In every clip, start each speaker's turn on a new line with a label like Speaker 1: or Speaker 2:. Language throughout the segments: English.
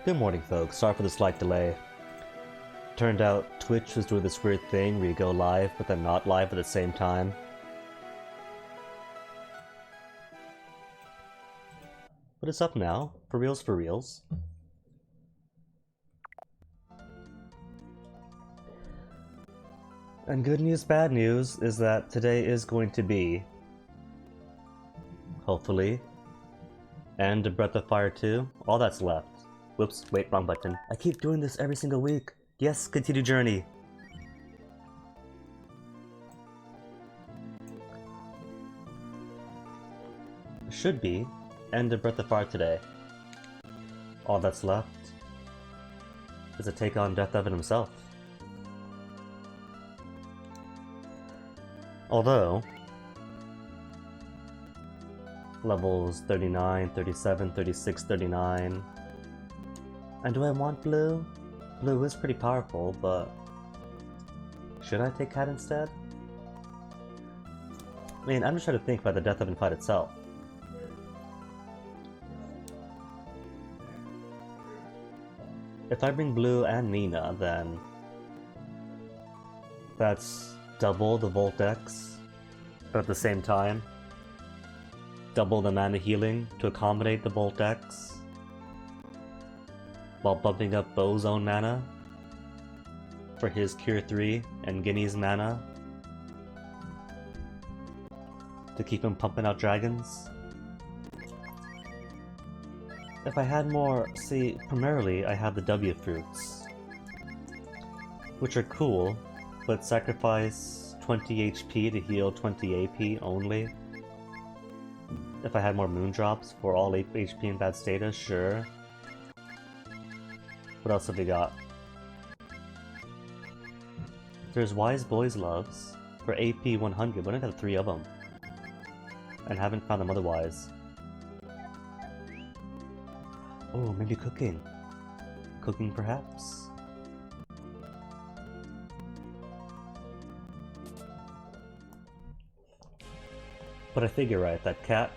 Speaker 1: Good morning, folks. Sorry for the slight delay. Turned out Twitch was doing this weird thing where you go live, but then not live at the same time. But it's up now. For reals, for reals. And good news, bad news is that today is going to be, hopefully, and a Breath of Fire 2. All that's left. Whoops, wait, wrong button. I keep doing this every single week. Yes, continue journey. Should be, and a Breath of Fire today. All that's left is a take on Deathevn himself. Although, levels 39, 37, 36, 39. And do I want blue? Blue is pretty powerful, but should I take cat instead? I mean, I'm just trying to think about the Deathevn fight itself. If I bring blue and Nina, then that's double the Volt X, but at the same time, double the mana healing to accommodate the Volt X, while bumping up Bo's own mana for his Cure 3 and Guinea's mana to keep him pumping out dragons. If I had more, see, primarily I have the W fruits, which are cool, but sacrifice 20 HP to heal 20 AP only. If I had more Moondrops for all 8 HP in bad status, sure. What else have we got? There's Wise Boys Loves for AP 100, but I have 3 of them. And haven't found them otherwise. Oh, maybe cooking. Cooking, perhaps? But I figure, right, that cat...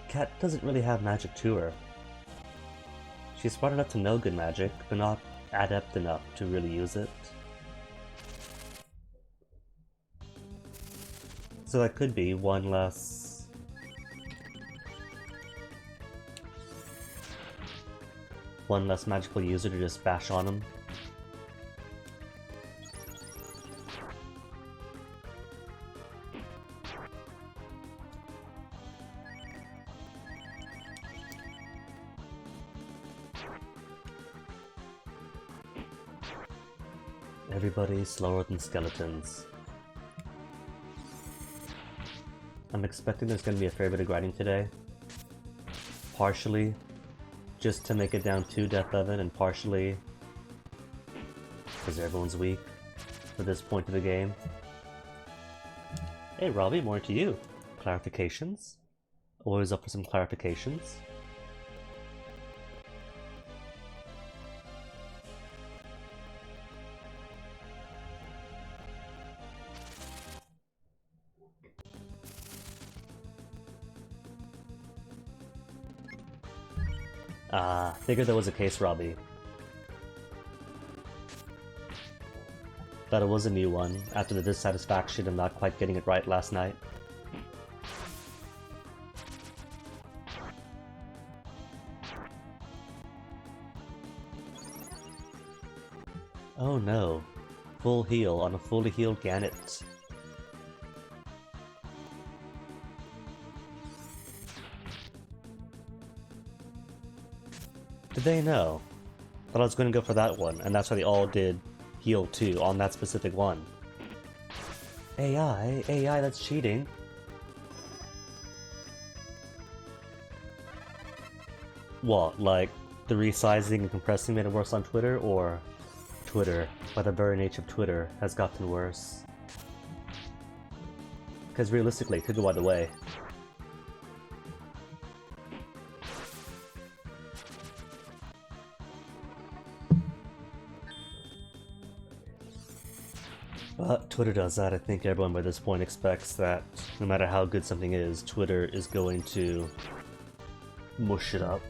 Speaker 1: Cat doesn't really have magic to her. She's smart enough to know good magic, but not adept enough to really use it. So that could be one less magical user to just bash on him. Everybody's slower than skeletons. I'm expecting there's going to be a fair bit of grinding today. Partially just to make it down to Deathevn, and partially because everyone's weak at this point of the game. Hey Robbie, more to you. Clarifications? Always up for some clarifications. Figured that was the case, Robbie. That it was a new one, after the dissatisfaction of not quite getting it right last night. Oh no. Full heal on a fully healed Gannet. Did they know? Thought I was going to go for that one, and that's why they all did heal 2 on that specific one. AI, that's cheating. What, like the resizing and compressing made it worse on Twitter, or Twitter, by the very nature of Twitter, has gotten worse? Because realistically, it could go either way. But Twitter does that. I think everyone by this point expects that no matter how good something is, Twitter is going to mush it up.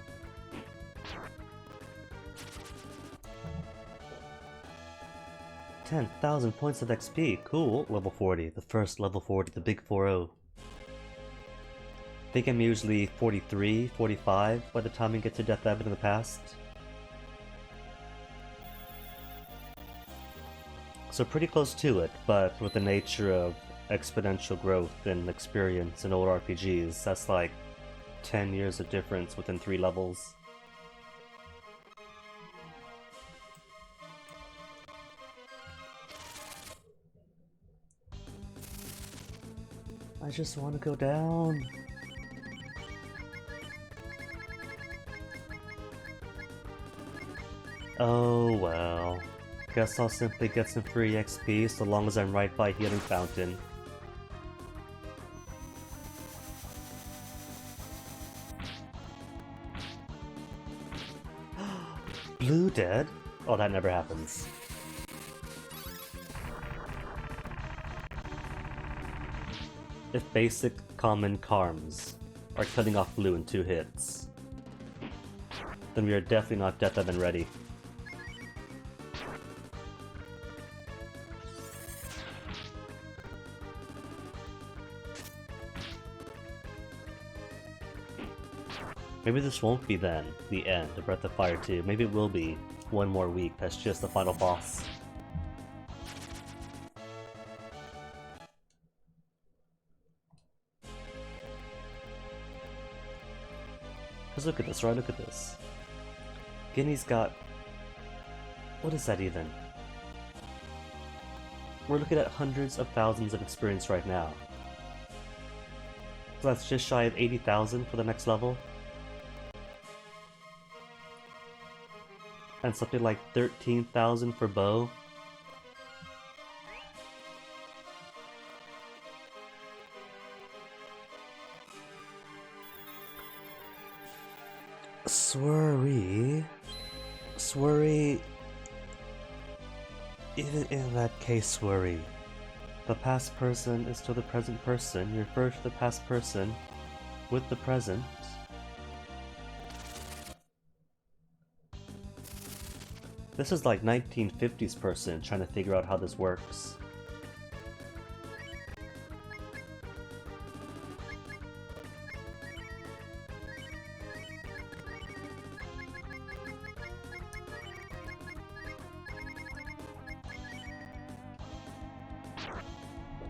Speaker 1: $10,000 points of XP. Cool. Level 40. The first level 40. The big 4-0. I think I'm usually 43, 45 by the time we get to Deathevn in the past. So pretty close to it, but with the nature of exponential growth and experience in old RPGs, that's like 10 years of difference within 3 levels. I just want to go down. Oh well. Guess I'll simply get some free XP so long as I'm right by Healing Fountain. Blue dead? Oh, that never happens. If basic common Karms are cutting off blue in 2 hits, then we are definitely not Deathevn ready. Maybe this won't be then the end of Breath of Fire 2. Maybe it will be one more week. That's just the final boss. Because look at this, right? Look at this. Guinea's got... What is that even? We're looking at hundreds of thousands of experience right now. So that's just shy of 80,000 for the next level. And something like 13,000 for Bow. Swery... Even in that case, Swery, the past person is still the present person. You refer to the past person with the present. This is like 1950s person trying to figure out how this works.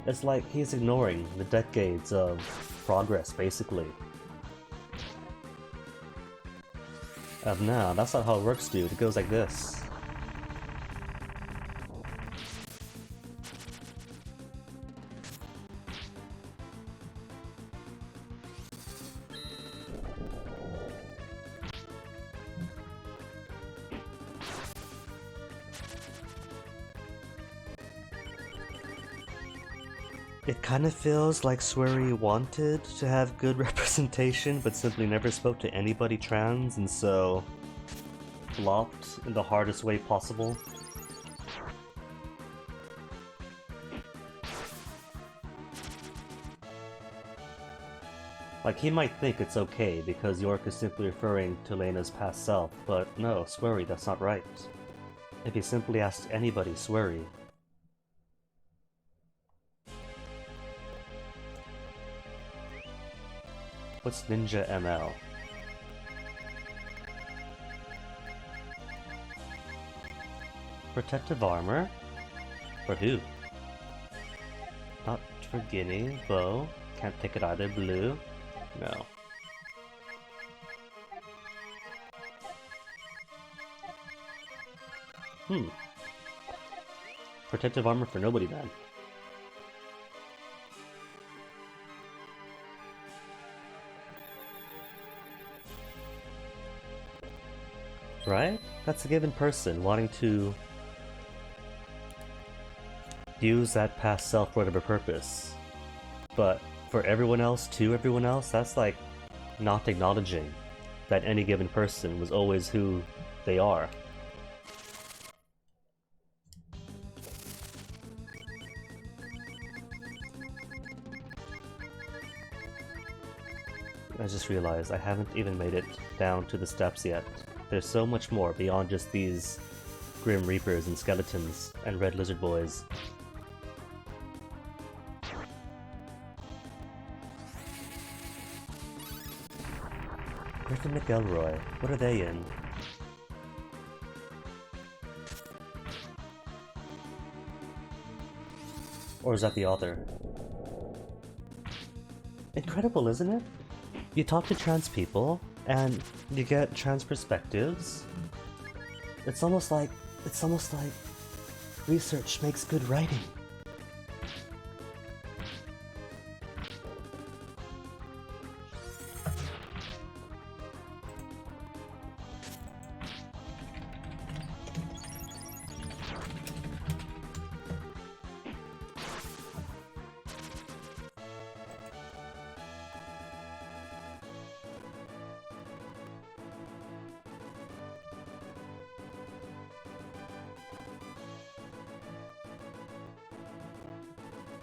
Speaker 1: It's like he's ignoring the decades of progress, basically. No, that's not how it works, dude. It goes like this. It kind of feels like Swery wanted to have good representation, but simply never spoke to anybody trans, and so flopped in the hardest way possible. Like, he might think it's okay because York is simply referring to Lena's past self, but no, Swery, that's not right. If he simply asked anybody, Swery. What's Ninja ML? Protective armor? For who? Not for Guinea. Bow? Can't take it either. Blue? No. Protective armor for nobody then. Right? That's a given person wanting to use that past self for whatever purpose. But for everyone else, to everyone else, that's like not acknowledging that any given person was always who they are. I just realized I haven't even made it down to the steps yet. There's so much more beyond just these Grim Reapers and skeletons and red lizard boys. Griffin McElroy, what are they in? Or is that the author? Incredible, isn't it? You talk to trans people, and you get trans perspectives. It's almost like research makes good writing.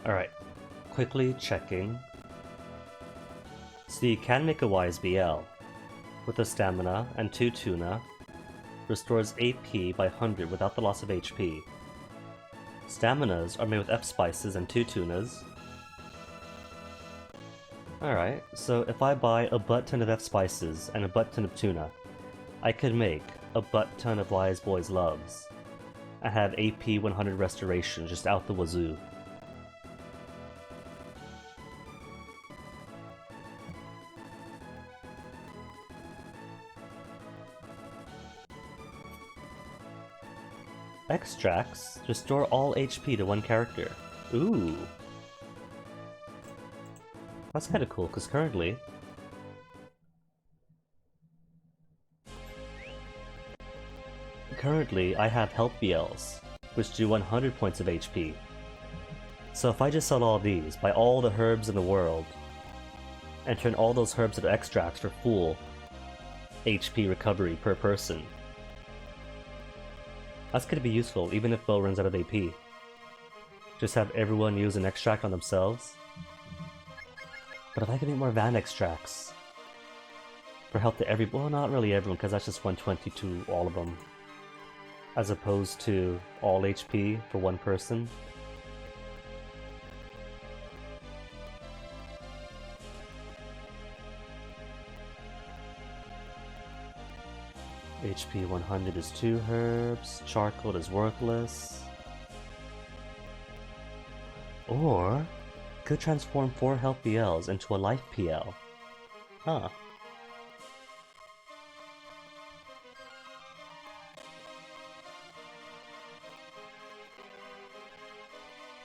Speaker 1: Alright, quickly checking. So you can make a YSBL with a stamina and 2 tuna. Restores AP by 100 without the loss of HP. Staminas are made with F spices and 2 tunas. Alright, so if I buy a butt ton of F spices and a butt ton of tuna, I could make a butt ton of Wise Boys Loves. I have AP 100 restoration just out the wazoo. Extracts restore all HP to one character. Ooh. That's kinda cool, because currently I have health BLs, which do 100 points of HP. So if I just sell all these, buy all the herbs in the world, and turn all those herbs into extracts for full HP recovery per person, that's gonna be useful even if Bo runs out of AP. Just have everyone use an extract on themselves. But if I can make more Van extracts for help to everyone, well, not really everyone, because that's just 120 to all of them, as opposed to all HP for one person. HP 100 is 2 herbs, charcoal is worthless. Or could transform 4 health BLs into a life PL. Huh.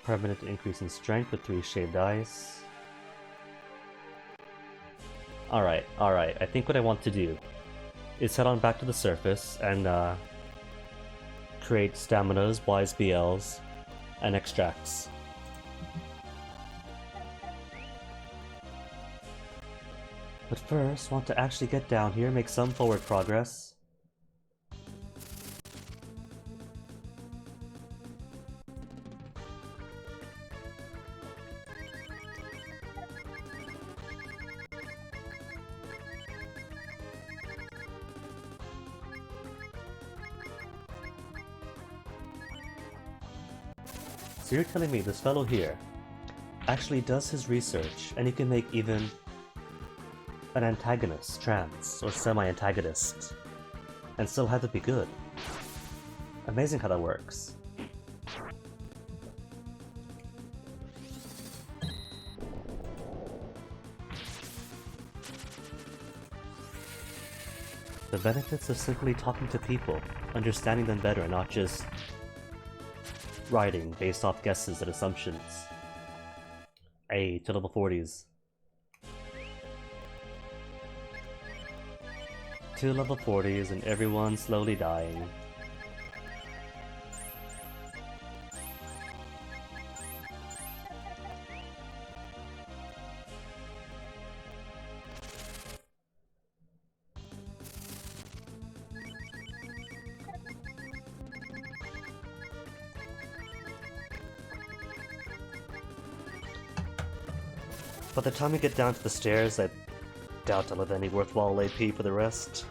Speaker 1: Permanent increase in strength with 3 shaved ice. Alright, I think what I want to do is head on back to the surface and create staminas, YSBLs, and extracts. But first, want to actually get down here, make some forward progress. So you're telling me this fellow here actually does his research, and he can make even an antagonist, trans, or semi-antagonist, and still have it be good. Amazing how that works. The benefits of simply talking to people, understanding them better, and not just writing based off guesses and assumptions. Hey, to level 40s. 2 level 40s and everyone slowly dying. By the time we get down to the stairs, doubt I'll have any worthwhile AP for the rest.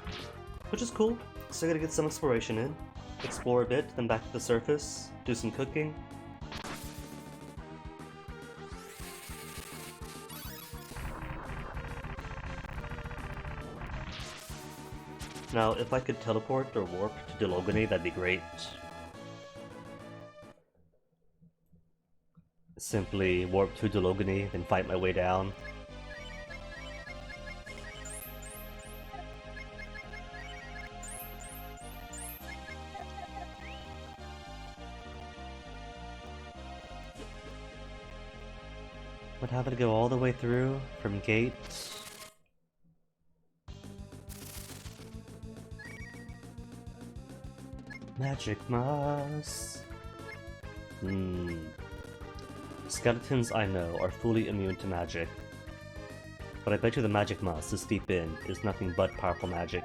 Speaker 1: Which is cool. So I gotta get some exploration in. Explore a bit, then back to the surface, do some cooking. Now, if I could teleport or warp to Delogony, that'd be great. Simply warp to Delogony, then fight my way down. Would have to go all the way through from gate. Magic Moss. Skeletons, I know, are fully immune to magic. But I bet you the Magic Moss this deep in is nothing but powerful magic.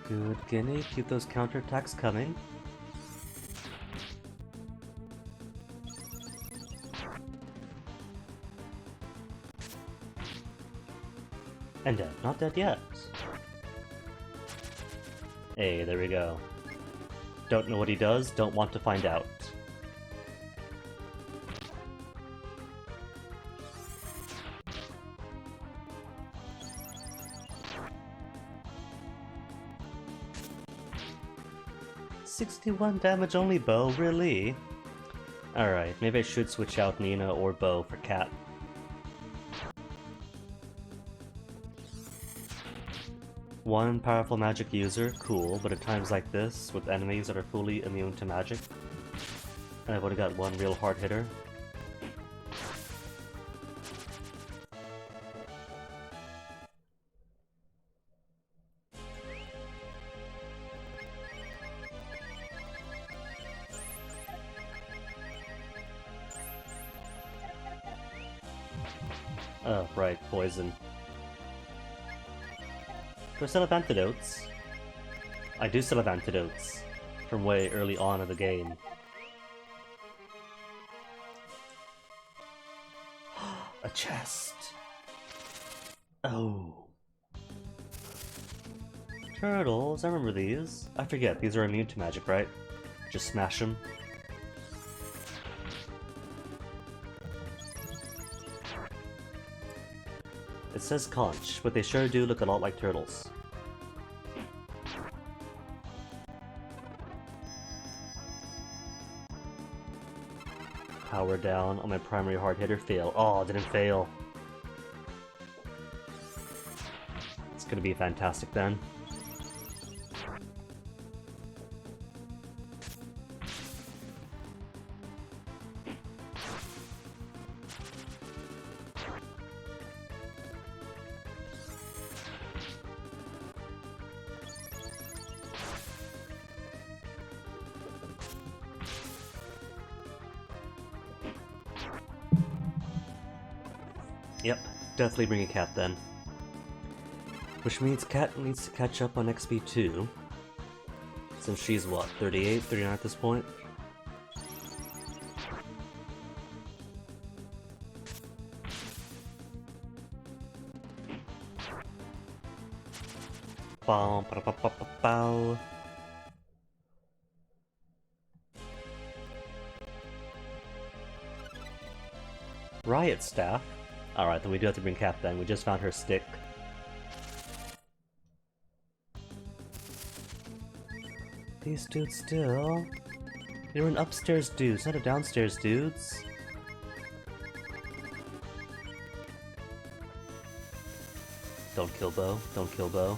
Speaker 1: Good guinea, keep those counterattacks coming. And dead. Not dead yet. Hey, there we go. Don't know what he does, don't want to find out. "61 damage only, Bo, really?" Alright, maybe I should switch out Nina or Bo for Cat. One powerful magic user, cool, but at times like this, with enemies that are fully immune to magic, and I've only got one real hard hitter. Oh, right, poison. Do I still have antidotes? I do still have antidotes. From way early on in the game. A chest! Oh. Turtles, I remember these. I forget, these are immune to magic, right? Just smash them. It says conch, but they sure do look a lot like turtles. Power down on my primary hard hitter, fail. Oh, didn't fail. It's gonna be fantastic then. Yep, definitely bring a cat then. Which means Cat needs to catch up on XP too. Since she's what, 38, 39 at this point? Bow, ba, ba, ba, ba, bow. Riot Staff? Alright, then we do have to bring Cat then. We just found her stick. These dudes still... You're an upstairs dudes, not a downstairs dudes. Don't kill Bo. Don't kill Bo.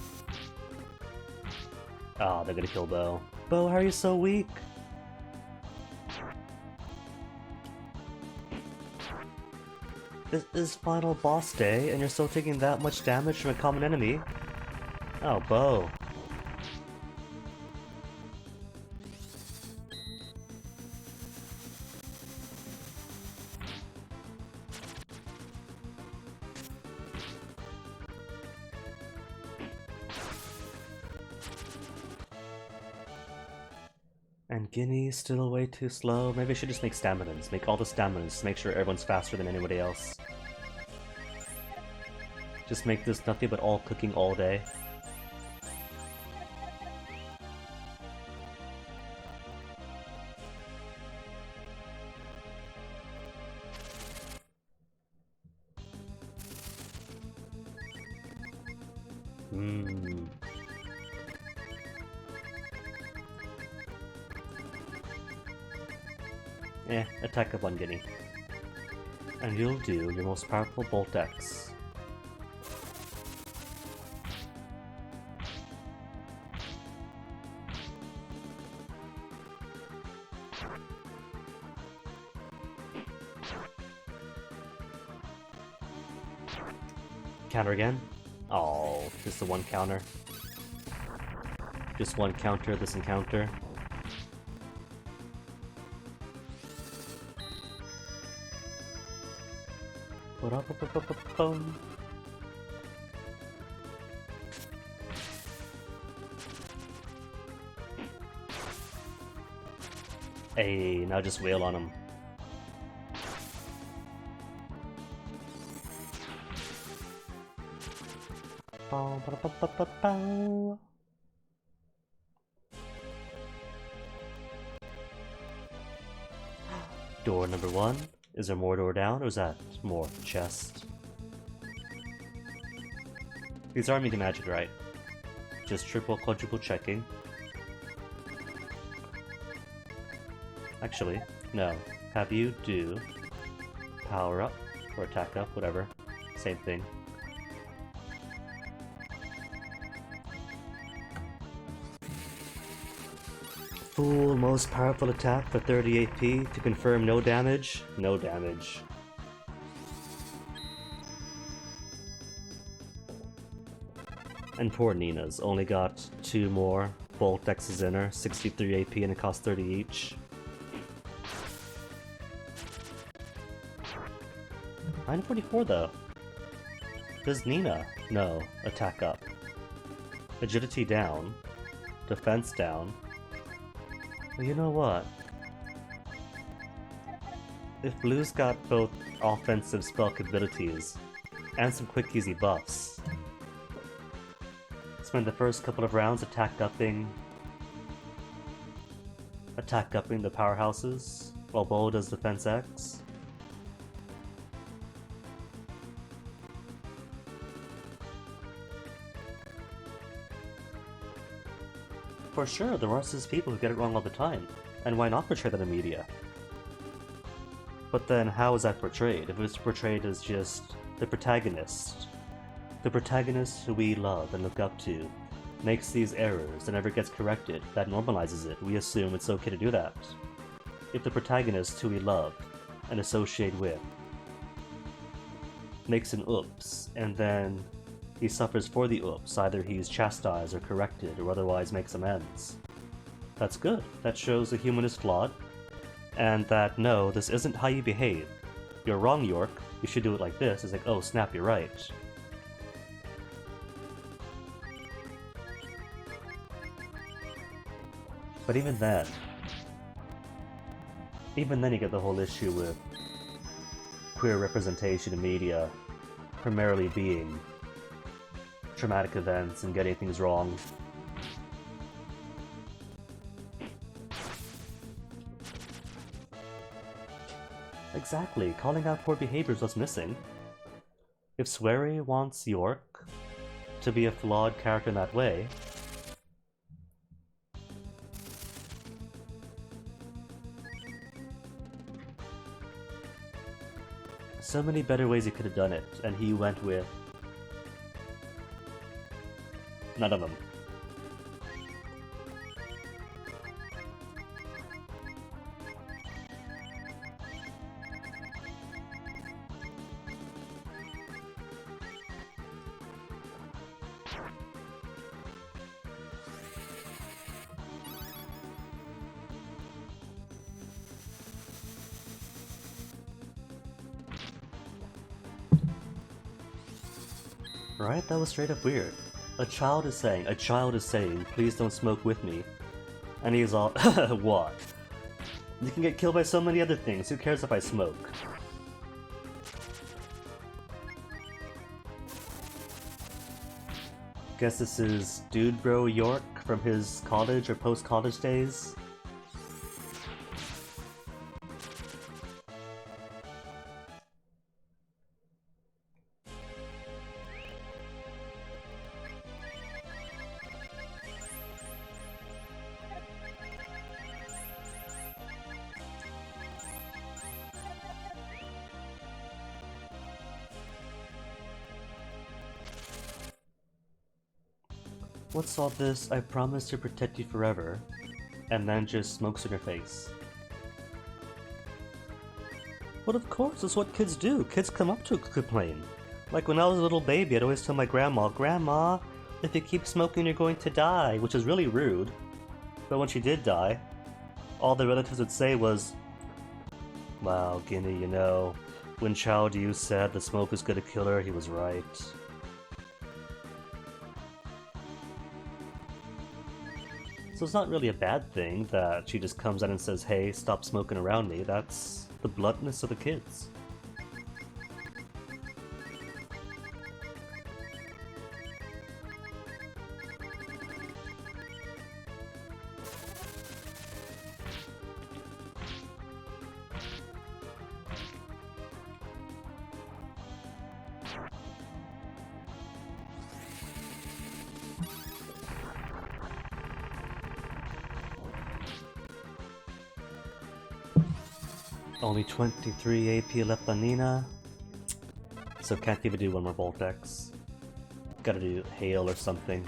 Speaker 1: Ah, they're gonna kill Bo. Bo, how are you so weak? This is final boss day, and you're still taking that much damage from a common enemy? Oh, Bo. And Guinea's still way too slow. Maybe I should just make staminans. Make all the staminans to make sure everyone's faster than anybody else. Just make this nothing but all cooking all day. Attack up on Guinea. And you'll do your most powerful Bolt X. Counter again? Oh, just the one counter. Just one counter this encounter. Hey, now just wail on him. Door number 1. Is there more door down, or is that more chest? These aren't meaning magic, right? Just triple, quadruple checking. Actually, no. Have you do power up or attack up, whatever. Same thing. Full most powerful attack for 30 AP to confirm no damage. No damage. And poor Nina's only got 2 more Bolt X's in her, 63 AP and it costs 30 each. 944 though. Does Nina? No. Attack up. Agility down. Defense down. Well, you know what? If Blue's got both offensive spell capabilities and some quick easy buffs, spend the first couple of rounds attack upping the powerhouses while Bo does defense X. For sure, there are these people who get it wrong all the time, and why not portray that in media? But then how is that portrayed? If it's portrayed as just the protagonist who we love and look up to, makes these errors and never gets corrected, that normalizes it. We assume it's okay to do that. If the protagonist who we love and associate with makes an oops, and then he suffers for the oops, either he's chastised or corrected or otherwise makes amends, that's good. That shows the human is flawed, and that no, this isn't how you behave. You're wrong, York. You should do it like this. It's like, oh snap, you're right. But even then you get the whole issue with queer representation in media primarily being traumatic events and getting things wrong. Exactly, calling out poor behavior is what's missing. If Swery wants York to be a flawed character in that way, so many better ways he could have done it, and he went with none of them. Right? That was straight up weird. A child is saying, please don't smoke with me. And he's all, what? You can get killed by so many other things, who cares if I smoke? Guess this is Dude Bro York from his college or post-college days. What's all this, I promise to protect you forever, and then just smokes in your face? But of course, it's what kids do. Kids come up to complain. Like when I was a little baby, I'd always tell my grandma, Grandma, if you keep smoking, you're going to die, which is really rude. But when she did die, all the relatives would say was, wow, Guinea, you know, when Child Yu said the smoke was gonna kill her, he was right. So it's not really a bad thing that she just comes out and says, hey, stop smoking around me. That's the bluntness of the kids. Only 23 AP left on Nina, so can't even do one more Voltex. Gotta do Hail or something.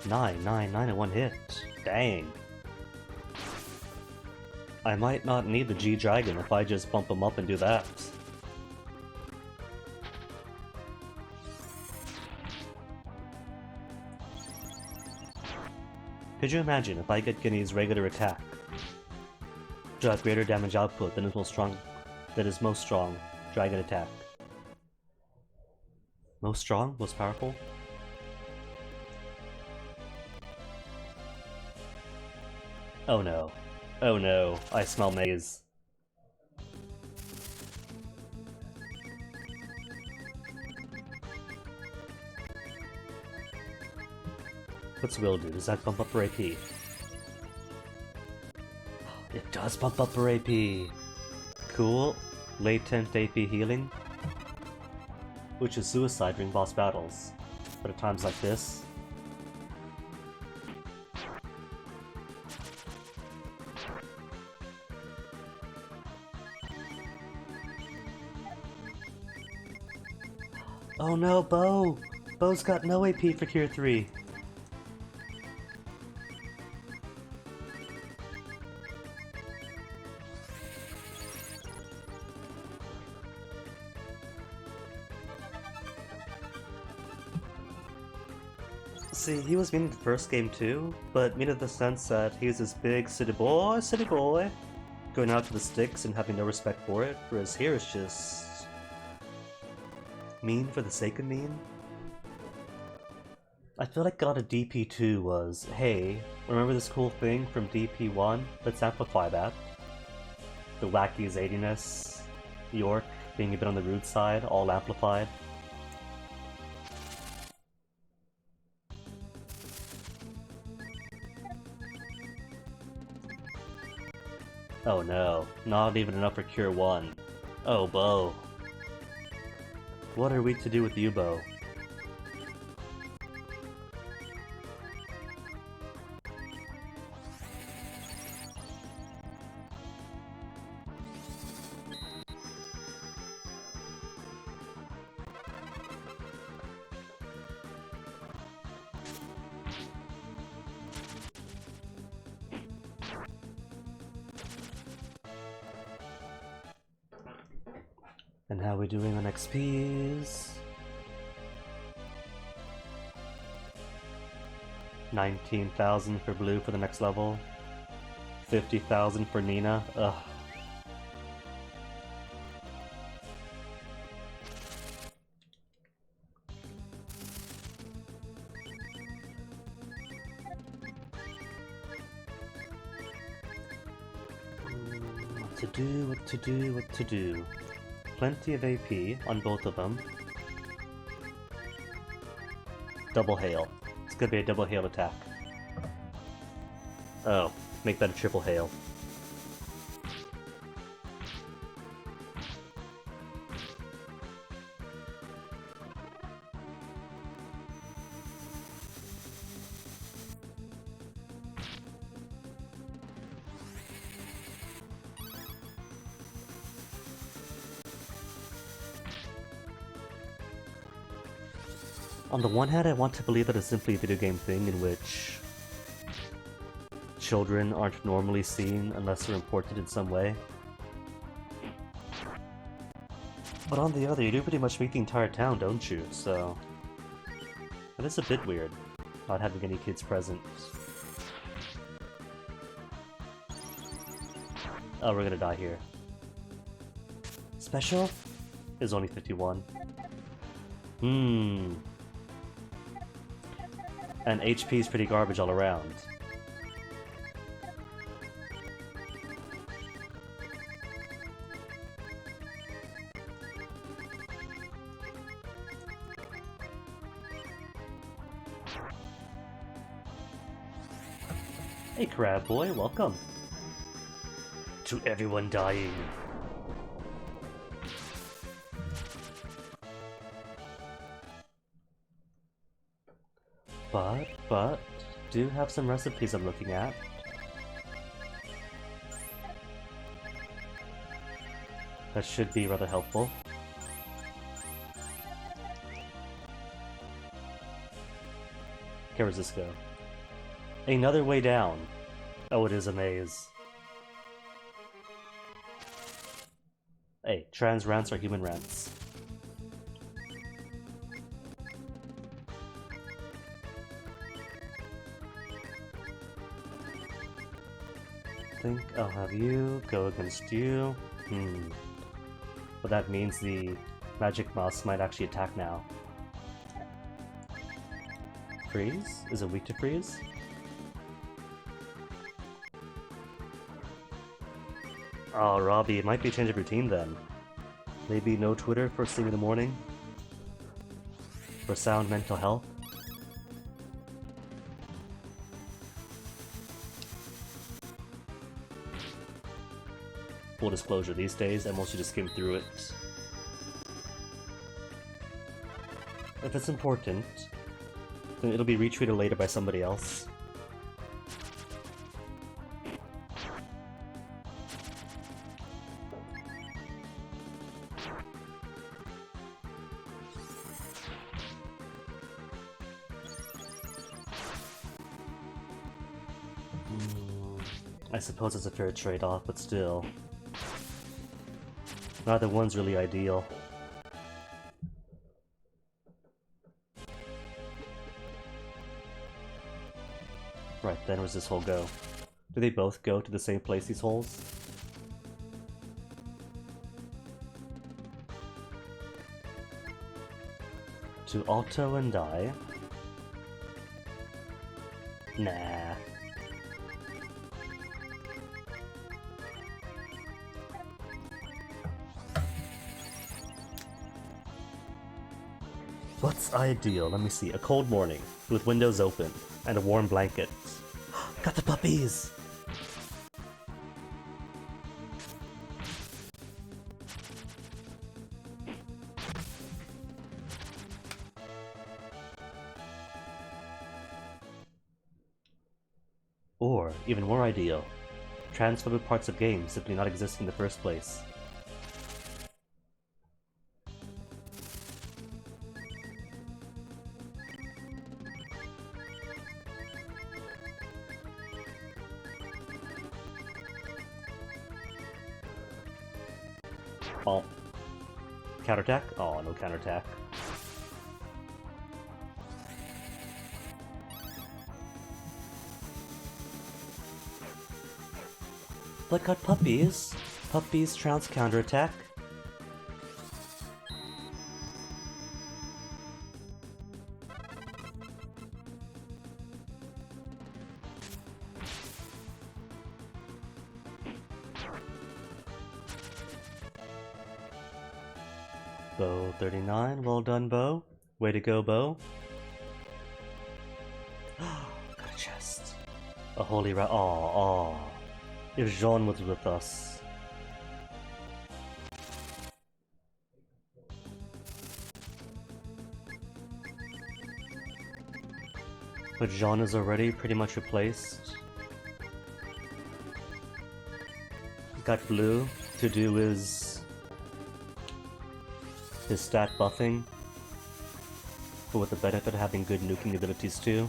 Speaker 1: 9 in one hit. Dang. I might not need the G-Dragon if I just bump him up and do that. Could you imagine if I get Guinea's regular attack to have greater damage output than his most strong dragon attack? Most strong? Most powerful? Oh no. Oh no, I smell maize. What's Will do? Does that bump up her AP? It does bump up her AP! Cool. Latent AP healing. Which is suicide during boss battles. But at times like this... Oh no, Bo! Bo's got no AP for Cure 3. See, he was mean in the first game too, but mean in the sense that he's this big city boy, going out to the sticks and having no respect for it, whereas here it's just... mean for the sake of mean? I feel like a lot of DP2 was, hey, remember this cool thing from DP1? Let's amplify that. The wacky zadiness, York being a bit on the rude side, all amplified. Oh no, not even enough for Cure 1. Oh, Bo. What are we to do with you, Bo? And how are we doing on XPs? 19,000 for Blue for the next level. 50,000 for Nina. Ugh. to do, what to do, what to do. Plenty of AP on both of them. Double hail. It's gonna be a double hail attack. Oh, make that a triple hail. On the one hand, I want to believe that it's simply a video game thing in which children aren't normally seen unless they're important in some way. But on the other, you do pretty much make the entire town, don't you? So it is a bit weird not having any kids present. Oh, we're gonna die here. Special is only 51. And HP is pretty garbage all around. Hey Crab Boy, welcome. To everyone dying. But, do have some recipes I'm looking at. That should be rather helpful. Okay, where's this go? Another way down. Oh, it is a maze. Hey, trans rants are human rants. I think I'll have you go against you. But that means the magic mouse might actually attack now. Freeze? Is it weak to freeze? Oh, Robbie, it might be a change of routine then. Maybe no Twitter first thing in the morning? For sound mental health? Full disclosure, these days I mostly just skim through it. If it's important, then it'll be retweeted later by somebody else. I suppose it's a fair trade-off, but still. Neither one's really ideal. Right, then where's this hole go? Do they both go to the same place, these holes? To auto and die? Nah. What's ideal? Let me see. A cold morning with windows open and a warm blanket. Got the puppies! Or, even more ideal, transphobic parts of games simply not existing in the first place. Oh. Counterattack? Oh, no counterattack. But got puppies. Puppies trounce counterattack. Bow 39, well done, Bow. Way to go, Bow. Got a chest. A holy ra- Aw. If Jean was with us. But Jean is already pretty much replaced. Got Blue to do his stat buffing, but with the benefit of having good nuking abilities too.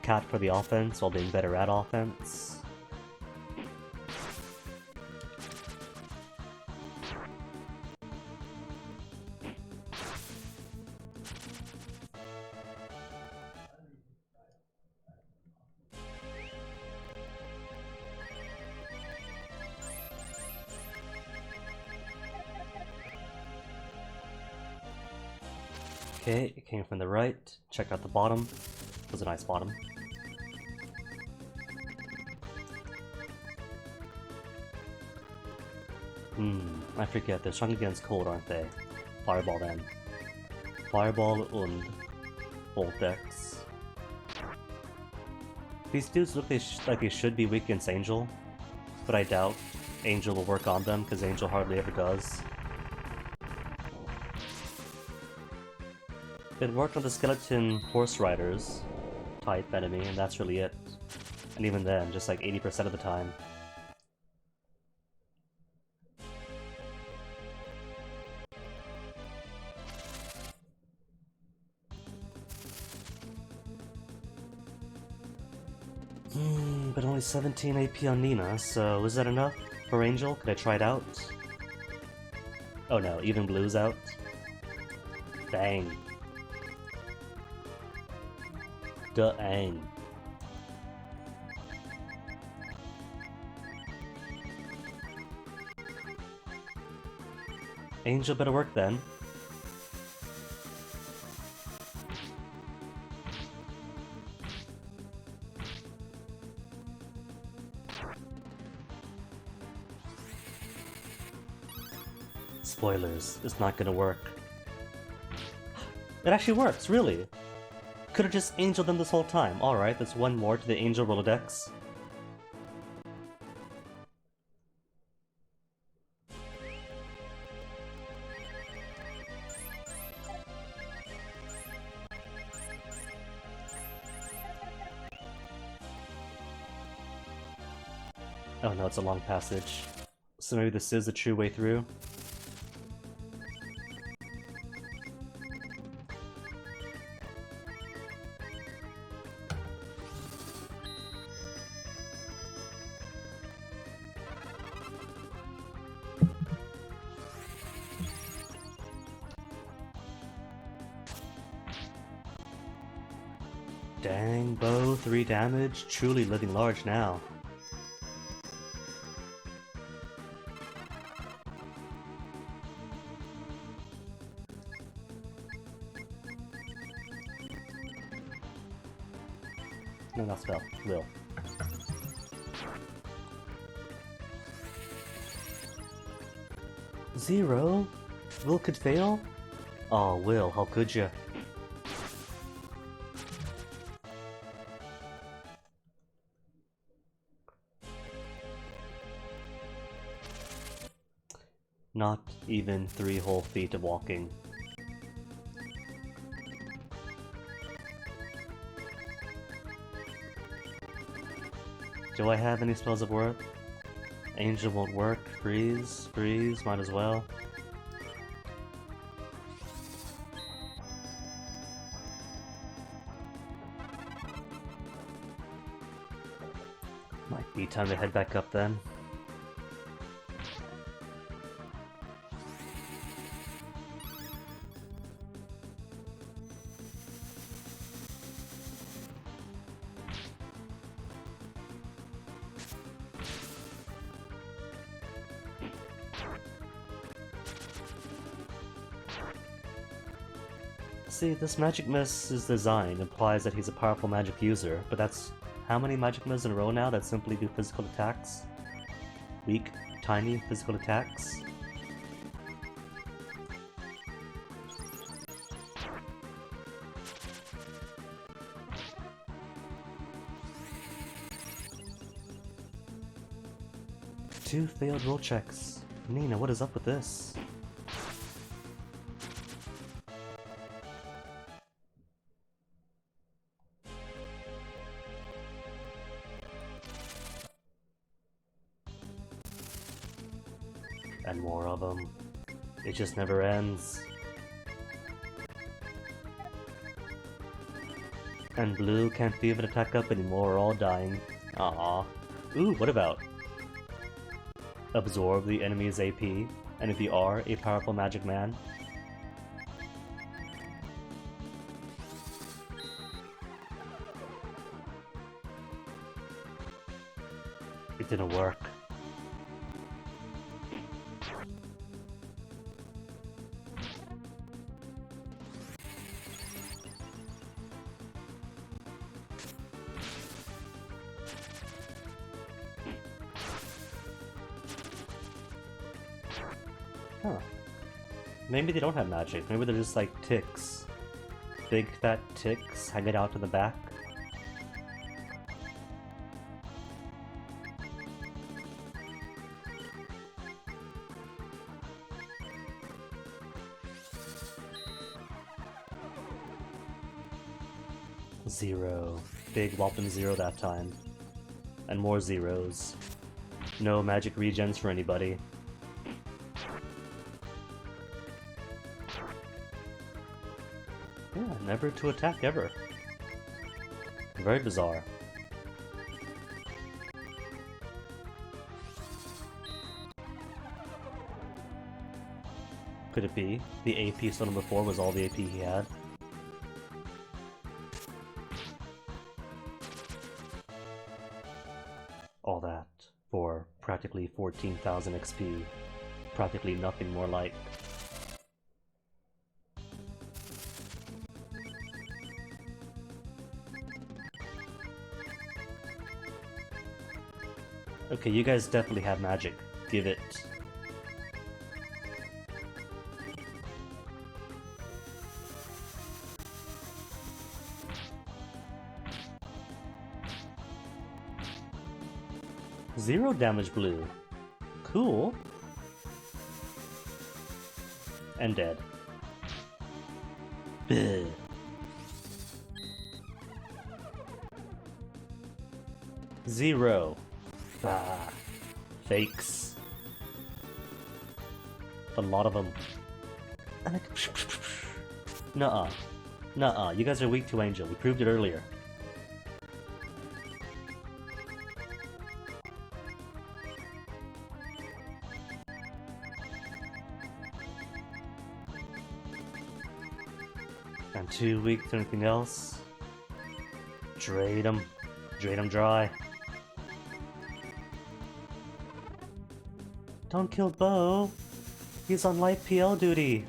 Speaker 1: Cat for the offense while being better at offense. Okay, it came from the right. Check out the bottom. It was a nice bottom. I forget. They're strong against cold, aren't they? Fireball then. Fireball and Voltex. These dudes look like they should be weak against Angel, but I doubt Angel will work on them because Angel hardly ever does. It worked on the skeleton horse riders type enemy, and that's really it. And even then, just like 80% of the time. But only 17 AP on Nina, so is that enough for Angel? Could I try it out? Oh no, even Blue's out. Dang. Dang. Angel better work then. Spoilers, it's not gonna work. It actually works, really! Could've just Angeled them this whole time. Alright, that's one more to the Angel Rolodex. Oh no, it's a long passage. So maybe this is the true way through? Dang, Bow, 3 damage, truly living large now. No, not spell. Will. Zero? Will could fail? Oh, Will, how could ya? Not even 3 whole feet of walking. Do I have any spells of worth? Angel won't work. Freeze. Freeze. Might as well. Might be time to head back up then. See, this Magic Mist's design implies that he's a powerful magic user, but that's how many Magic Mists in a row now that simply do physical attacks? Weak, tiny physical attacks? 2 failed roll checks. Nina, what is up with this? And more of them. It just never ends. And blue can't even attack up anymore, we're all dying. Aww. Ooh, what about? Absorb the enemy's AP, and if you are a powerful magic man, it didn't work. Huh. Maybe they don't have magic. Maybe they're just like ticks. Big fat ticks hanging out in the back. Zero. Big whopping zero that time. And more zeros. No magic regens for anybody. Yeah, never to attack ever. Very bizarre. Could it be? The AP still number 4 was all the AP he had? All that for practically 14,000 XP. Practically nothing more like. Okay, you guys definitely have magic. Give it. Zero damage blue. Cool. And dead. Bleh. Zero. Ah, fakes. A lot of them. Nuh-uh. Nuh-uh. You guys are weak to Angel. We proved it earlier. And too weak to anything else. Drain them. Drain them dry. Don't kill Bo. He's on light PL duty.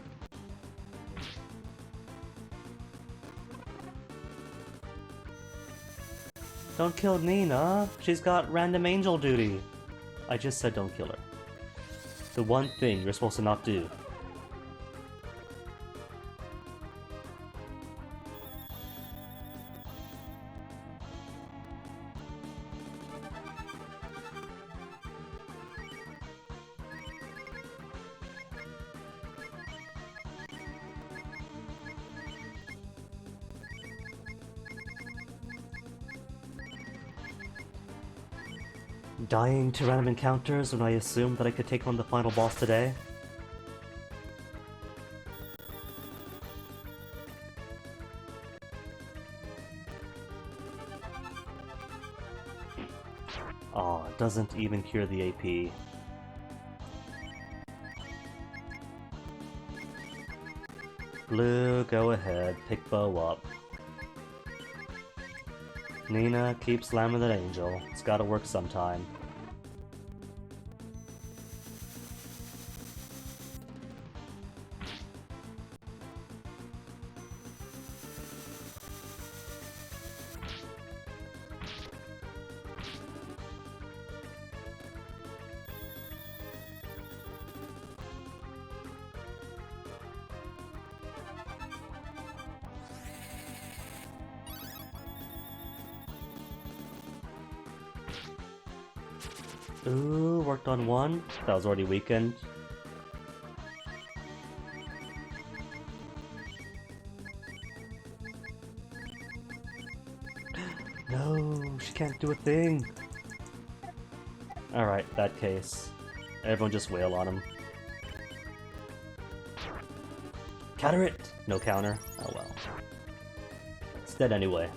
Speaker 1: Don't kill Nina. She's got random angel duty. I just said don't kill her. The one thing you're supposed to not do. Dying to random encounters when I assumed that I could take on the final boss today. Aw, it doesn't even cure the AP. Blue, go ahead, pick Bo up. Nina, keep slamming that angel. It's gotta work sometime. Ooh, worked on one. That was already weakened. No, she can't do a thing. Alright, that case. Everyone just wail on him. Counter it! No counter. Oh well. It's dead anyway.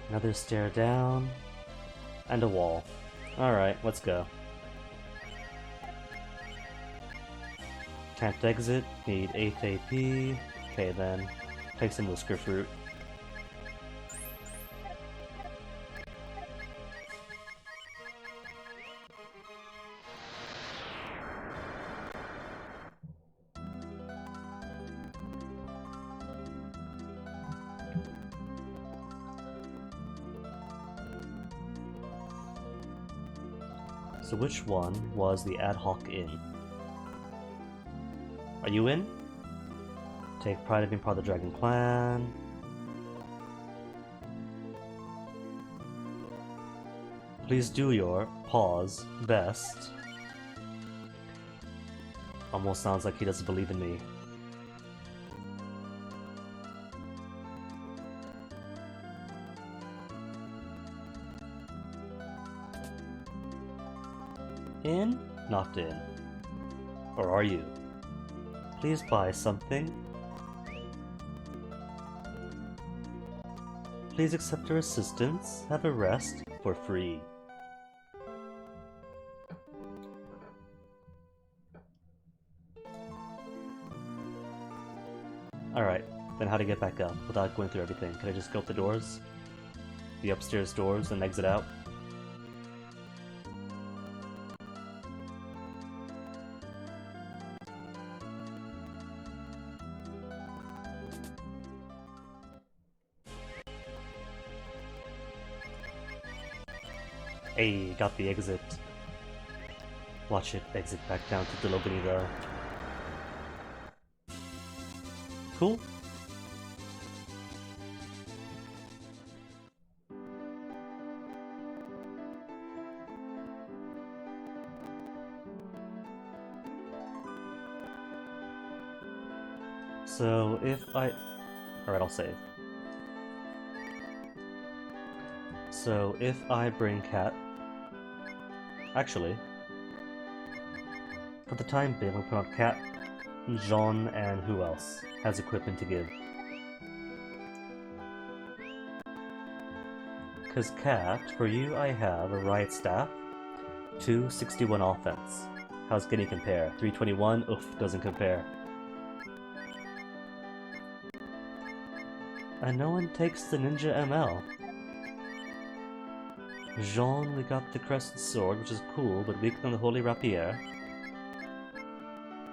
Speaker 1: Another stair down. And a wall. Alright, let's go. Can't exit, need 8 AP. Okay then, take some whisker fruit. So which one was the ad hoc inn? Are you in? Take pride in being part of the Dragon Clan. Please do your pause best. Almost sounds like he doesn't believe in me. In? Not in. Or are you? Please buy something. Please accept our assistance. Have a rest for free. Alright, then how to get back up without going through everything? Can I just go up the doors? The upstairs doors and exit out? Hey, got the exit. Watch it exit back down to Delogany though. Cool. So if I... Alright, I'll save. So if I bring Cat... Actually, for the time being, we'll put on Cat, Jean, and who else has equipment to give? Because Cat, for you I have a Riot Staff, 261 offense. How's Guinea compare? 321? Oof, doesn't compare. And no one takes the Ninja ML. Jean, we got the Crescent Sword, which is cool, but weak on the Holy Rapier.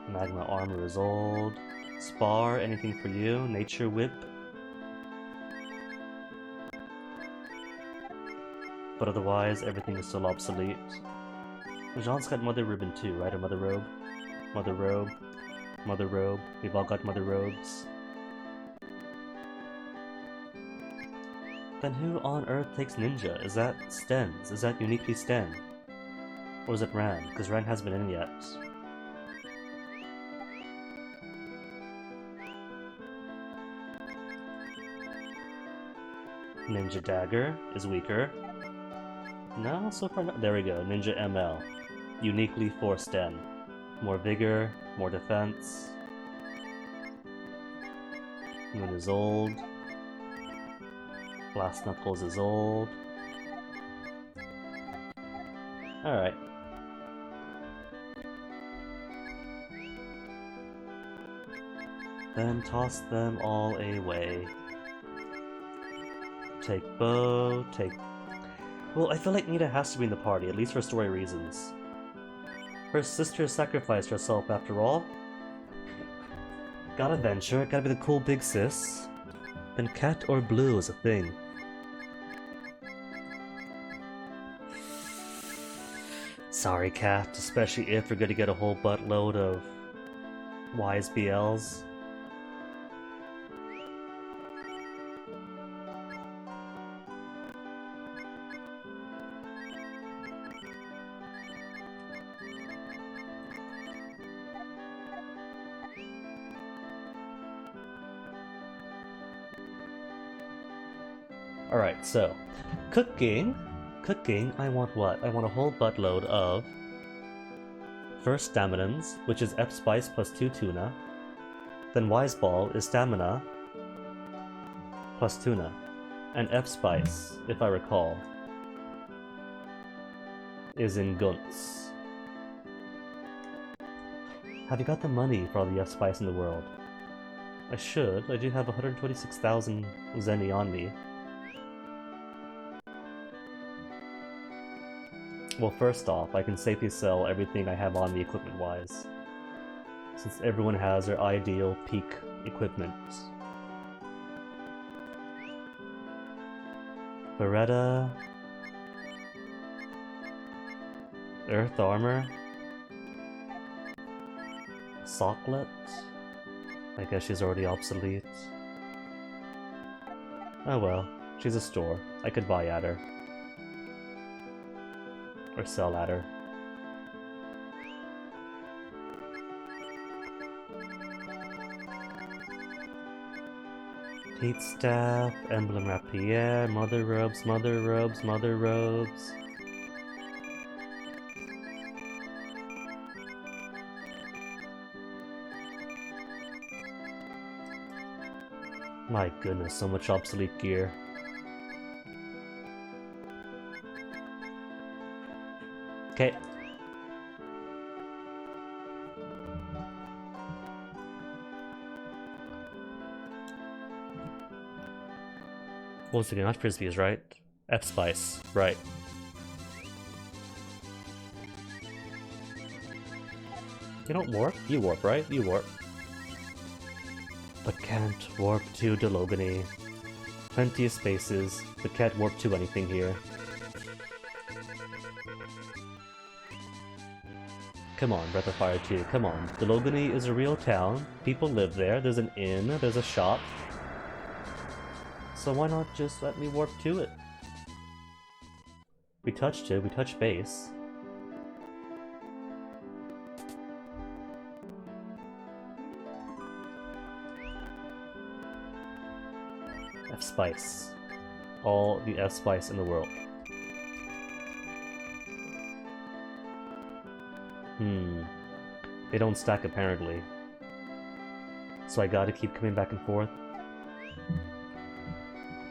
Speaker 1: Magma Armor is old. Spar, anything for you? Nature Whip. But otherwise, everything is still obsolete. Jean's got Mother Ribbon too, right? Or Mother Robe? Mother Robe. Mother Robe. We've all got Mother Robes. Then who on earth takes Ninja? Is that Sten's? Is that uniquely Sten? Or is it Ran? Because Ran hasn't been in yet. Ninja Dagger is weaker. No, so far not. There we go. Ninja ML. Uniquely for Sten. More vigor, more defense. Moon is old. Blast Knuckles is old. Alright. Then toss them all away. Take Bow, take... Well, I feel like Nita has to be in the party, at least for story reasons. Her sister sacrificed herself after all. Gotta venture, gotta be the cool big sis. Then Cat or Blue is a thing. Sorry, Cat, especially if we're gonna get a whole buttload of wise BLs. Alright, so cooking, I want what? I want a whole buttload of first Staminans, which is F Spice plus 2 tuna. Then Wise Ball is stamina plus tuna. And F Spice, if I recall, is in Gunts. Have you got the money for all the F Spice in the world? I should. I do have 126,000 Zenny on me. Well, first off, I can safely sell everything I have on me equipment-wise, since everyone has their ideal peak equipment. Beretta, Earth Armor, Socklet, I guess she's already obsolete. Oh well, she's a store, I could buy at her. Or sell at her. Heat Staff, Emblem Rapier, Mother Robes, Mother Robes, Mother Robes. My goodness, so much obsolete gear. Okay. Once again, not Frisbees, right? F-Spice, right. You don't warp? You warp, right? You warp. But can't warp to Delogany. Plenty of spaces, but can't warp to anything here. Come on, Breath of Fire 2, come on. Delogany is a real town, people live there, there's an inn, there's a shop. So why not just let me warp to it? We touched it, we touched base. F-Spice. All the F-Spice in the world. They don't stack apparently. So I gotta keep coming back and forth.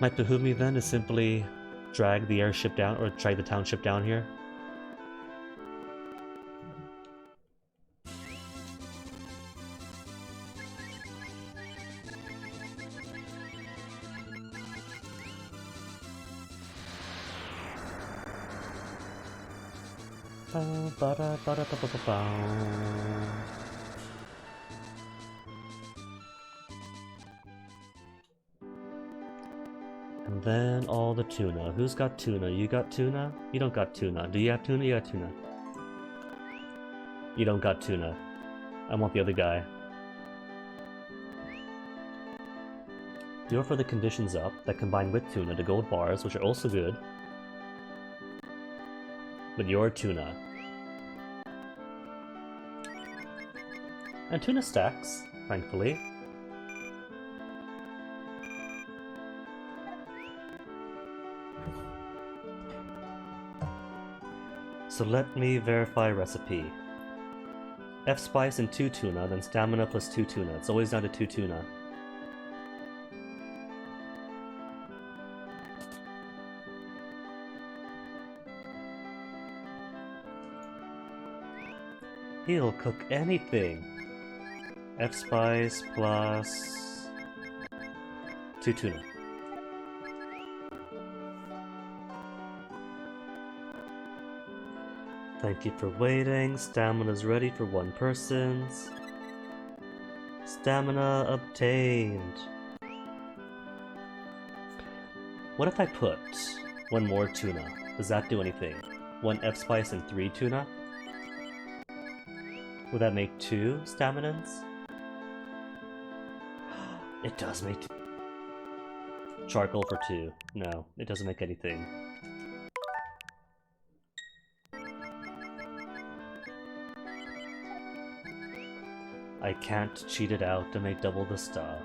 Speaker 1: Might behoove me then to simply drag the airship down, or drag the township down here. And then all the tuna. Who's got tuna? You got tuna? You don't got tuna. Do you have tuna? You got tuna. You don't got tuna. I want the other guy. You're for the conditions up that combine with tuna to gold bars, which are also good. But you're tuna. And tuna stacks, thankfully. So let me verify recipe. F-Spice and 2 tuna, then stamina plus 2 tuna. It's always down to 2 tuna. He'll cook anything. F-Spice plus 2 tuna. Thank you for waiting. Stamina's ready for one person's. Stamina obtained. What if I put one more tuna? Does that do anything? 1 F-Spice and 3 tuna? Would that make 2 staminans? It does make charcoal for 2. No, it doesn't make anything. I can't cheat it out to make double the stuff.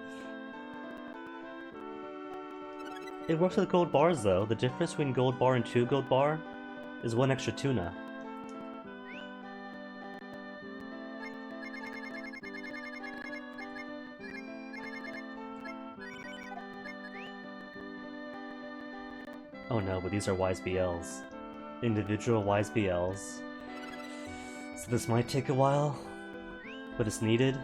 Speaker 1: It works with gold bars though. The difference between gold bar and 2 gold bar is 1 extra tuna. Oh no, but these are wise BLs. Individual wise BLs. So this might take a while, but it's needed.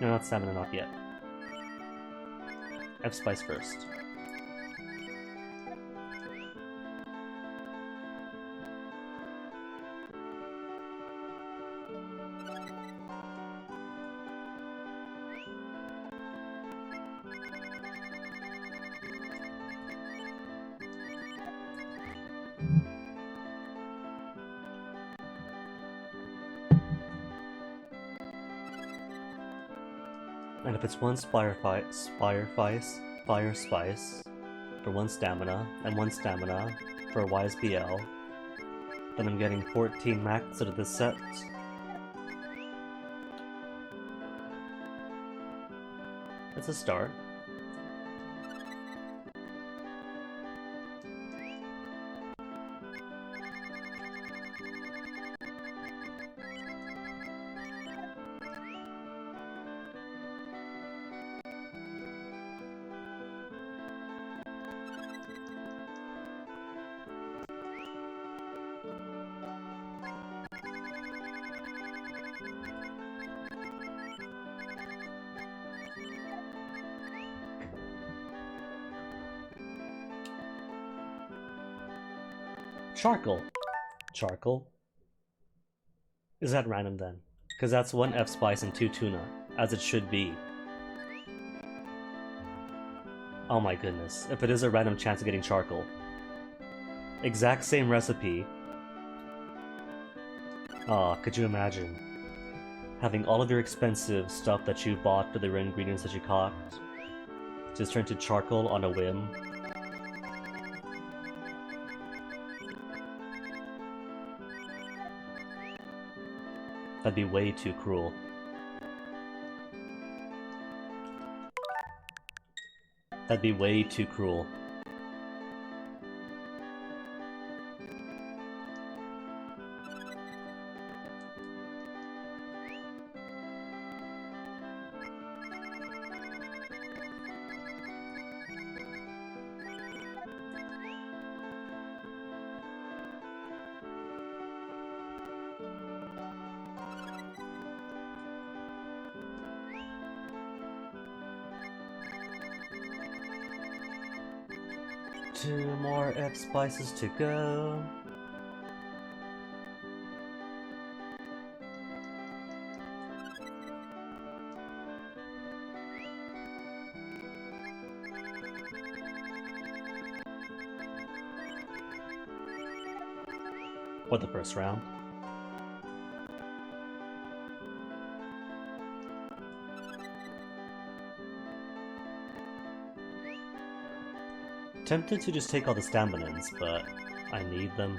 Speaker 1: No, not stamina, not yet. F-Spice first. And if it's 1 Fire Spice for 1 stamina, and 1 stamina for a Wise BL, then I'm getting 14 max out of this set. It's a start. Charcoal. Charcoal? Is that random then? Because that's 1 F-Spice and 2 tuna, as it should be. Oh my goodness, if it is a random chance of getting charcoal. Exact same recipe. Aw, could you imagine? Having all of your expensive stuff that you bought for the rare ingredients that you caught just turn to charcoal on a whim. That'd be way too cruel. That'd be way too cruel. Two more F-Spices to go. Or the first round. Tempted to just take all the staminans, but I need them.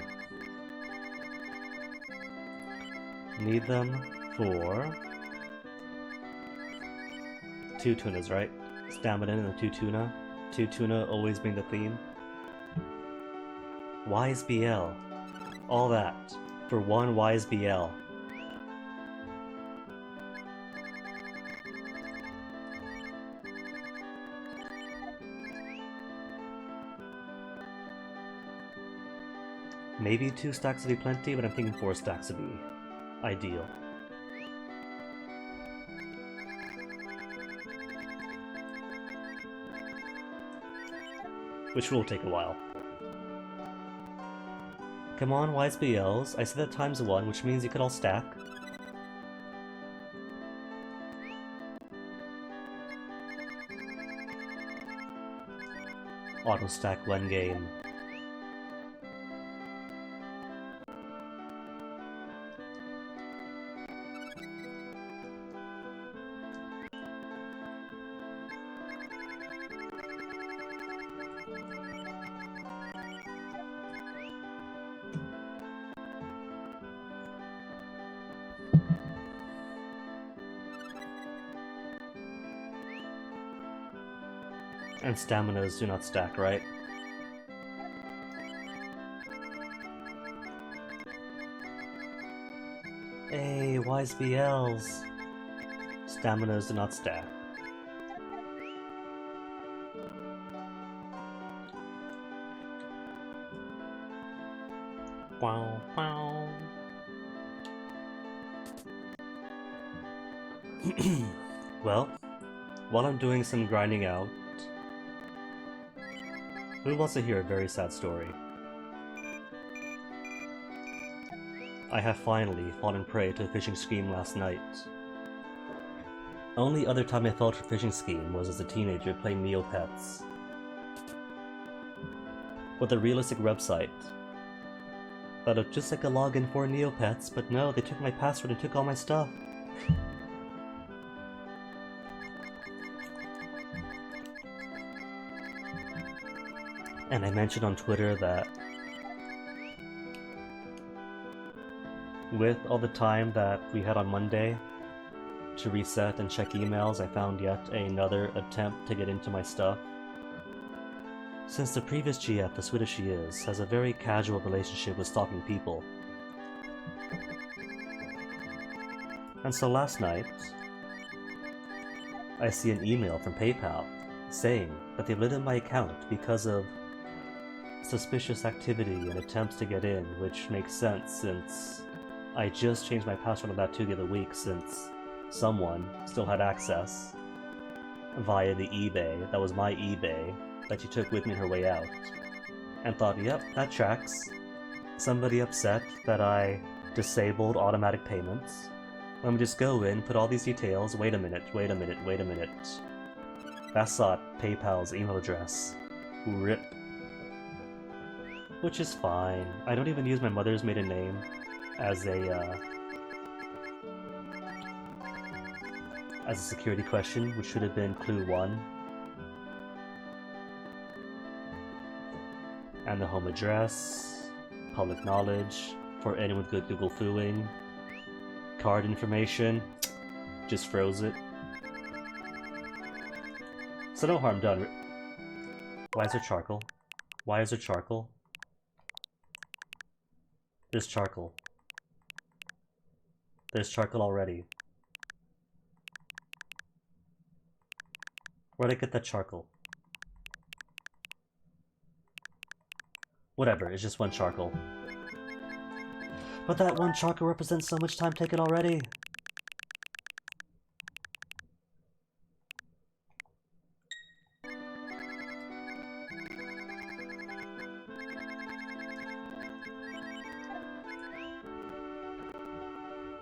Speaker 1: Need them for 2 tunas, right? Stamina and the 2 tuna. 2 tuna always being the theme. Wise BL. All that for 1 Wise BL. Maybe 2 stacks would be plenty, but I'm thinking 4 stacks would be ideal. which will take a while. Come on, wise BLs. I said that times 1, which means you could all stack. Auto stack one game. And staminas do not stack, right? Hey, wise BLs! Staminas do not stack. Wow, wow. Well, while I'm doing some grinding out, who wants to hear a very sad story? I have finally fallen prey to a phishing scheme last night. Only other time I fell for a phishing scheme was as a teenager playing Neopets. With a realistic website that looked just like a login for Neopets, but no, they took my password and took all my stuff. And I mentioned on Twitter that with all the time that we had on Monday to reset and check emails, I found yet another attempt to get into my stuff. Since the previous GF, as Swedish she is, has a very casual relationship with stalking people. And so last night, I see an email from PayPal saying that they've limited my account because of suspicious activity and attempts to get in, which makes sense since I just changed my password on that too the other week since someone still had access via the eBay, that was my eBay, that she took with me on her way out, and thought, yep, that tracks. Somebody upset that I disabled automatic payments. Let me just go in, put all these details, wait a minute. That's not PayPal's email address. RIP. Which is fine. I don't even use my mother's maiden name as a security question, which should have been clue 1. And the home address, public knowledge, for anyone with good Google fooing, card information, just froze it. So no harm done. Why is there charcoal? Why is there charcoal? There's charcoal. There's charcoal already. Where'd I get that charcoal? Whatever, it's just one charcoal. But that one charcoal represents so much time taken already.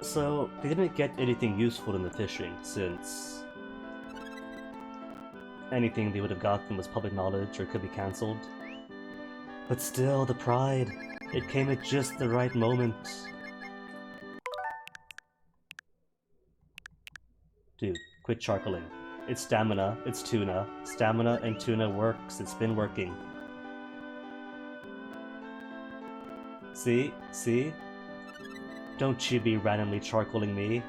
Speaker 1: So, they didn't get anything useful in the phishing, since anything they would have gotten was public knowledge or could be cancelled. But still, the pride. It came at just the right moment. Dude, quit charcoaling. It's stamina, it's tuna. Stamina and tuna works, it's been working. See? See? Don't you be randomly charcoaling me.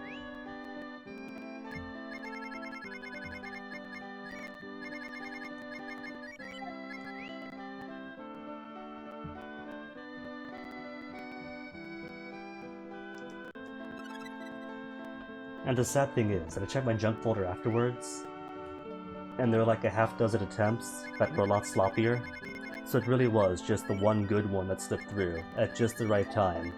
Speaker 1: And the sad thing is that I checked my junk folder afterwards, and there were like a half dozen attempts that were a lot sloppier, so it really was just the one good one that slipped through at just the right time.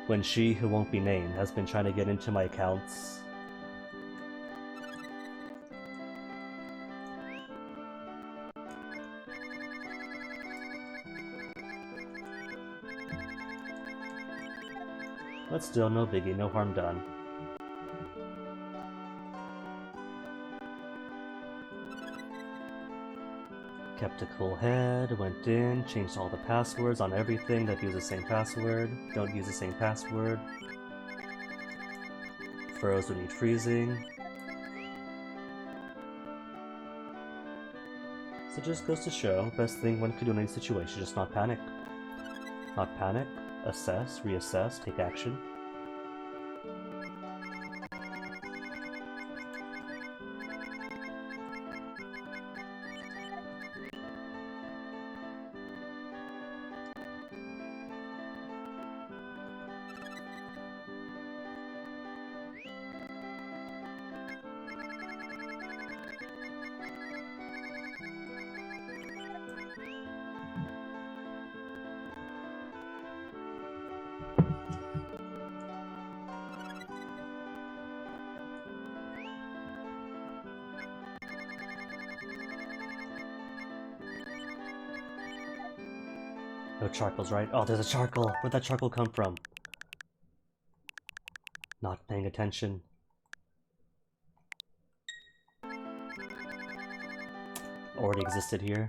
Speaker 1: When she, who won't be named, has been trying to get into my accounts. But still, no biggie, no harm done. Kept a cool head, went in, changed all the passwords on everything that use the same password, don't use the same password. Froze when need freezing. So just goes to show, best thing one could do in any situation, just not panic. Not panic, assess, reassess, take action. No charcoal's right. Oh, there's a charcoal! Where'd that charcoal come from? Not paying attention. Already existed here.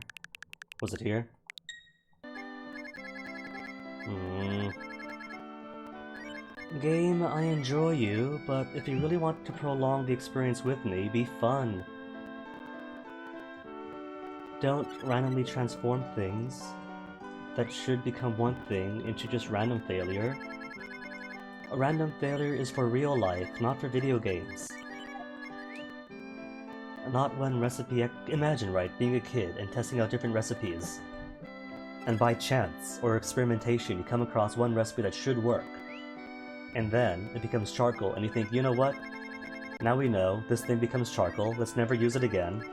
Speaker 1: Was it here? Game, I enjoy you, but if you really want to prolong the experience with me, be fun. Don't randomly transform things that should become one thing into just random failure. A random failure is for real life, not for video games. Not one recipe. Imagine, right, being a kid and testing out different recipes. And by chance, or experimentation, you come across one recipe that should work. And then, it becomes charcoal, and you think, you know what? Now we know, this thing becomes charcoal, let's never use it again.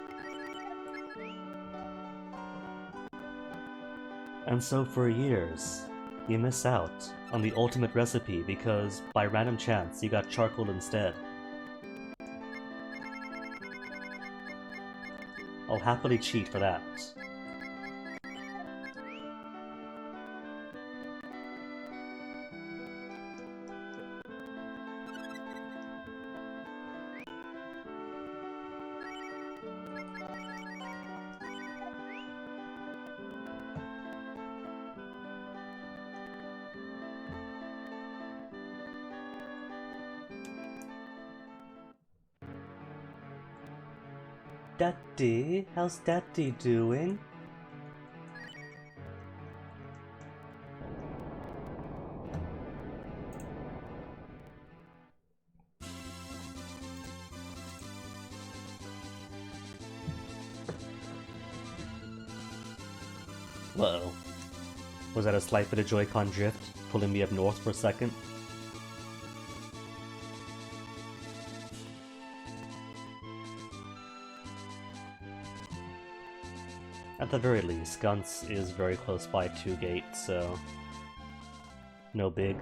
Speaker 1: And so for years, you miss out on the ultimate recipe because, by random chance, you got charcoal instead. I'll happily cheat for that. Daddy, how's Daddy doing? Whoa. Was that a slight bit of Joy-Con drift, pulling me up north for a second? At the very least, Gunts is very close by to Gate, so no big.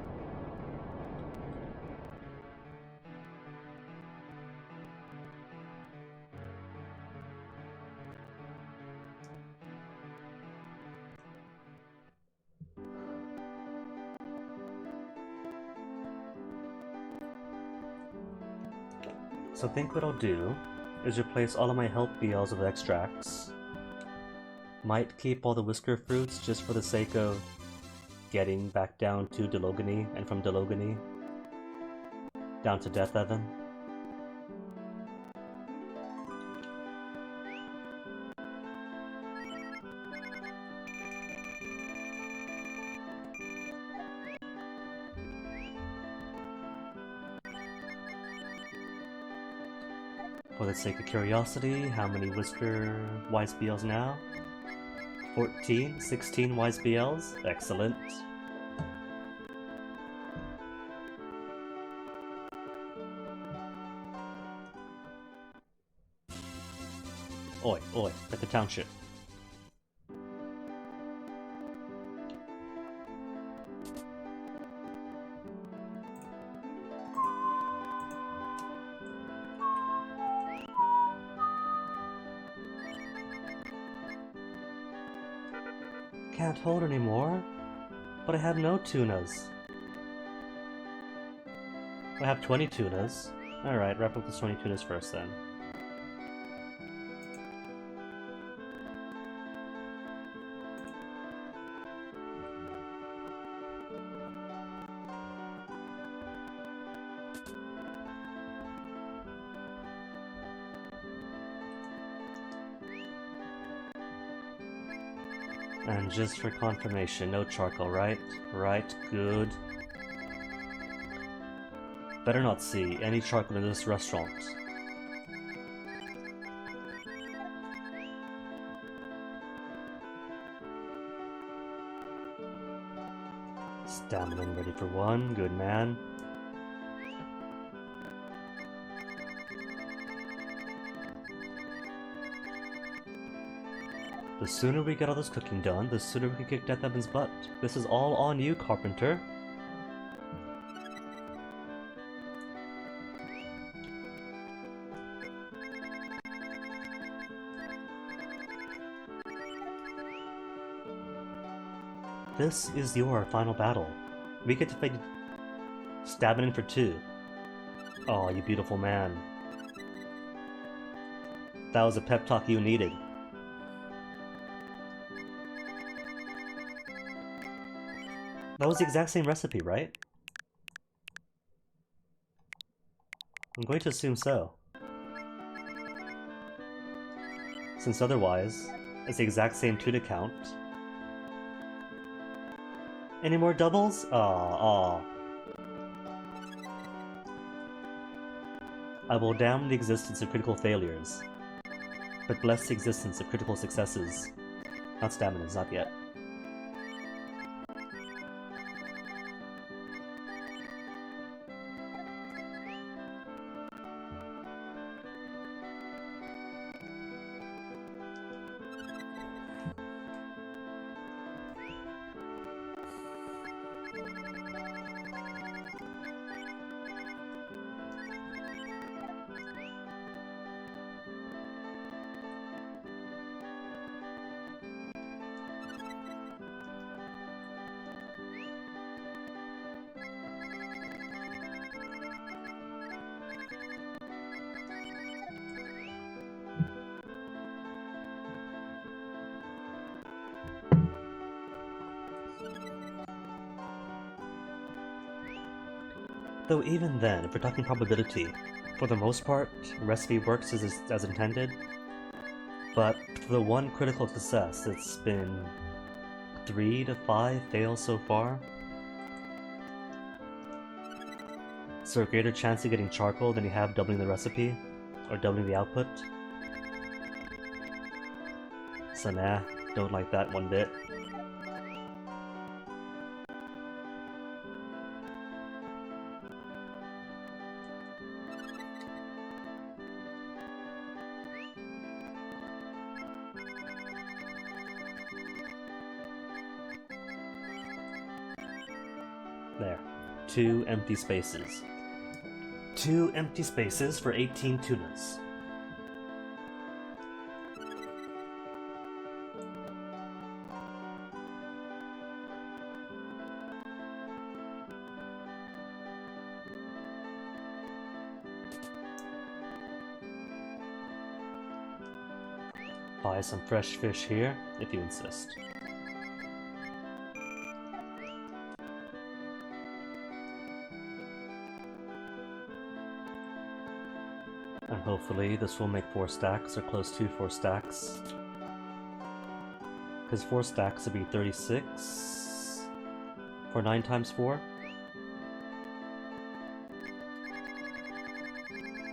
Speaker 1: So I think what I'll do is replace all of my health BLs with extracts. Might keep all the Whisker Fruits just for the sake of getting back down to Delogany, and from Delogany down to Deathevn. For the sake of curiosity, how many Whisker Wise BLs now? 14, 16 Wise BLs? Excellent. Oi, oi, at the township. Can't hold anymore, but I have no tunas. I have 20 tunas. Alright, wrap up the 20 tunas first then. And just for confirmation, no charcoal, right? Right, good. Better not see any charcoal in this restaurant. Stamina ready for one, good man. The sooner we get all this cooking done, the sooner we can kick Deathevn's butt. This is all on you, Carpenter. This is your final battle. We get to fight Stabbing in for 2. Oh, you beautiful man. That was a pep talk you needed. That was the exact same recipe, right? I'm going to assume so. Since otherwise, it's the exact same tuna count. Any more doubles? Aw. I will damn the existence of critical failures, but bless the existence of critical successes. Not stamina, not yet. Though even then, if we're talking probability, for the most part, the recipe works as intended. But for the one critical success, it's been 3 to 5 fails so far. So a greater chance of getting charcoal than you have doubling the recipe, or doubling the output. So nah, don't like that one bit. There. 2 empty spaces. 2 empty spaces for 18 tunas. Buy some fresh fish here, if you insist. And hopefully this will make 4 stacks, or close to 4 stacks. Because 4 stacks would be 36 for 9 times 4.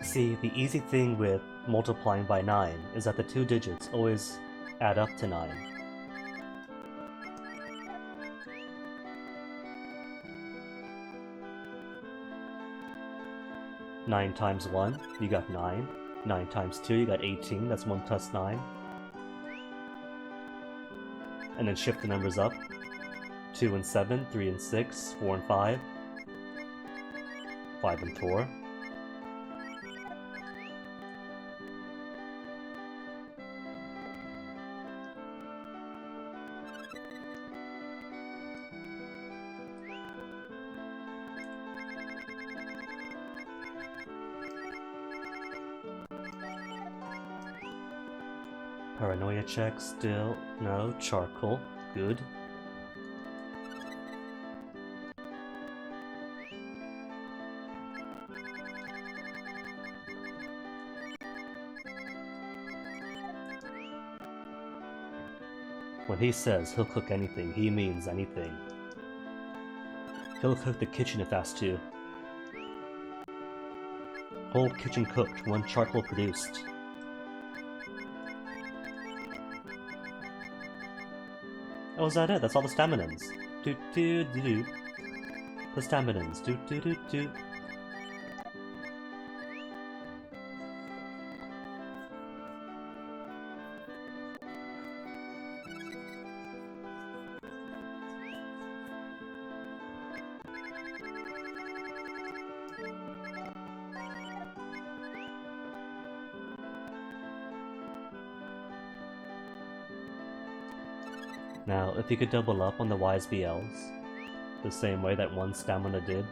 Speaker 1: See, the easy thing with multiplying by 9 is that the 2 digits always add up to 9. Nine times 1, you got 9. 9 times 2, you got 18. That's 1 plus 9. And then shift the numbers up. 2 and 7, 3 and 6, 4 and 5. 5 and 4. Paranoia check still. No. Charcoal. Good. When he says he'll cook anything, he means anything. He'll cook the kitchen if asked to. Whole kitchen cooked, one charcoal produced. Oh, is that it? That's all the staminans. Do do do do. The staminans. Do do do do. Now, if you could double up on the Wise BLs, the same way that one stamina did.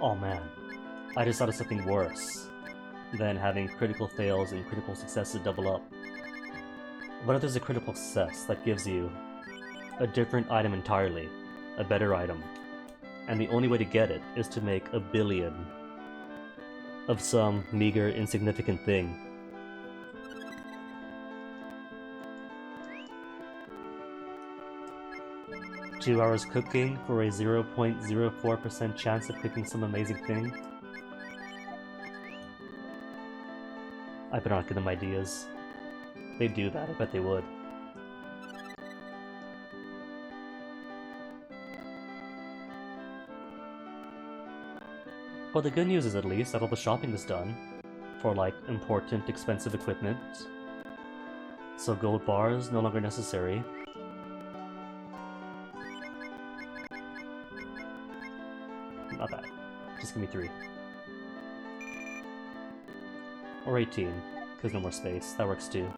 Speaker 1: Oh man, I just thought of something worse than having critical fails and critical successes double up. What if there's a critical success that gives you a different item entirely, a better item, and the only way to get it is to make 1 billion of some meager, insignificant thing? Two hours cooking for a 0.04% chance of cooking some amazing thing? I better not give them ideas. They'd do that, I bet they would. Well, the good news is at least that all the shopping is done for, like, important, expensive equipment. So gold bars no longer necessary. Not bad. Just give me 3. Or 18, because no more space. That works too.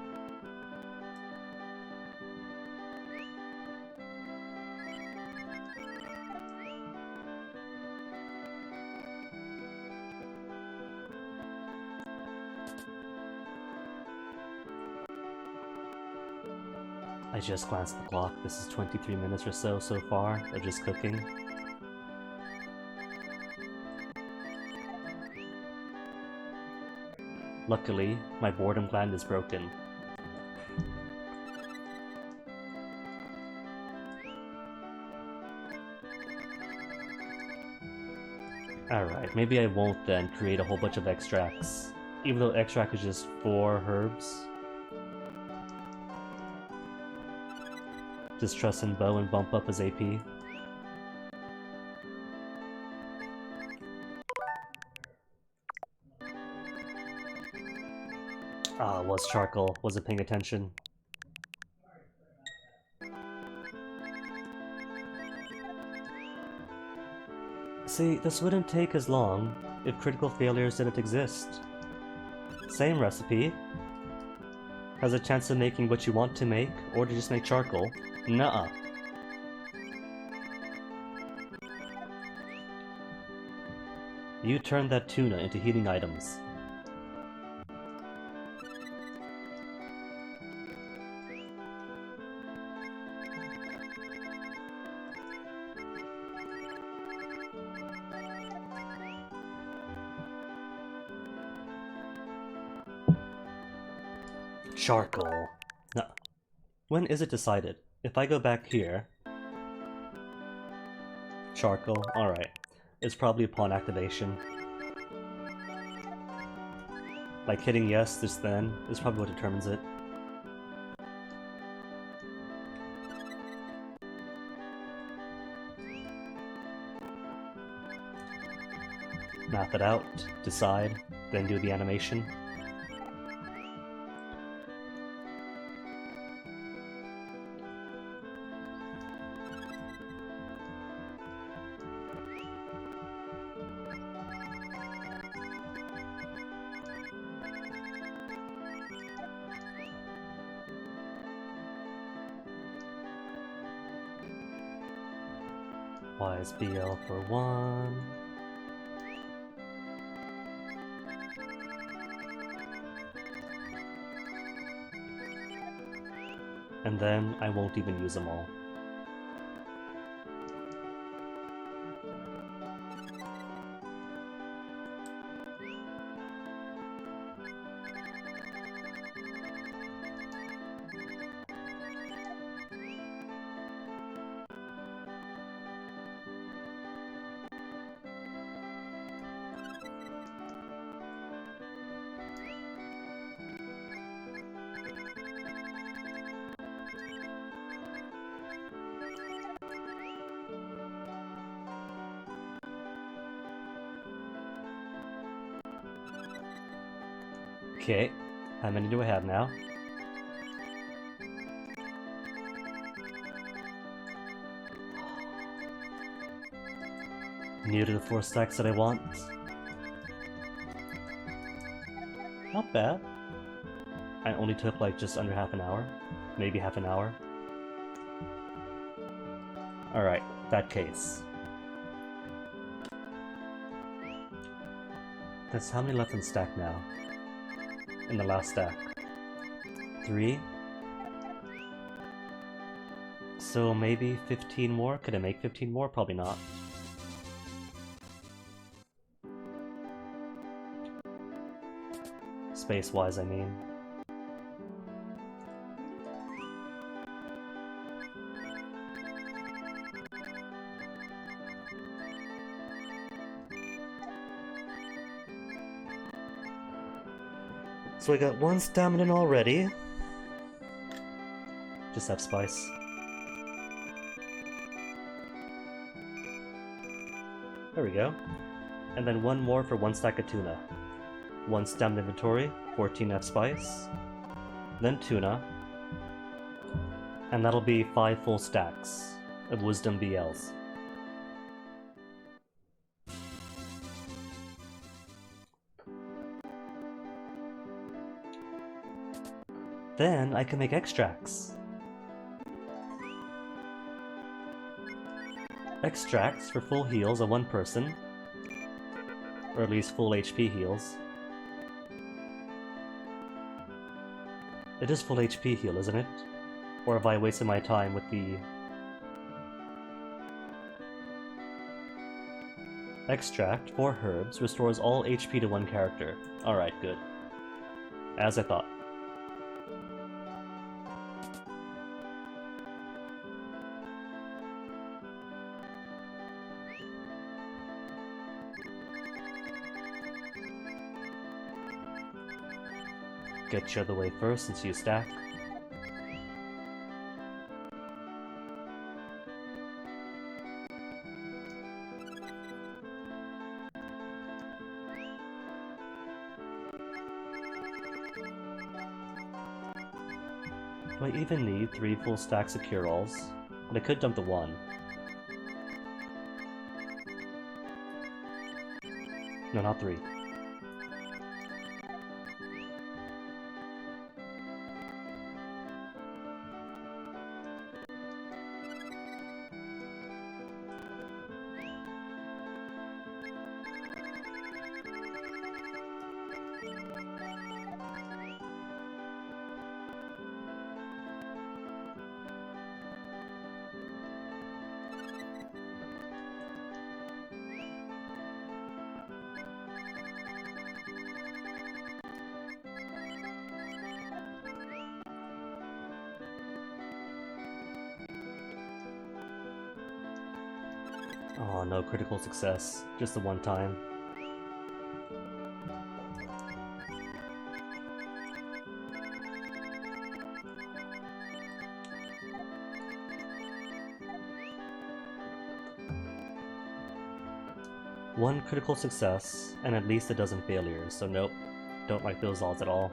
Speaker 1: I just glanced at the clock. This is 23 minutes or so far of just cooking. Luckily, my boredom gland is broken. Alright, maybe I won't then create a whole bunch of extracts. Even though extract is just 4 herbs. Just trust in Bow and bump up his AP. Ah, was charcoal. Wasn't paying attention. See, this wouldn't take as long if critical failures didn't exist. Same recipe. Has a chance of making what you want to make, or to just make charcoal. Nuh-uh. You turned that tuna into heating items. Charcoal. No. When is it decided? If I go back here... Charcoal, alright. It's probably upon activation. Like hitting yes just then is probably what determines it. Map it out, decide, then do the animation. Wise BL for 1. And then I won't even use them all. Okay, how many do I have now? Near to the 4 stacks that I want. Not bad. I only took like just under half an hour. Maybe half an hour. Alright, that case. That's how many left in stack now? In the last stack. 3. So maybe 15 more? Could I make 15 more? Probably not. Space-wise, I mean. So I got 1 stamina already. Just have spice. There we go. And then 1 more for 1 stack of tuna. 1 stamina inventory, 14 F spice, then tuna, and that'll be 5 full stacks of wisdom BLs. Then I can make extracts. Extracts for full heals on 1 person, or at least full HP heals. It is full HP heal, isn't it? Or have I wasted my time with the... Extract, 4 herbs, restores all HP to 1 character. Alright, good. As I thought. Get you out of the way first since you stack. Do I even need 3 full stacks of cure-alls? But I could dump the 1. No, not 3. Oh, no critical success. Just the 1 time. One critical success, and at least a dozen failures, so nope. Don't like those odds at all.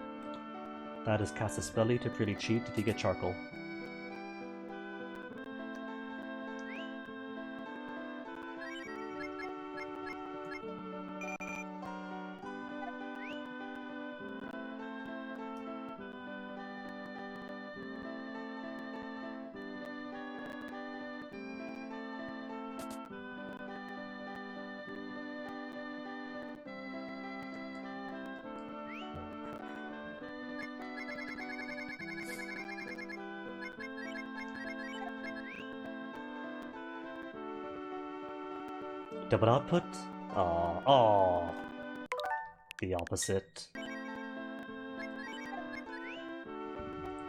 Speaker 1: That is cast a spelly to pretty cheat if you get charcoal. Double output? Aww. The opposite.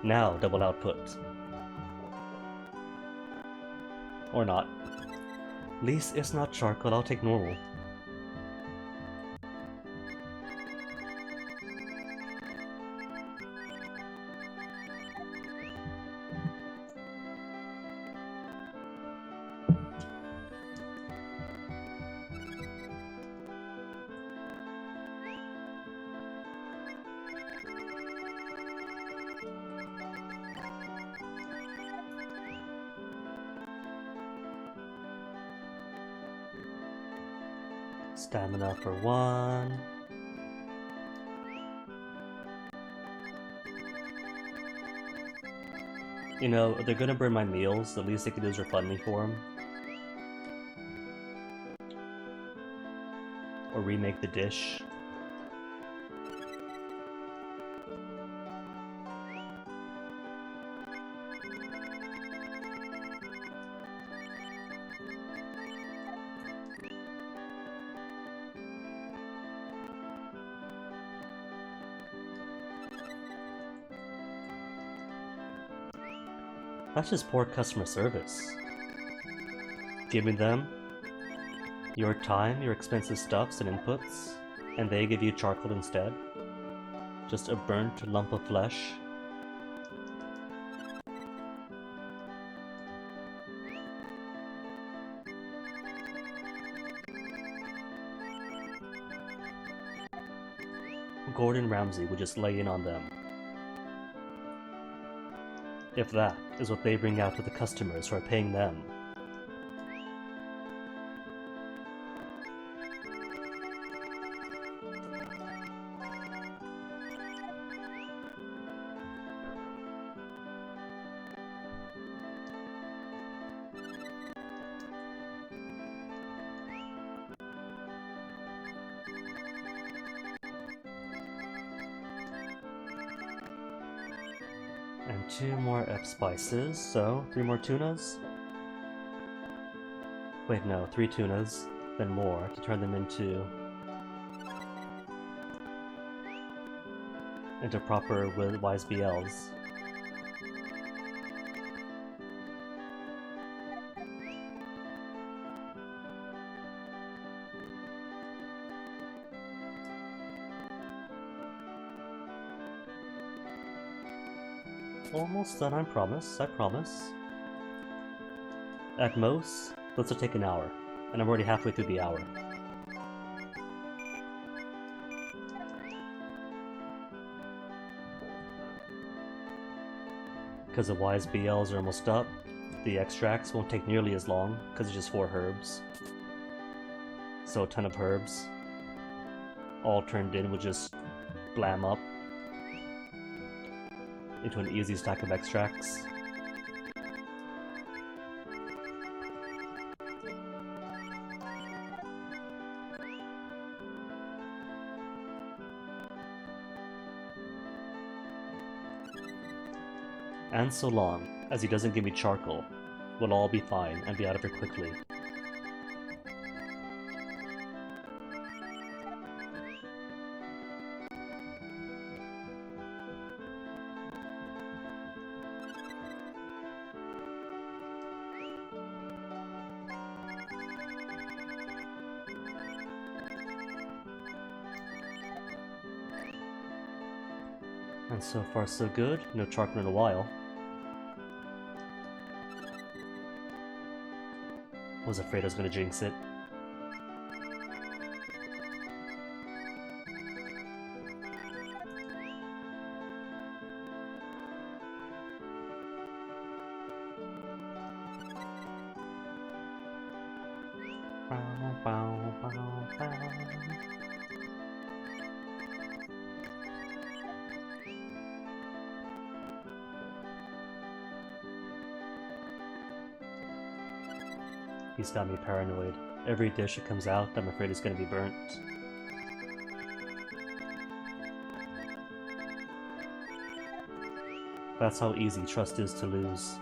Speaker 1: Now, double output. Or not. At least it's not charcoal, I'll take normal. Stamina for 1. You know, they're gonna burn my meals, the least they can do is refund me for them. Or remake the dish. That's just poor customer service. Giving them your time, your expensive stuffs and inputs, and they give you charcoal instead. Just a burnt lump of flesh. Gordon Ramsay would just lay in on them. If that is what they bring out to the customers who are paying them. And 2 more F spices, so 3 more tunas? Wait, no, 3 tunas, then more to turn them into proper wise BLs. Almost done, I promise. At most, this will take an hour, and I'm already halfway through the hour. Because the wise BLs are almost up, the extracts won't take nearly as long, because it's just 4 herbs. So a ton of herbs, all turned in would just blam up into an easy stack of extracts. And so long as he doesn't give me charcoal, we'll all be fine and be out of here quickly. And so far so good, no charcoal in a while. Was afraid I was gonna jinx it. He's got me paranoid. Every dish that comes out, I'm afraid it's gonna be burnt. That's how easy trust is to lose.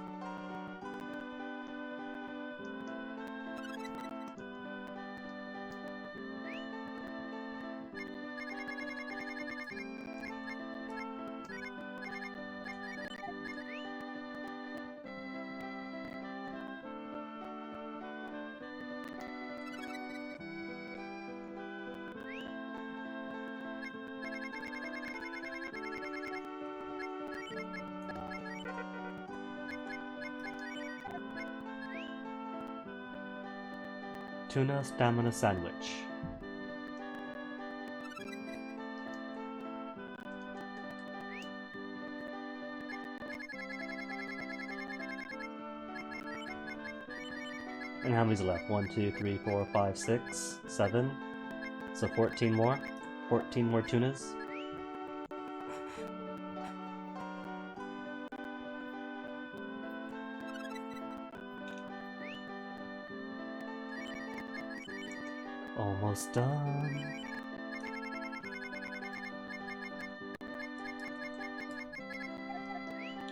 Speaker 1: tuna stamina sandwich. And how many's left? 1, 2, 3, 4, 5, 6, 7. So 14 more. 14 more tunas. Almost done.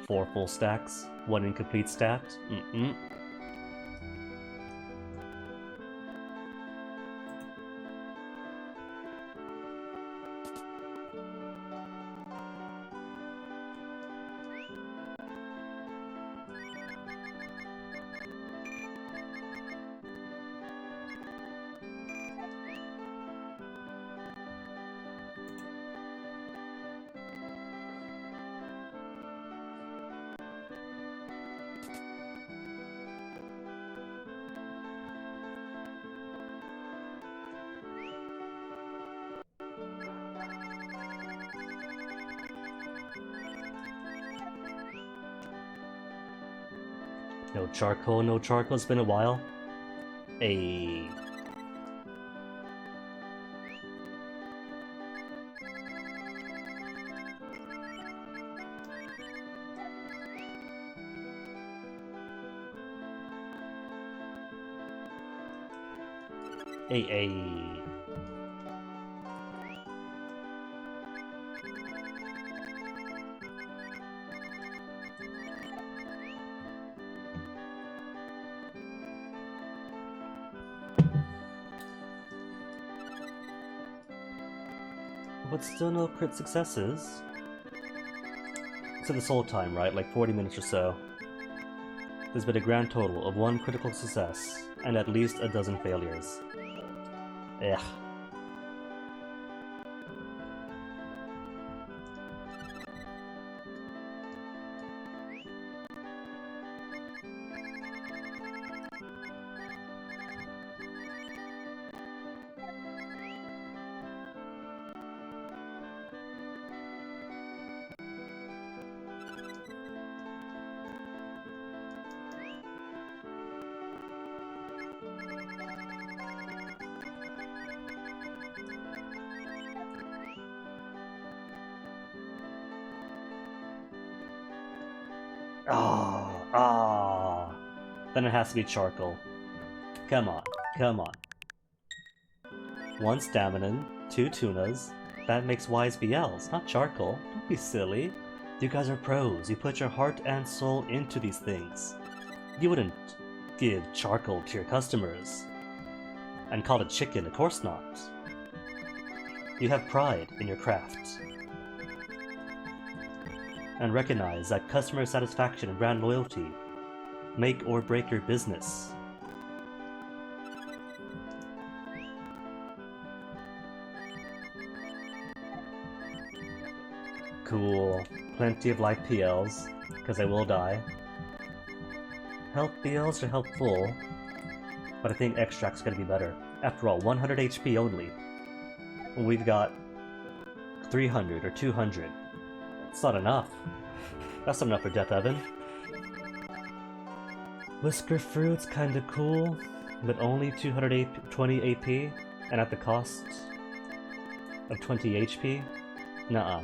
Speaker 1: Four full stacks, one incomplete stat. No charcoal, no charcoal. It's been a while. Ayy. Ayy. But still no crit successes. So this whole time, right? Like 40 minutes or so. There's been a grand total of 1 critical success and at least a dozen failures. Ugh. Then it has to be charcoal. Come on, come on. 1 stamina, 2 tunas. That makes wise BLs, not charcoal. Don't be silly. You guys are pros. You put your heart and soul into these things. You wouldn't give charcoal to your customers and call it chicken, of course not. You have pride in your craft. And recognize that customer satisfaction and brand loyalty make or break your business. Cool. Plenty of life PLs, because I will die. Health BLs are helpful, but I think extract's gonna be better. After all, 100 HP only. When we've got 300 or 200. It's not enough. That's not enough for Deathevn. Whisker Fruit's kinda cool, but only 220 AP, and at the cost of 20 HP? Nuh-uh.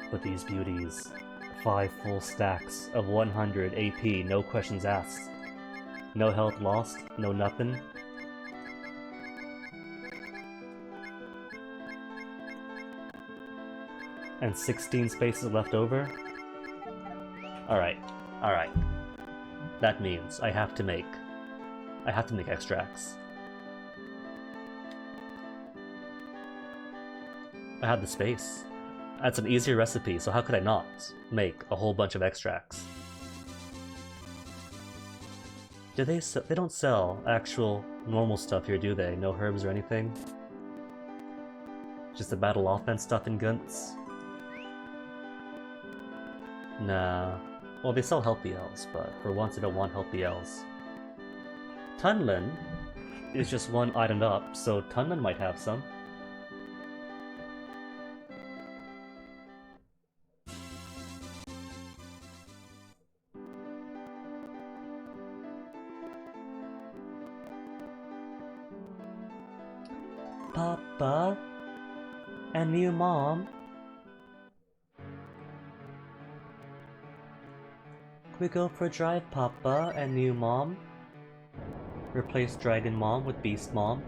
Speaker 1: But these beauties, 5 full stacks of 100 AP, no questions asked. No health lost, no nothing. And 16 spaces left over? Alright, alright. That means I have to make extracts. I have the space. That's an easier recipe, so how could I not make a whole bunch of extracts? They don't sell actual normal stuff here, do they? No herbs or anything? Just the battle offense stuff in Gunts? Nah. Well, they sell health BLs, but for once I don't want health BLs. Tunlin? is just one item up, so Tunman might have some. Papa and new mom. Can we go for a drive, Papa and new mom? Replace Dragon Mom with Beast Mom.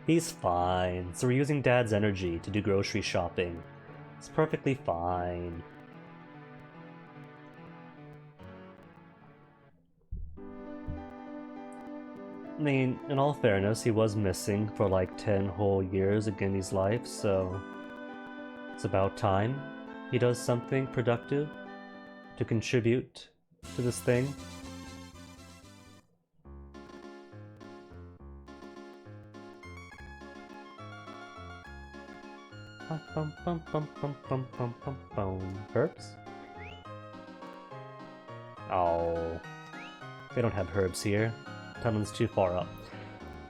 Speaker 1: He's fine. So we're using Dad's energy to do grocery shopping. It's perfectly fine. I mean, in all fairness, he was missing for like 10 whole years of Ginny's life, so it's about time he does something productive to contribute to this thing. Herbs? Oh, they don't have herbs here. Tunnel's too far up.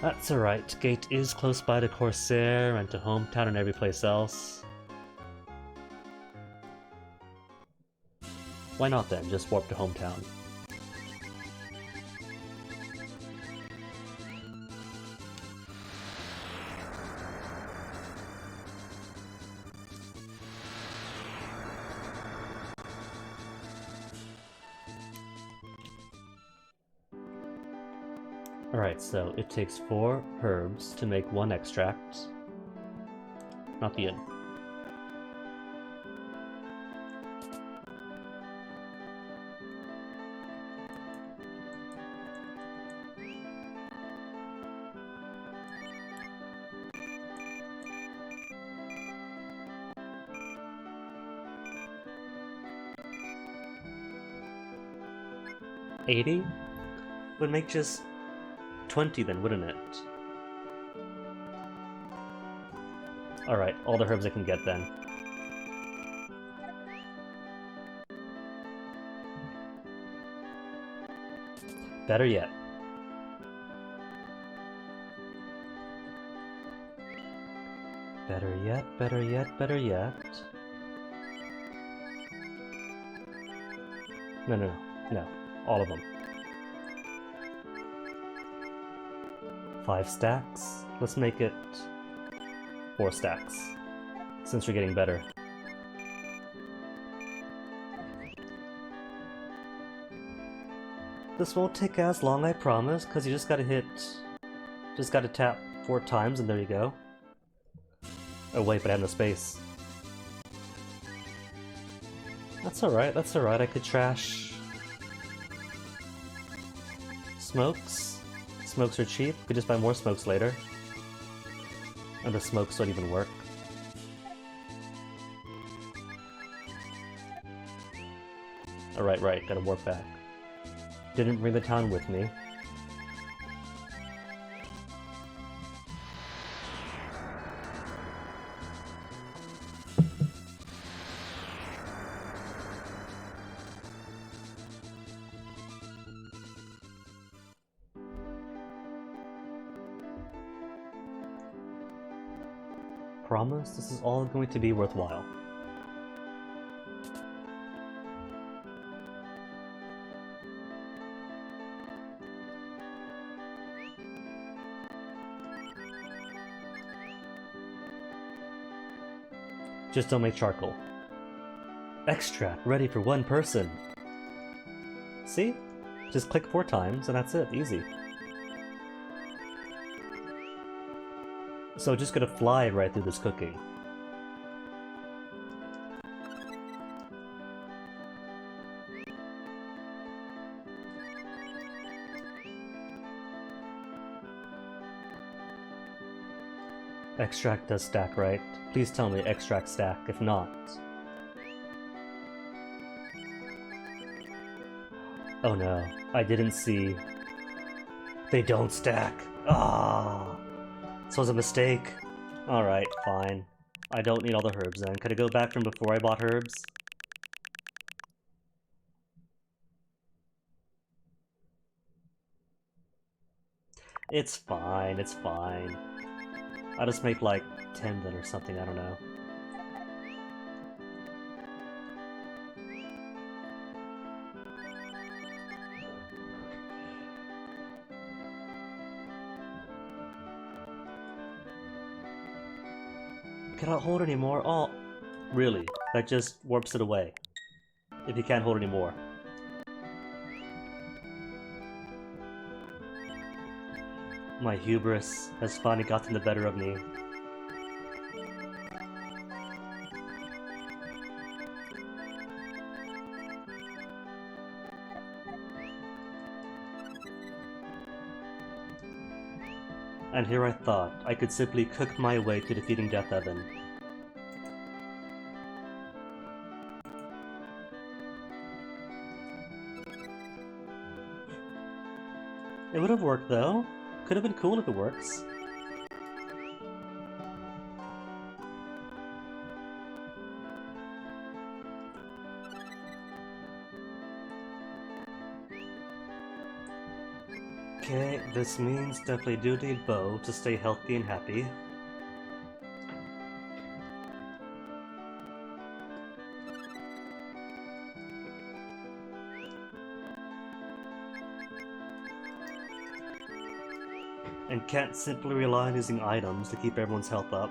Speaker 1: That's alright, Gate is close by to Corsair and to Hometown and every place else. Why not then, just warp to Hometown? Alright, so it takes 4 herbs to make 1 extract. Not the inn. $80 would make just 20 then, wouldn't it? Alright, all the herbs I can get then. Better yet. Better yet, better yet, better yet. No. All of them. 5 stacks? Let's make it 4 stacks, since we're getting better. This won't take as long, I promise, because you just gotta tap 4 times and there you go. Oh wait, but I have no space. That's alright, I could trash smokes. Smokes are cheap, we could just buy more smokes later. And the smokes don't even work. Right, gotta warp back. Didn't bring the town with me. Promise this is all going to be worthwhile. Just don't make charcoal. Extract ready for 1 person. See? Just click 4 times and that's it, easy. So just gonna fly right through this cooking. Extract does stack, right? Please tell me extract stack, if not. Oh no, I didn't see. They don't stack. Ah, this was a mistake. Alright, fine. I don't need all the herbs then. Could I go back from before I bought herbs? It's fine, it's fine. I'll just make like 10 then or something, I don't know. Cannot hold anymore? Oh, really? That just warps it away. If you can't hold anymore. My hubris has finally gotten the better of me. And here I thought I could simply cook my way to defeating Deathevn. It would have worked though. Could have been cool if it works. Okay, this means definitely do need Bo to stay healthy and happy. And can't simply rely on using items to keep everyone's health up.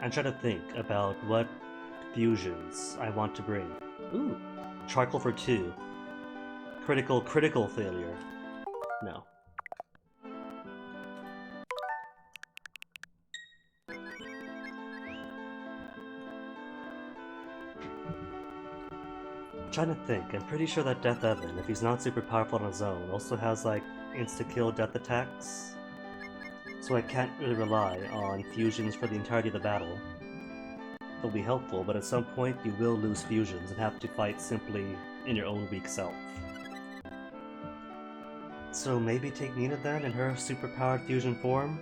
Speaker 1: I'm trying to think about what fusions I want to bring. Ooh, charcoal for 2. Critical failure. No. I'm trying to think. I'm pretty sure that Deathevn, if he's not super powerful on his own, also has like insta-kill death attacks. So I can't really rely on fusions for the entirety of the battle. They'll be helpful, but at some point you will lose fusions and have to fight simply in your own weak self. So maybe take Nina then in her superpowered fusion form?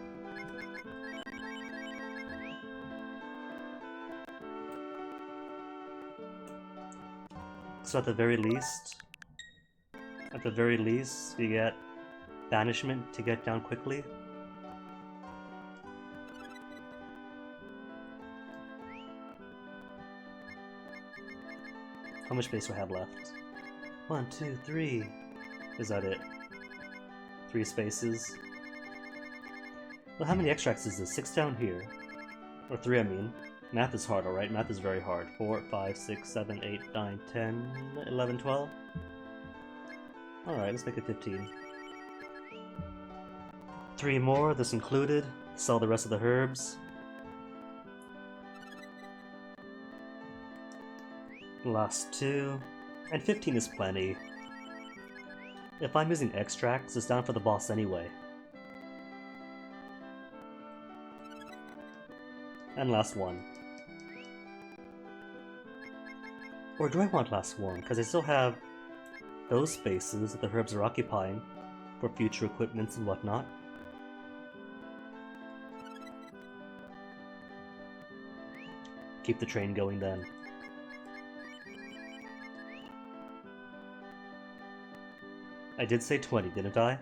Speaker 1: So at the very least, you get banishment to get down quickly. How much space do I have left? 1, 2, 3. Is that it? 3 spaces. Well, how many extracts is this? 6 down here. Or 3, I mean. Math is hard, alright? Math is very hard. 4, 5, 6, 7, 8, 9, 10, 11, 12. Alright, let's make it 15. 3 more, this included. Sell the rest of the herbs. Last 2. And 15 is plenty. If I'm using extracts, it's down for the boss anyway. And last 1. Or do I want last 1? Because I still have those spaces that the herbs are occupying for future equipments and whatnot. Keep the train going then. I did say 20, didn't I?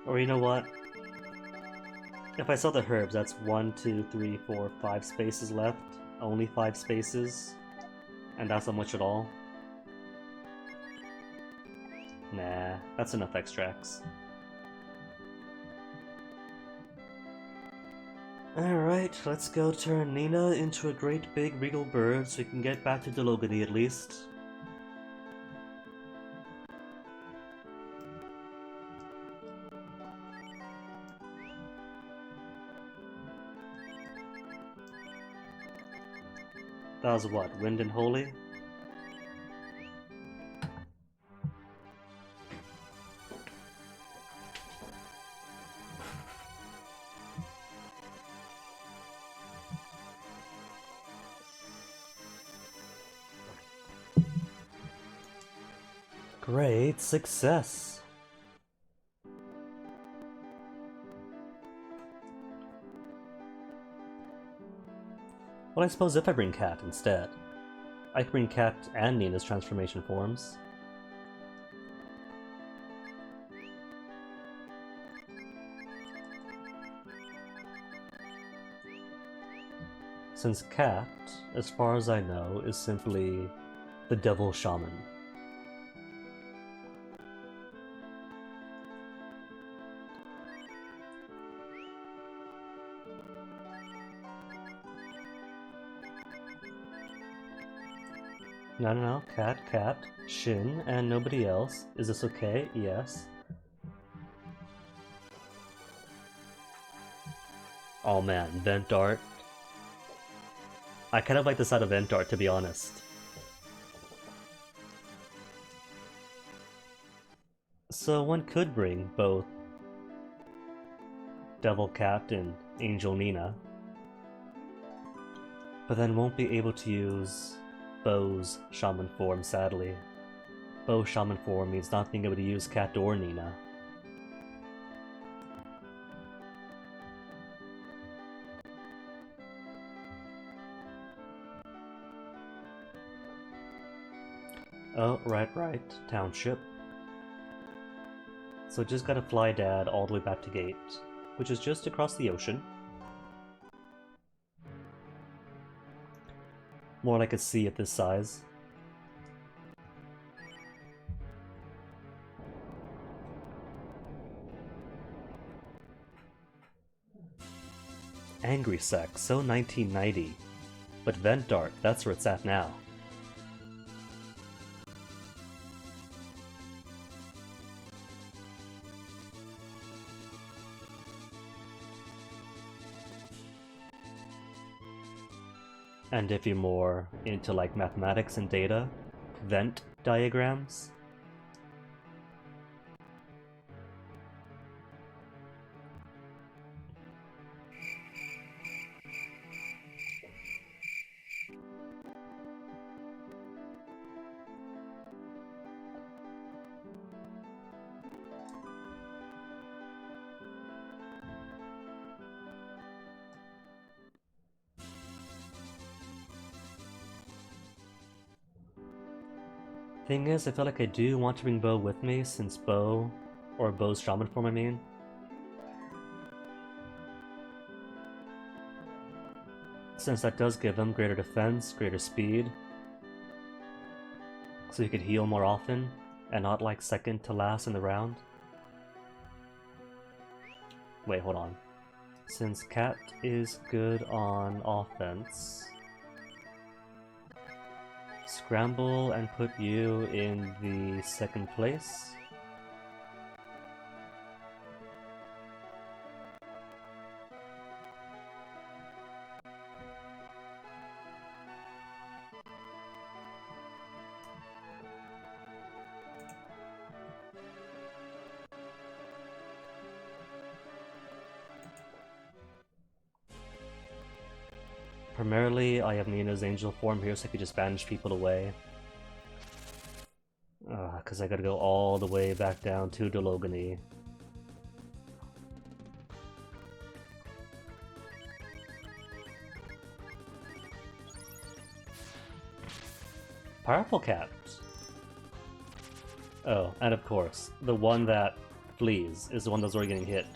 Speaker 1: Or you know what? If I sell the herbs, that's 1, 2, 3, 4, 5 spaces left. Only 5 spaces. And that's not much at all. Nah, that's enough extracts. Alright, let's go turn Nina into a great big regal bird so we can get back to Delogany at least. That was what? Wind and Holy? Great success! Well, I suppose if I bring Cat instead, I can bring Cat and Nina's transformation forms. Since Cat, as far as I know, is simply the Devil Shaman. No, Cat, Shin, and nobody else. Is this okay? Yes. Oh man, Vent Art. I kind of like this out of Vent Art, to be honest. So one could bring both Devil Cat and Angel Nina, but then won't be able to use Bo's Shaman form, sadly. Bo's Shaman form means not being able to use Cat or Nina. Oh, right, Township. So just gotta fly Dad all the way back to Gate, which is just across the ocean. More like a sea at this size. Angry Sex, so 1990. But Vent Dart, that's where it's at now. And if you're more into like mathematics and data, Vent diagrams. Thing is, I feel like I do want to bring Bo with me, since Bo, or Bo's Shaman form, I mean. Since that does give him greater defense, greater speed. So he could heal more often, and not like second to last in the round. Wait, hold on. Since Cat is good on offense, scramble and put you in the second place. Primarily, I have Nina's angel form here so I could just banish people away. Because I gotta go all the way back down to Dologany. Powerful Cat! Oh, and of course, the one that flees is the one that's already getting hit.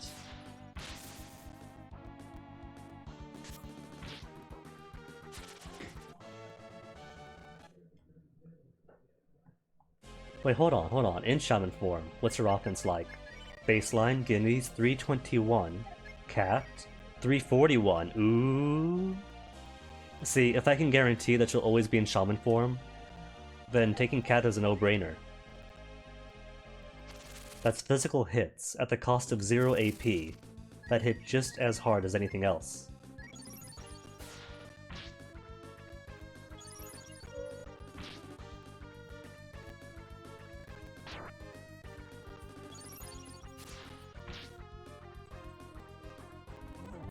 Speaker 1: Wait, hold on. In Shaman form, what's her offense like? Baseline, Guineas, 321. Cat, 341. Ooh. See, if I can guarantee that she'll always be in Shaman form, then taking Cat is a no-brainer. That's physical hits at the cost of 0 AP that hit just as hard as anything else.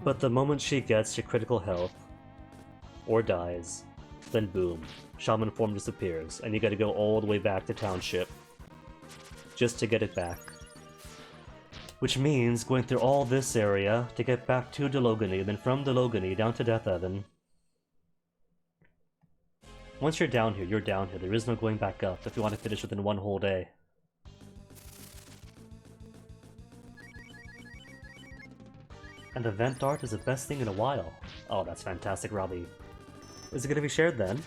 Speaker 1: But the moment she gets to critical health, or dies, then boom, shaman form disappears, and you gotta go all the way back to township just to get it back. Which means going through all this area to get back to Delogany, then from Delogany down to Deathevn. Once you're down here, you're down here. There is no going back up if you want to finish within one whole day. And the vent art is the best thing in a while. Oh, that's fantastic, Robbie. Is it going to be shared then?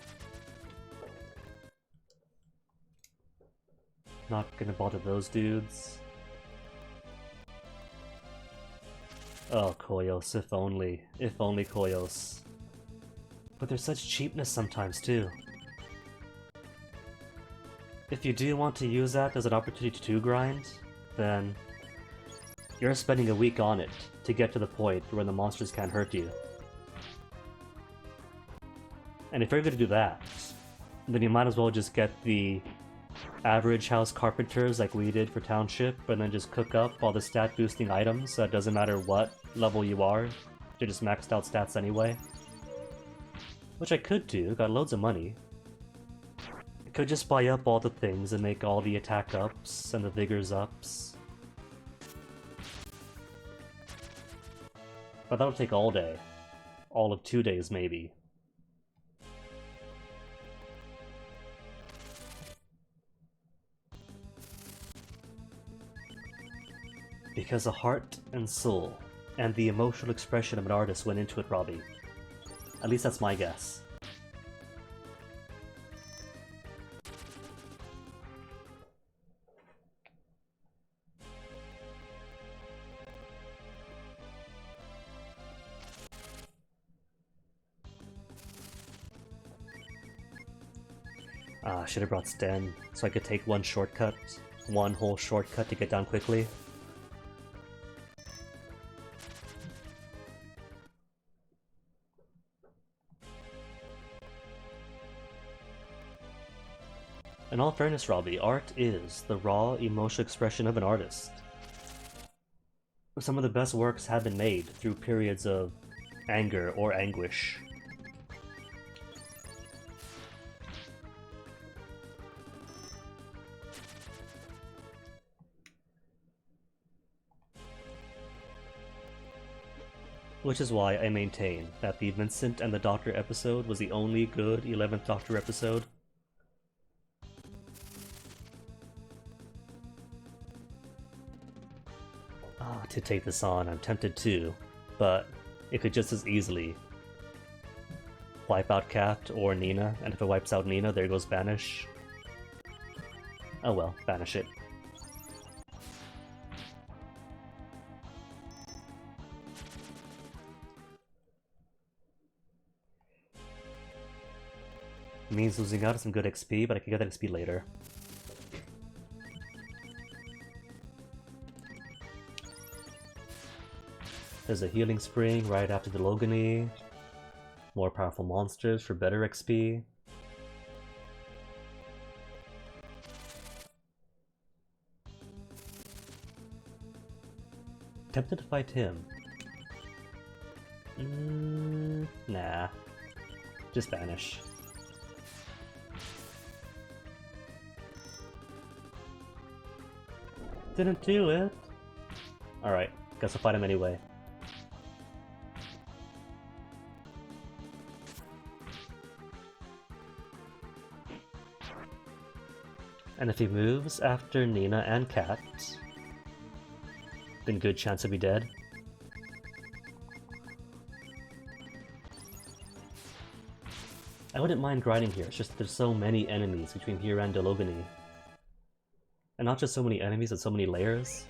Speaker 1: Not gonna bother those dudes. Oh, Koyos, if only. If only Koyos. But there's such cheapness sometimes, too. If you do want to use that as an opportunity to grind, then you're spending a week on it to get to the point where the monsters can't hurt you. And if you're going to do that, then you might as well just get the average house carpenters like we did for Township, and then just cook up all the stat boosting items, so it doesn't matter what level you are, they're just maxed out stats anyway. Which I could do, got loads of money. I could just buy up all the things and make all the attack ups and the vigors ups. But that'll take all day. All of 2 days, maybe. Because the heart and soul, and the emotional expression of an artist went into it, Robbie. At least that's my guess. Ah, should have brought Sten, so I could take one shortcut. One whole shortcut to get down quickly. In all fairness, Robbie, art is the raw, emotional expression of an artist. Some of the best works have been made through periods of anger or anguish. Which is why I maintain that the Vincent and the Doctor episode was the only good 11th Doctor episode. To take this on, I'm tempted to, but it could just as easily wipe out Cat or Nina, and if it wipes out Nina, there goes Banish. Oh well, banish it. Means losing out on some good XP, but I can get that XP later. There's a healing spring right after the Logany. More powerful monsters for better XP. Tempted to fight him. Nah. Just vanish. Didn't do it. Alright, guess I'll fight him anyway. And if he moves after Nina and Cat, then good chance he'll be dead. I wouldn't mind grinding here, it's just there's so many enemies between here and Delogany. And not just so many enemies, but so many layers.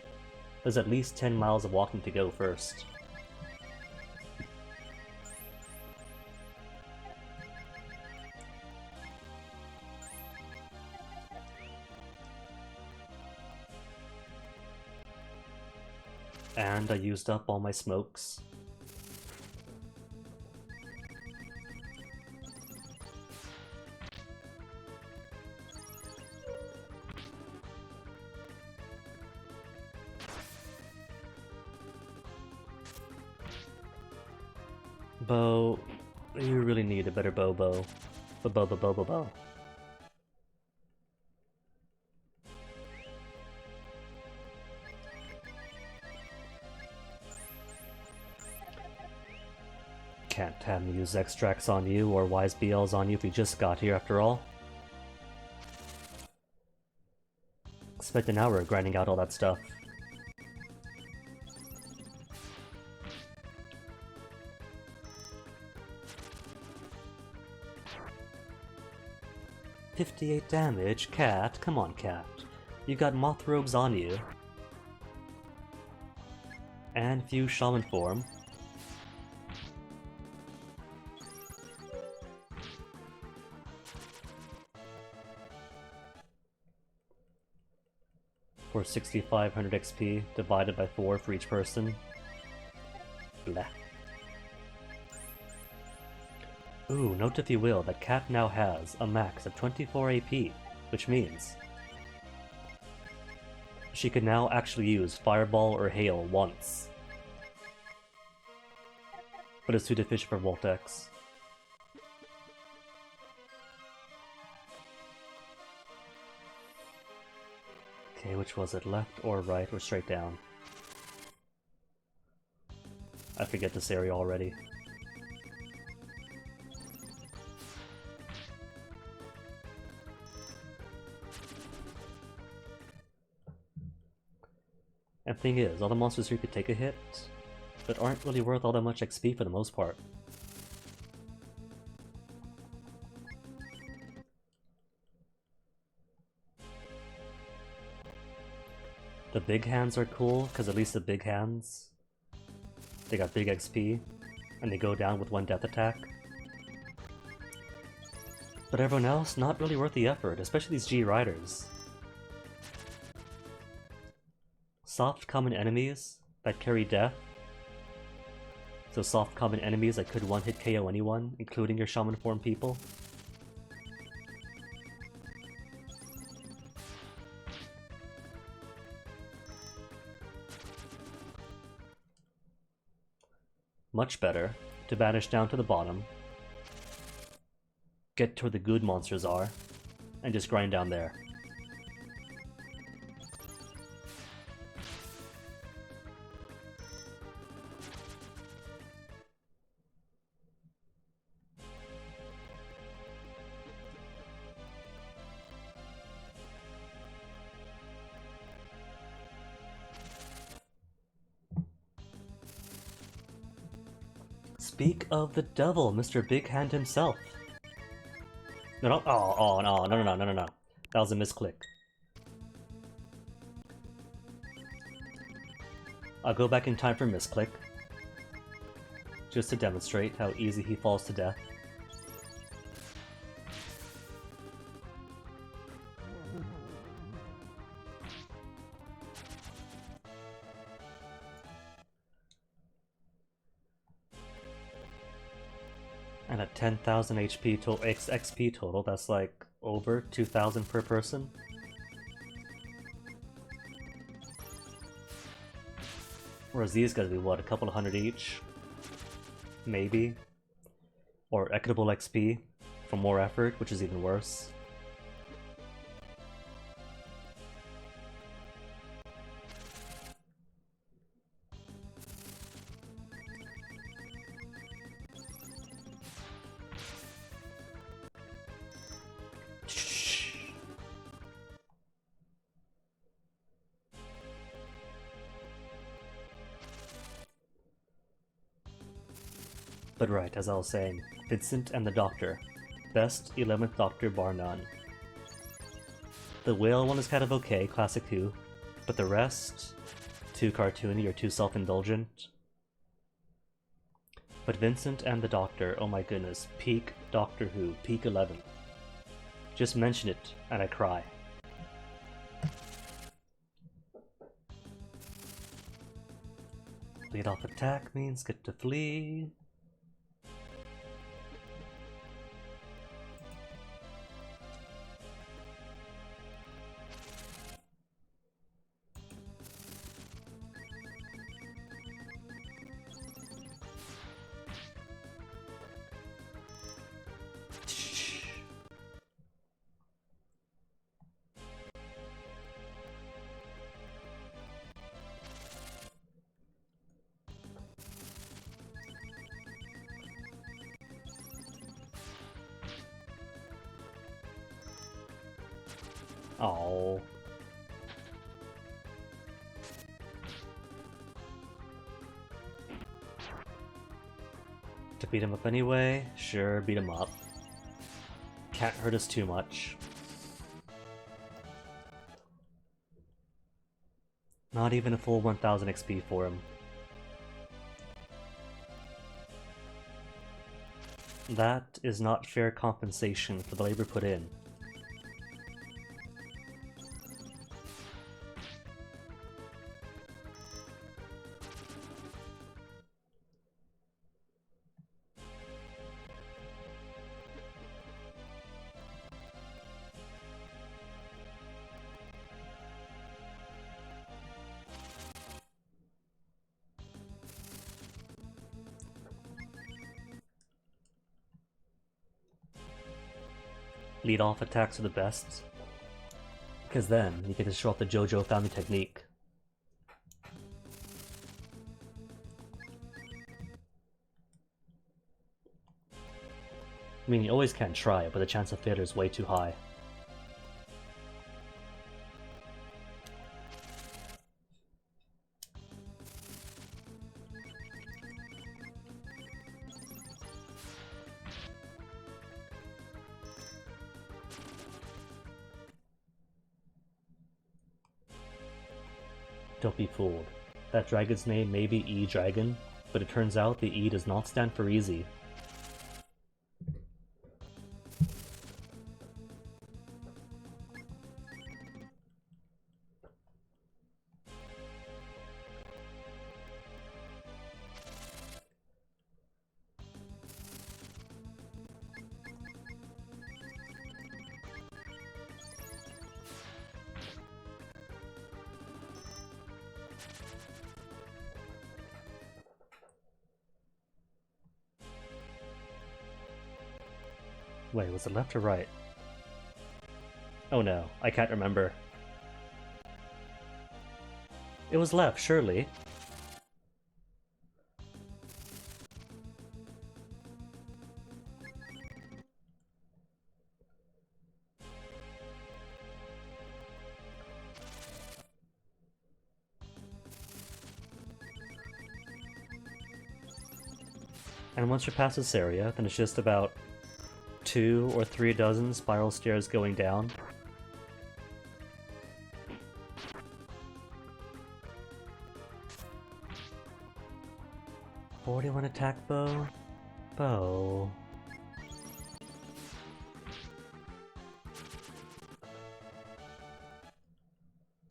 Speaker 1: There's at least 10 miles of walking to go first. And I used up all my smokes. Bow, you really need a better bow. Bow. 'Can't have me use extracts on you or wise BLs on you if we just got here after all. Spent an hour grinding out all that stuff. "58 damage, Cat. Come on, Cat. You got moth robes on you. And few shaman form. For 6,500 XP, divided by 4 for each person. Blah. Ooh, note if you will that Cat now has a max of 24 AP, which means she could now actually use Fireball or Hail once. But it's too deficient for Voltex. Okay, which was it? Left or right or straight down? I forget this area already. And thing is, all the monsters here could take a hit, but aren't really worth all that much XP for the most part. The big hands are cool, because at least the big hands, they got big XP, and they go down with 1 death attack. But everyone else, not really worth the effort, especially these G Riders. Soft common enemies that carry death. So soft common enemies that could one-hit KO anyone, including your shaman form people. Much better to banish down to the bottom, get to where the good monsters are, and just grind down there. Speak of the devil, Mr. Big Hand himself. No. That was a misclick. I'll go back in time for misclick, just to demonstrate how easy he falls to death. And at 10,000 HP total, XP total, that's like over 2,000 per person. Whereas these gotta be what, a couple of hundred each? Maybe. Or equitable XP for more effort, which is even worse. But right, as I was saying, Vincent and the Doctor. Best 11th Doctor bar none. The whale one is kind of okay, classic Who, but the rest, too cartoony or too self-indulgent. But Vincent and the Doctor, oh my goodness, peak Doctor Who, peak 11. Just mention it, and I cry. Lead off attack means get to flee. Oh. To beat him up anyway? Sure, beat him up. Can't hurt us too much. Not even a full 1000 XP for him. That is not fair compensation for the labor put in. Lead off attacks are the best, because then you get to show off the JoJo family technique. I mean, you always can try, but the chance of failure is way too high. Don't be fooled. That dragon's name may be E-Dragon, but it turns out the E does not stand for easy. Wait, was it left or right? Oh no, I can't remember. It was left, surely. And once you're past this area, then it's just about 2 or 3 dozen spiral stairs going down. "41 attack, bow? Bow.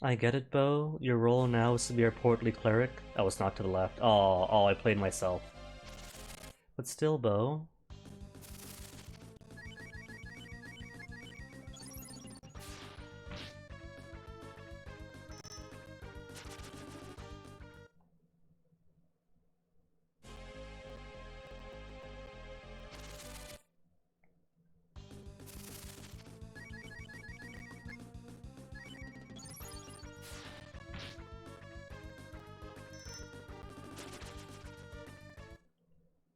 Speaker 1: I get it, Bo. Your role now is to be our portly cleric. Oh, it's not to the left. Oh, I played myself. But still, Bo.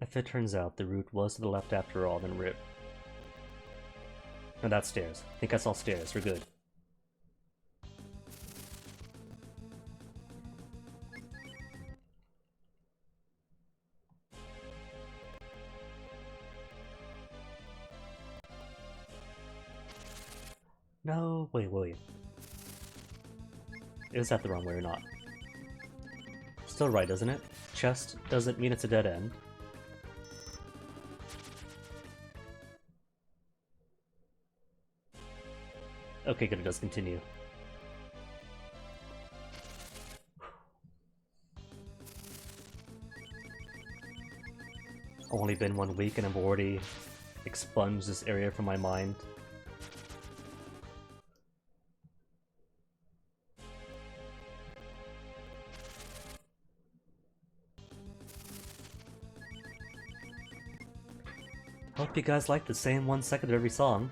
Speaker 1: If it turns out the route was to the left after all, then rip. No, that's stairs. I think I saw stairs. We're good. No, wait. Is that the wrong way or not? Still right, isn't it? Chest doesn't mean it's a dead end. Okay, good, it does continue. Only been 1 week and I've already expunged this area from my mind. Hope you guys like the same 1 second of every song.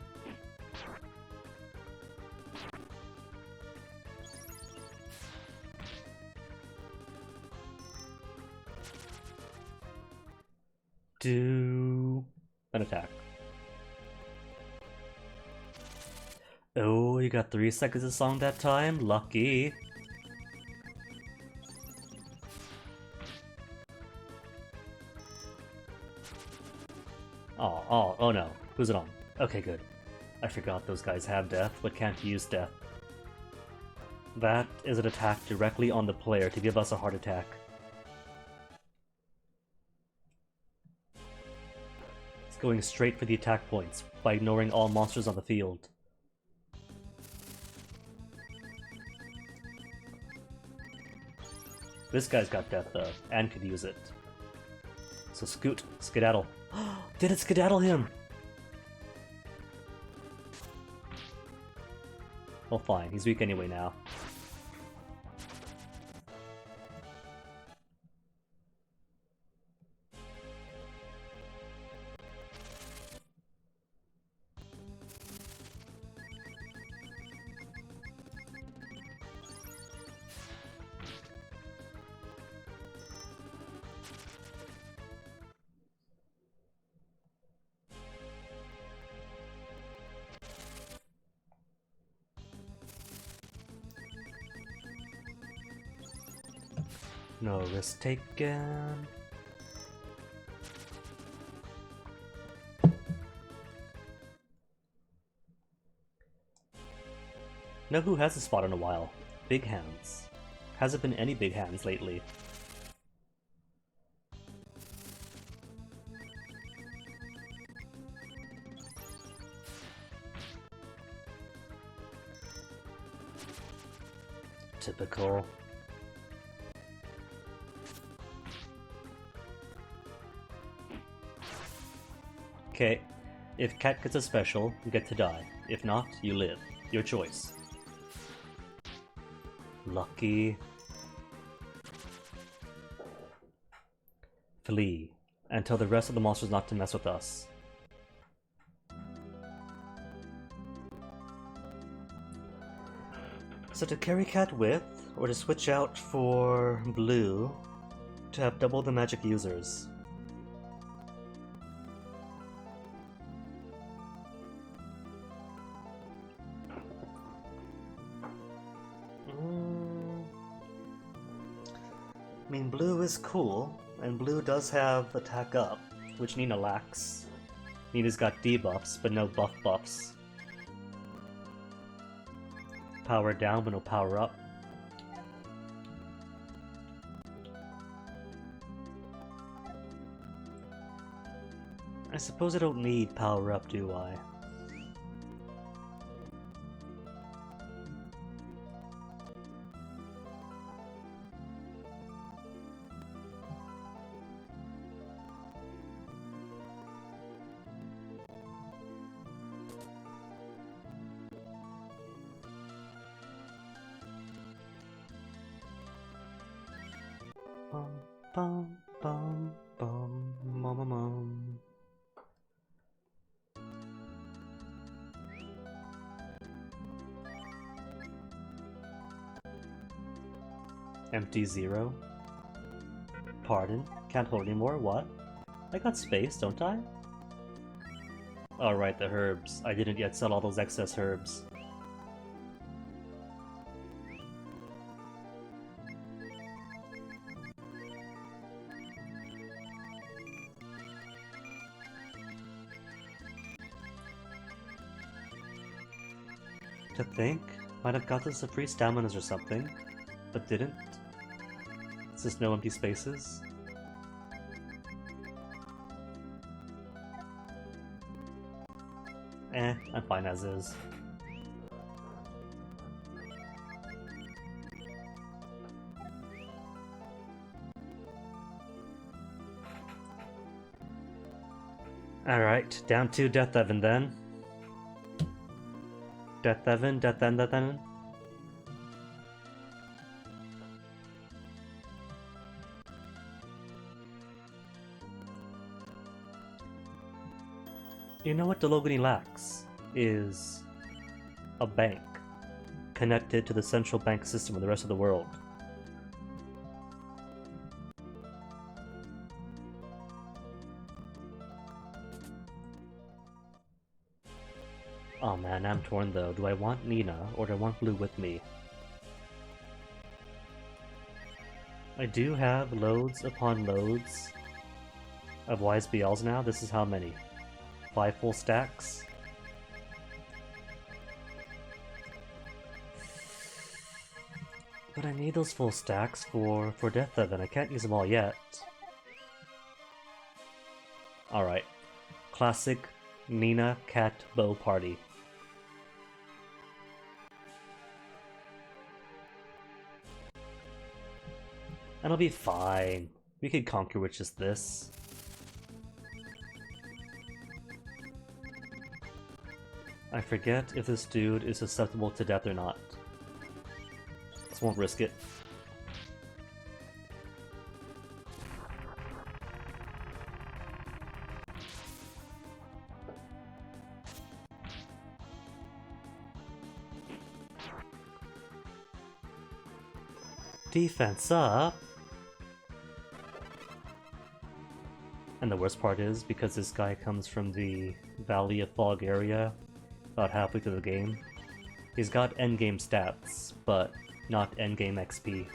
Speaker 1: Do an attack. Oh, Oh, you got 3 seconds of song that time? Lucky. Oh no. Who's it on? Okay, good. I forgot those guys have death, but can't use death. That is an attack directly on the player to give us a heart attack. It's going straight for the attack points by ignoring all monsters on the field. This guy's got death though, and could use it. So skedaddle. Did it skedaddle him? Well, fine. He's weak anyway now. No risk taken. Know who hasn't spot in a while? Big Hands. Hasn't been any big hands lately. Typical. Okay, if Cat gets a special, you get to die. If not, you live. Your choice. Lucky. Flee, and tell the rest of the monsters not to mess with us. So to carry Cat with, or to switch out for Blue, to have double the magic users. I mean, Blue is cool, and Blue does have attack up, which Nina lacks. Nina's got debuffs, but no buffs. Power down, but no power up. I suppose I don't need power up, do I? Bum, bum, bum, bum, bum. Empty zero. Pardon? Can't hold anymore? What? I got space, don't I? Oh right, the herbs. I didn't yet sell all those excess herbs. To think, might have gotten some free staminas or something, but didn't. It's just no empty spaces. I'm fine as is. Alright, down to Deathevn then. Deathevn. You know what Delogany lacks? Is a bank connected to the central bank system of the rest of the world. Oh man, I'm torn though. Do I want Nina, or do I want Blue with me? I do have loads upon loads of YSBLs now. This is how many? 5 full stacks? But I need those full stacks for Deathevn. I can't use them all yet. Alright. Classic Nina Cat Bow Party. And I'll be fine. We could conquer with just this. I forget if this dude is susceptible to death or not. Just won't risk it. Defense up! And the worst part is, because this guy comes from the Valley of Fog area, about halfway through the game, he's got endgame stats, but not endgame XP.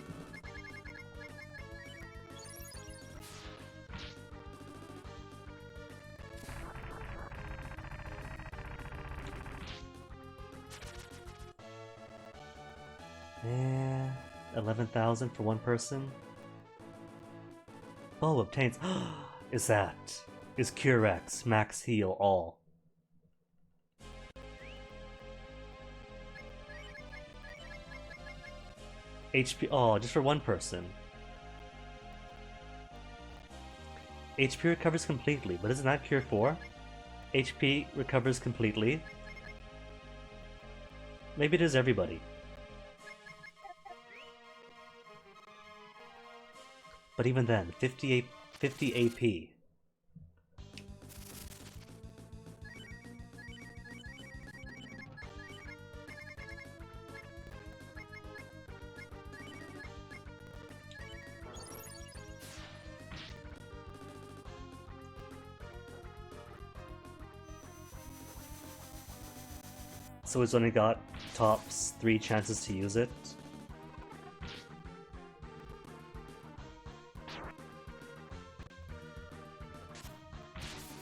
Speaker 1: Eh, 11,000 for one person? Bow obtains. Is Cure X max heal all? HP. Oh, just for one person. HP recovers completely, but isn't that Cure 4? HP recovers completely. Maybe it is everybody. But even then, 50 AP. So he's only got tops 3 chances to use it.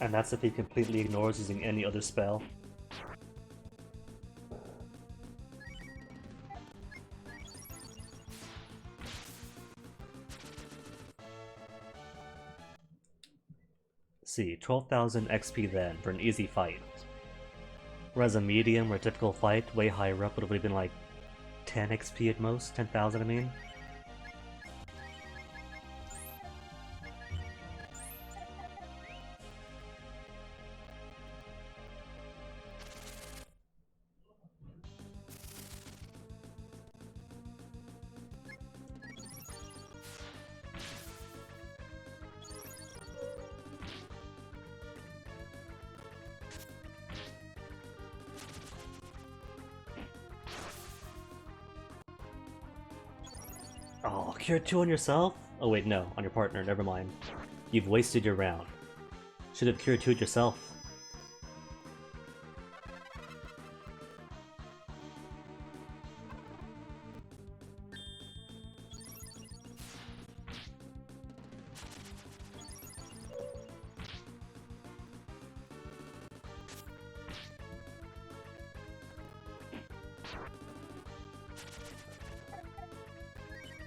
Speaker 1: And that's if he completely ignores using any other spell. See, 12,000 XP then for an easy fight. Whereas a medium or difficult fight, way higher up, would have been like 10 XP at most, 10,000 I mean. Oh, cure 2 on yourself? Oh wait, no, on your partner, never mind. You've wasted your round. Should have cure 2'd yourself.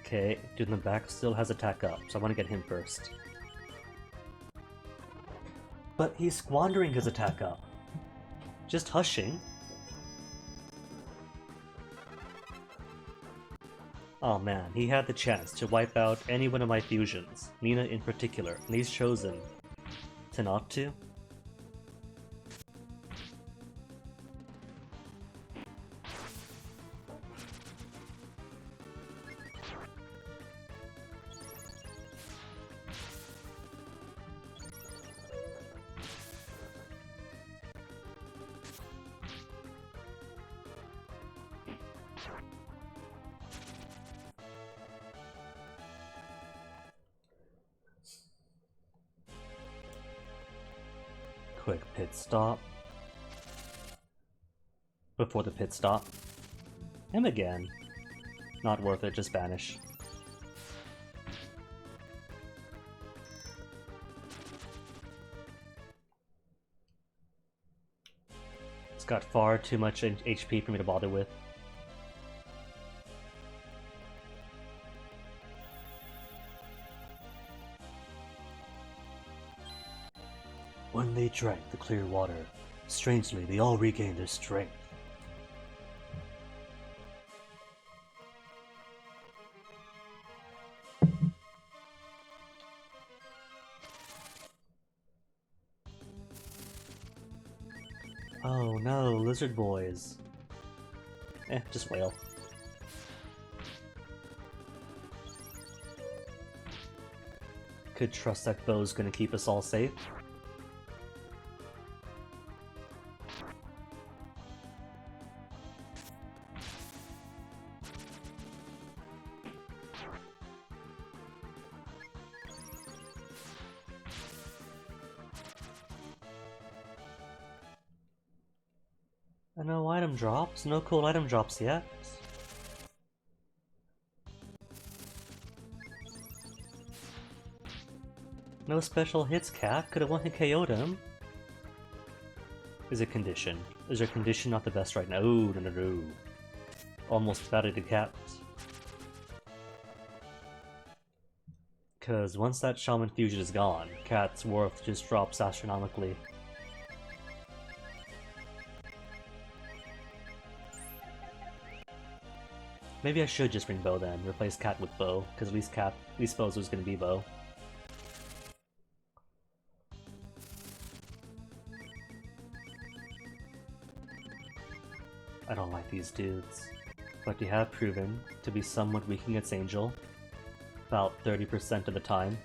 Speaker 1: Okay, dude in the back still has attack up, so I want to get him first. But he's squandering his attack up. Just hushing. Oh man, he had the chance to wipe out any one of my fusions, Nina in particular, and he's chosen to not to. Quick pit stop. before the pit stop. Him again. Not worth it, just banish. It's got far too much HP for me to bother with. When they drank the clear water, strangely they all regained their strength. Oh no, lizard boys. Just wail. Could trust that bow's gonna keep us all safe. No item drops? No cool item drops yet? No special hits, Cat. Could've one-hit KO'd him. Is it condition? Is your condition not the best right now? Ooh, no. Almost batted the Cat. Cause once that Shaman Fusion is gone, Cat's worth just drops astronomically. Maybe I should just bring Bow then, replace Cat with Bow, because at least Bow's was gonna be Bow. I don't like these dudes, but you have proven to be somewhat weak against Angel, about 30% of the time.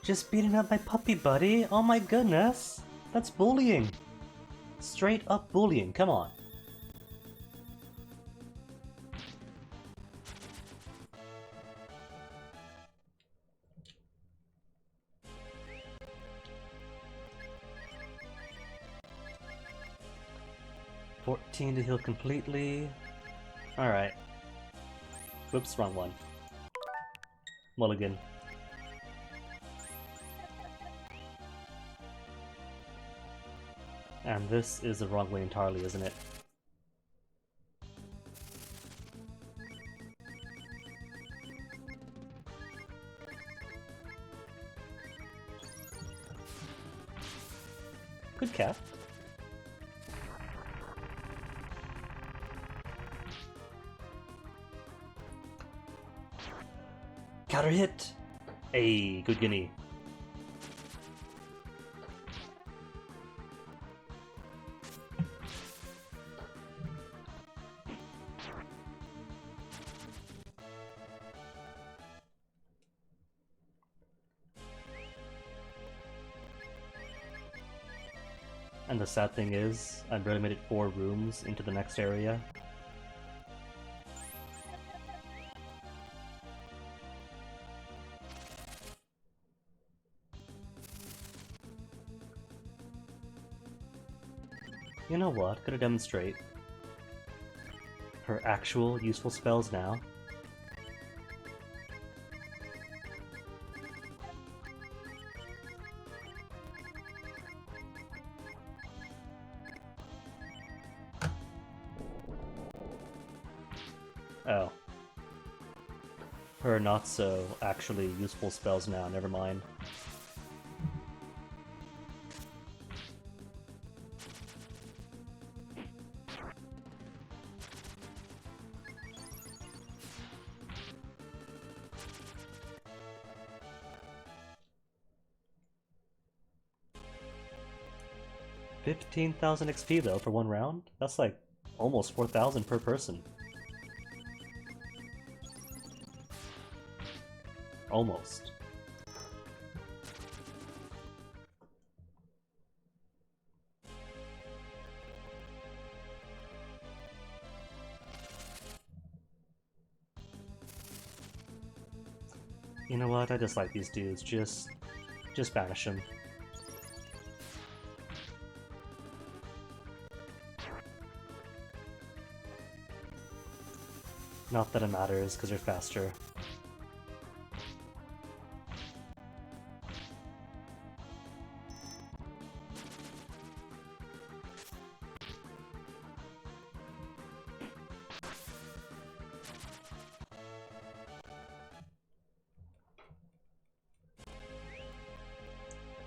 Speaker 1: Just beating up my puppy, buddy? Oh my goodness! That's bullying! Straight up bullying, come on. $14 to heal completely. Alright. Whoops, wrong one. Mulligan. And this is the wrong way entirely, isn't it? Good Cat. Counter hit! Hey, good guinea. And the sad thing is, I barely made it 4 rooms into the next area. You know what? Gonna demonstrate her actual useful spells now. Oh. Her not so actually useful spells now, never mind. $15,000 XP though for one round? That's like almost 4,000 per person. Almost. You know what? I just like these dudes. Just banish them. Not that it matters, because they're faster.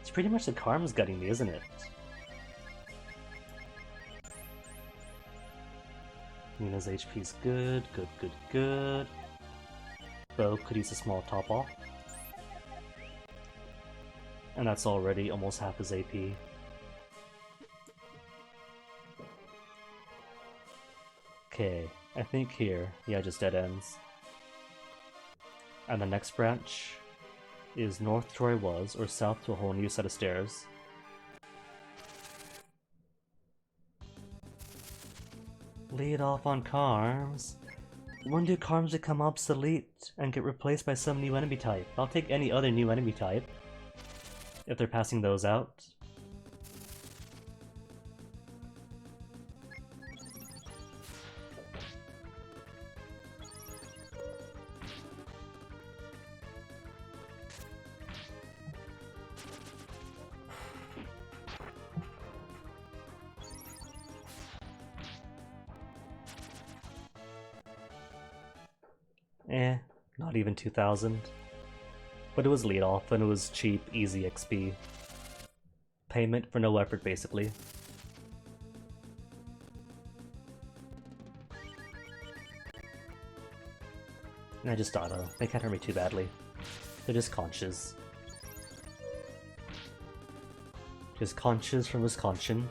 Speaker 1: It's pretty much the Karm's gutting me, isn't it? Nina's HP's good, good. Bo could use a small top off. And that's already almost half his AP. Okay, I think here, yeah, just dead ends. And the next branch is north to where I was, or south to a whole new set of stairs. Lead off on Karms. When do Karms become obsolete and get replaced by some new enemy type? I'll take any other new enemy type, if they're passing those out. Not even 2,000. But it was lead off and it was cheap, easy XP. Payment for no effort, basically. And I just auto. They can't hurt me too badly. They're just conches. Just conches from Wisconsin.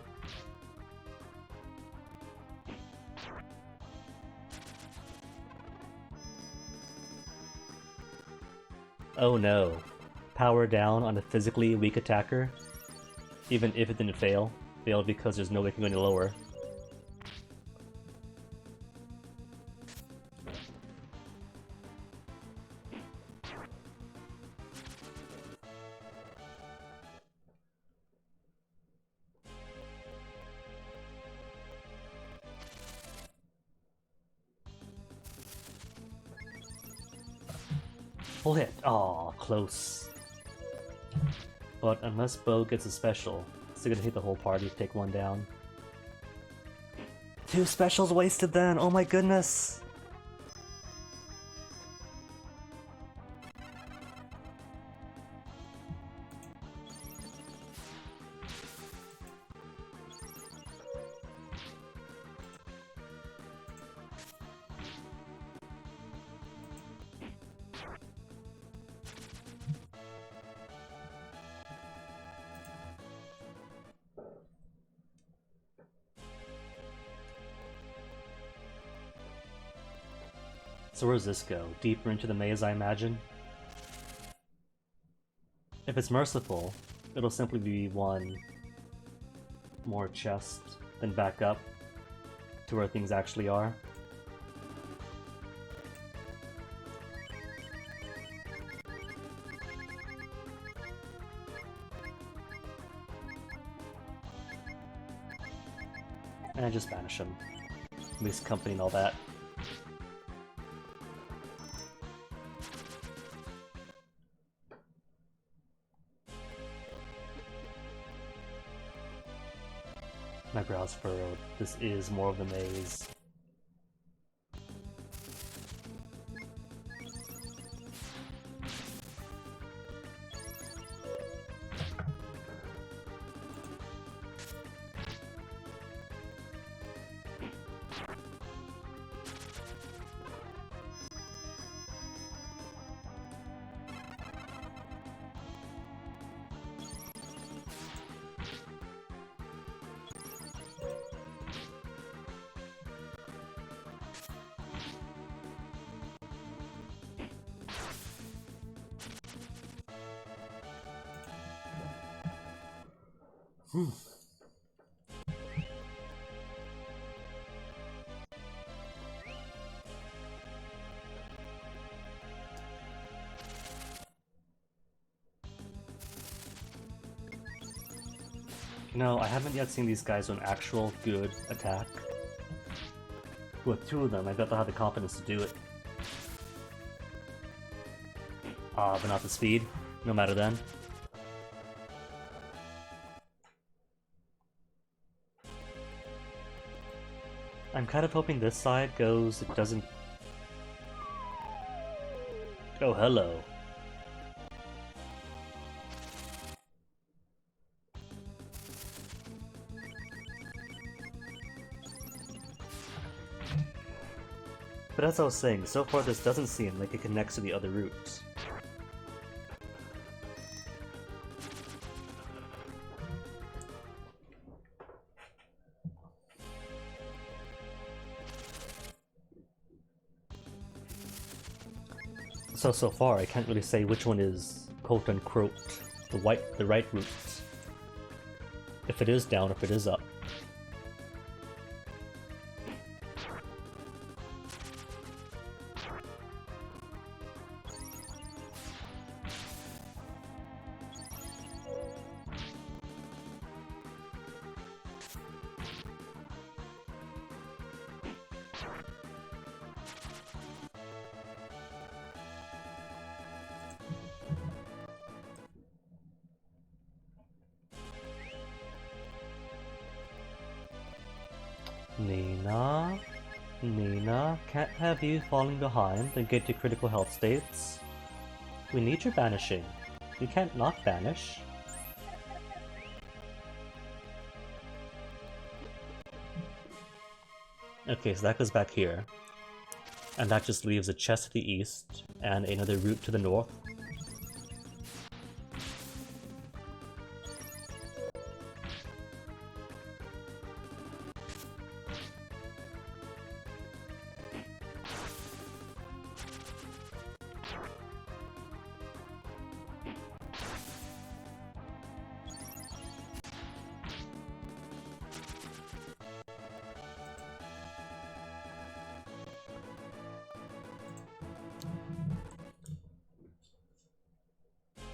Speaker 1: Oh no. Power down on a physically weak attacker. Even if it didn't fail. Failed because there's no way it can go any lower. Full hit. Aw, close. But unless Bo gets a special, it's gonna hit the whole party to take one down. 2 specials wasted then! Oh my goodness! So where does this go? Deeper into the maze, I imagine? If it's merciful, it'll simply be one more chest, then back up to where things actually are. And I just banish him. Makes company and all that. My brows furrowed. This is more of the maze. No, I haven't yet seen these guys with an actual good attack. With two of them, I bet they'll have the confidence to do it. But not the speed, no matter then. I'm kind of hoping this side goes, it doesn't... Oh, hello. But as I was saying, so far this doesn't seem like it connects to the other routes. So far I can't really say which one is quote-unquote the right route. If it is down, if it is up. Nina, can't have you falling behind and get to critical health states. We need your banishing. You can't not banish. Okay, so that goes back here. And that just leaves a chest to the east and another route to the north.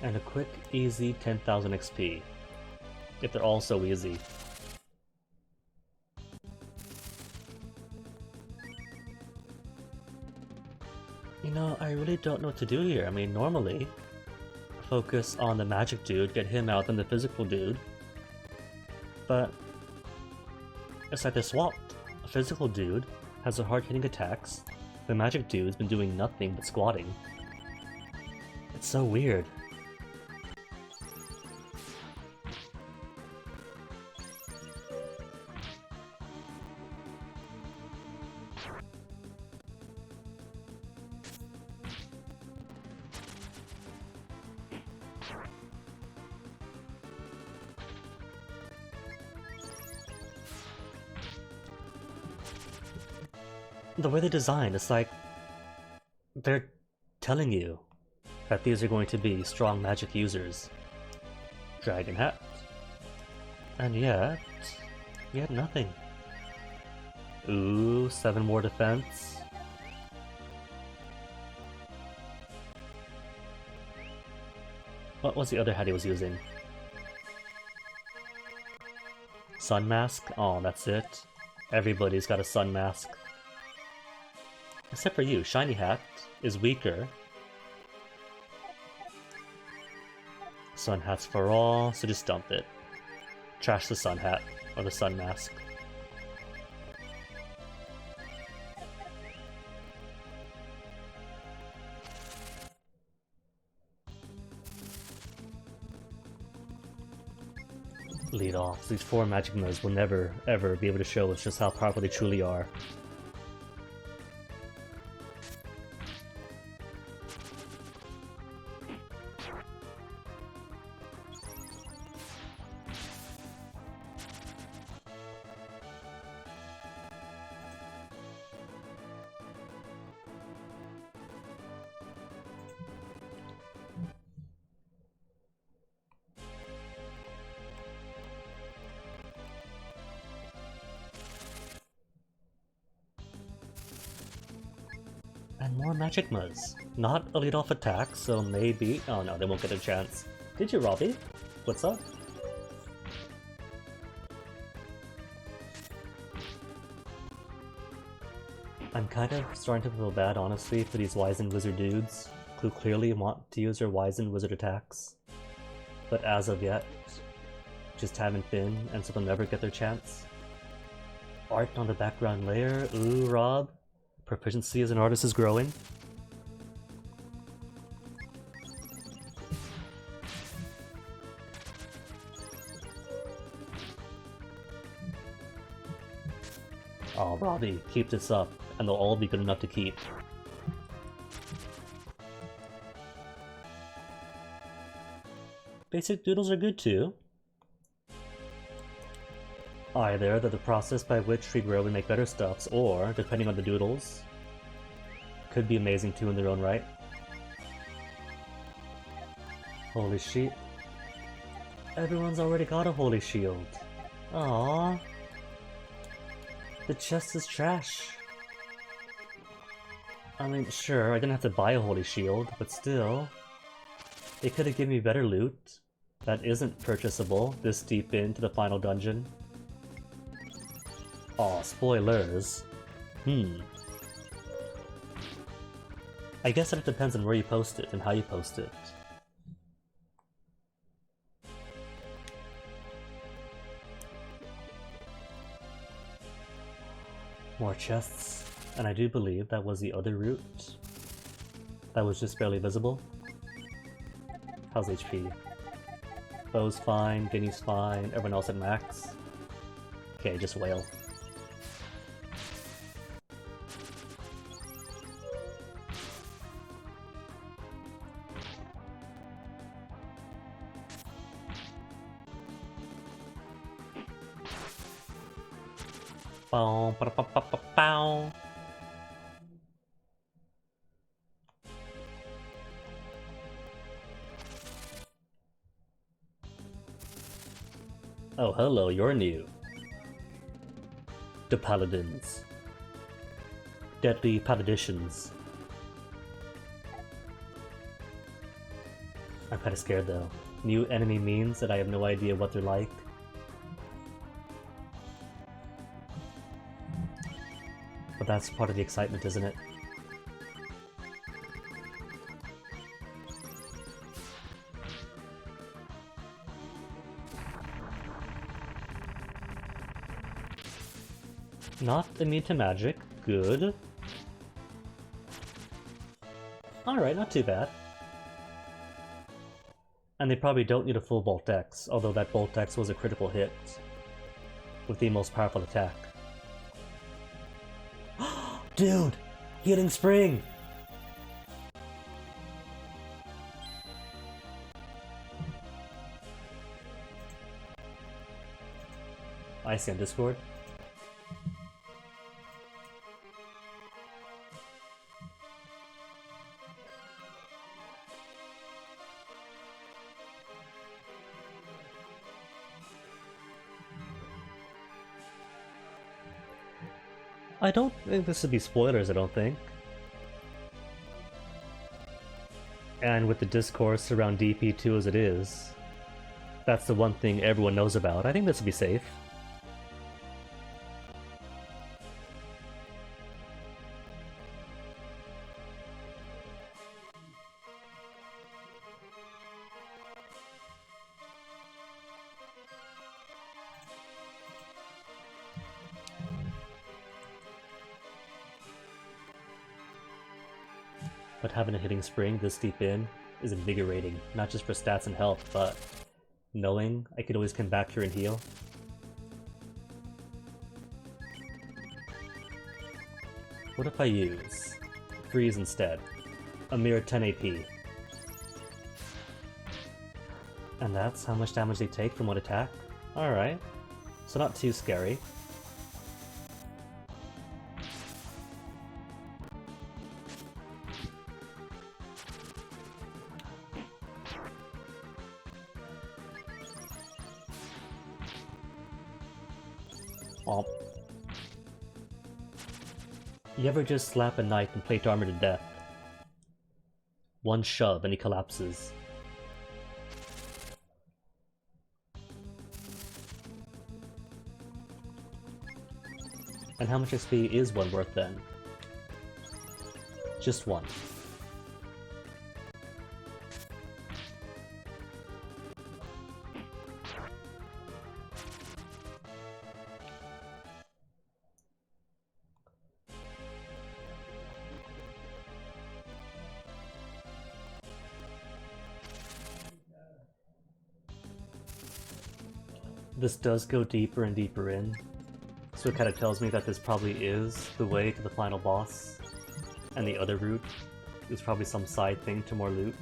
Speaker 1: And a quick, easy 10,000 XP. If they're all so easy. You know, I really don't know what to do here. I mean, normally, focus on the magic dude, get him out, then the physical dude. But it's like they swapped. A physical dude has a hard-hitting attacks. The magic dude's been doing nothing but squatting. It's so weird. The way they design, it's like they're telling you that these are going to be strong magic users. Dragon Hat. And yet nothing. Ooh, 7 more defense. What was the other hat he was using? Sun Mask? Oh, that's it. Everybody's got a Sun Mask. Except for you, Shiny Hat is weaker. Sun Hat's for all, so just dump it. Trash the Sun Hat, or the Sun Mask. Lead off. These 4 magic moves will never, ever be able to show us just how powerful they truly are. And more magic moves. Not a lead off attack, so maybe... Oh no, they won't get a chance. Did you, Robbie? What's up? I'm kind of starting to feel bad, honestly, for these Wizened Wizard dudes who clearly want to use their Wizened Wizard attacks, but as of yet, just haven't been, and so they'll never get their chance. Art on the background layer, ooh, Rob. Proficiency as an artist is growing. Oh, Robbie, keep this up, and they'll all be good enough to keep. Basic doodles are good too. Either they're the process by which we grow and make better stuffs, or, depending on the doodles, could be amazing too in their own right. Holy sheep. Everyone's already got a holy shield. Aww. The chest is trash. I mean, sure, I didn't have to buy a holy shield, but still. They could have given me better loot that isn't purchasable this deep into the final dungeon. Aw, spoilers. I guess it depends on where you post it and how you post it. More chests, and I do believe that was the other route. That was just barely visible. How's HP? Bo's fine, Guinea's fine, everyone else at max. Okay, just wail. Bow, ba, ba, ba, ba, bow. Oh, hello, you're new. The Paladins. Deadly Paladicians. I'm kinda scared though. New enemy means that I have no idea what they're like. But that's part of the excitement, isn't it? Not immune to magic. Good. Alright, not too bad. And they probably don't need a full Bolt X, although that Bolt X was a critical hit with the most powerful attack. Dude! Healing Spring! I see on Discord. I don't think this would be spoilers, I don't think. And with the discourse around DP2 as it is, that's the one thing everyone knows about. I think this would be safe. But having a hitting spring this deep in is invigorating, not just for stats and health, but knowing I could always come back here and heal. What if I use freeze instead? A mere 10 AP. And that's how much damage they take from one attack? Alright. So not too scary. You ever just slap a knight and plate armor to death? One shove and he collapses. And how much XP is one worth then? Just one. This does go deeper and deeper in, so it kind of tells me that this probably is the way to the final boss, and the other route is probably some side thing to more loot.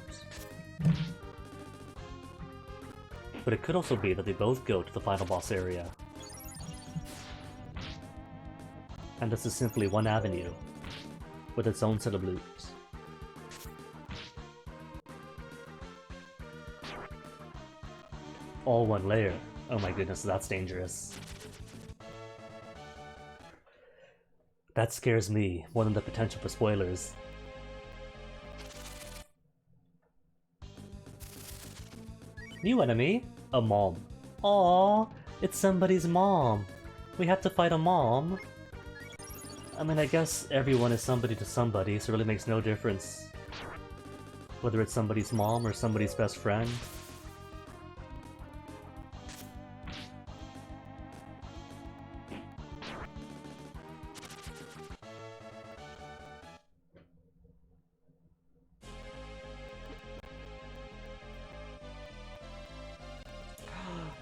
Speaker 1: But it could also be that they both go to the final boss area, and this is simply one avenue with its own set of loot. All one layer. Oh my goodness, that's dangerous. That scares me more than the potential for spoilers. New enemy? A mom. Aww, it's somebody's mom. We have to fight a mom. I mean, I guess everyone is somebody to somebody, so it really makes no difference whether it's somebody's mom or somebody's best friend.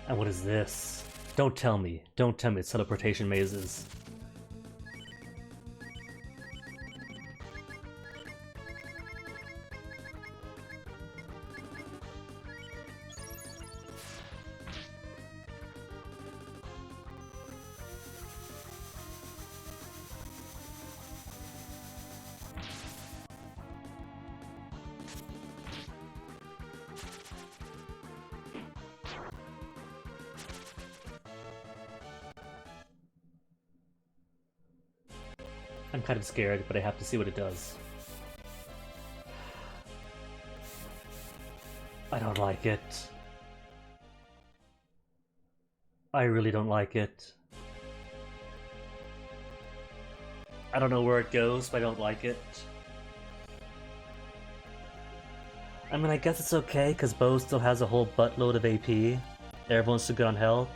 Speaker 1: And what is this? Don't tell me it's teleportation mazes. I'm kind of scared, but I have to see what it does. I don't like it. I really don't like it. I don't know where it goes, but I don't like it. I mean, I guess it's okay, because Bo still has a whole buttload of AP. Everyone's still good on health.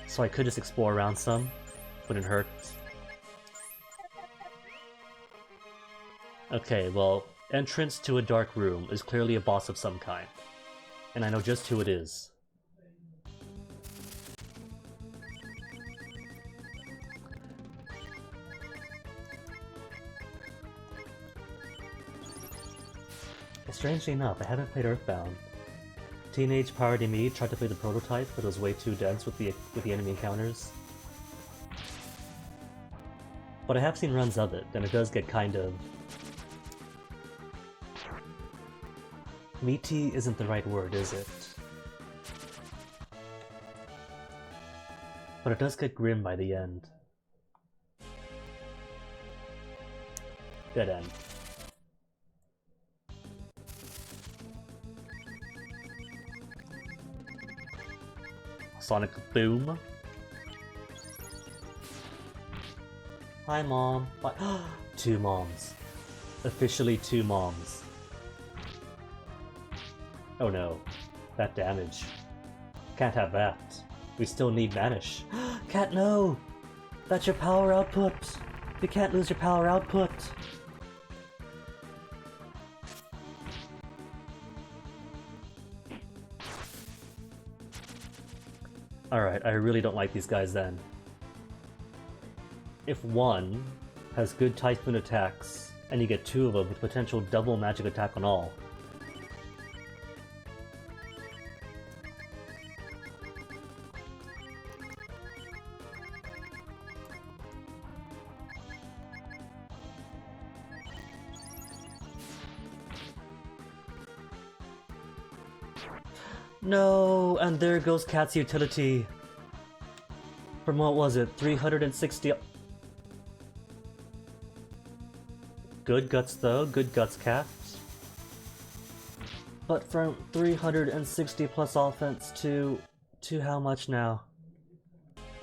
Speaker 1: So I could just explore around some. Wouldn't hurt. Okay, well, entrance to a dark room is clearly a boss of some kind. And I know just who it is. Strangely enough, I haven't played Earthbound. Teenage Parody Me tried to play the prototype, but it was way too dense with the enemy encounters. But I have seen runs of it, and it does get kind of... meaty isn't the right word, is it? But it does get grim by the end. Dead end. Sonic Boom. Hi, Mom. Two moms. Officially two moms. Oh no. That damage. Can't have that. We still need Vanish. Cat, no! That's your power output! You can't lose your power output! Alright, I really don't like these guys then. If one has good Typhoon attacks, and you get two of them with potential double magic attack on all. No, and there goes Cat's utility. From what was it, 360... Good guts though, good guts, Cat. But from 360 plus offense to how much now?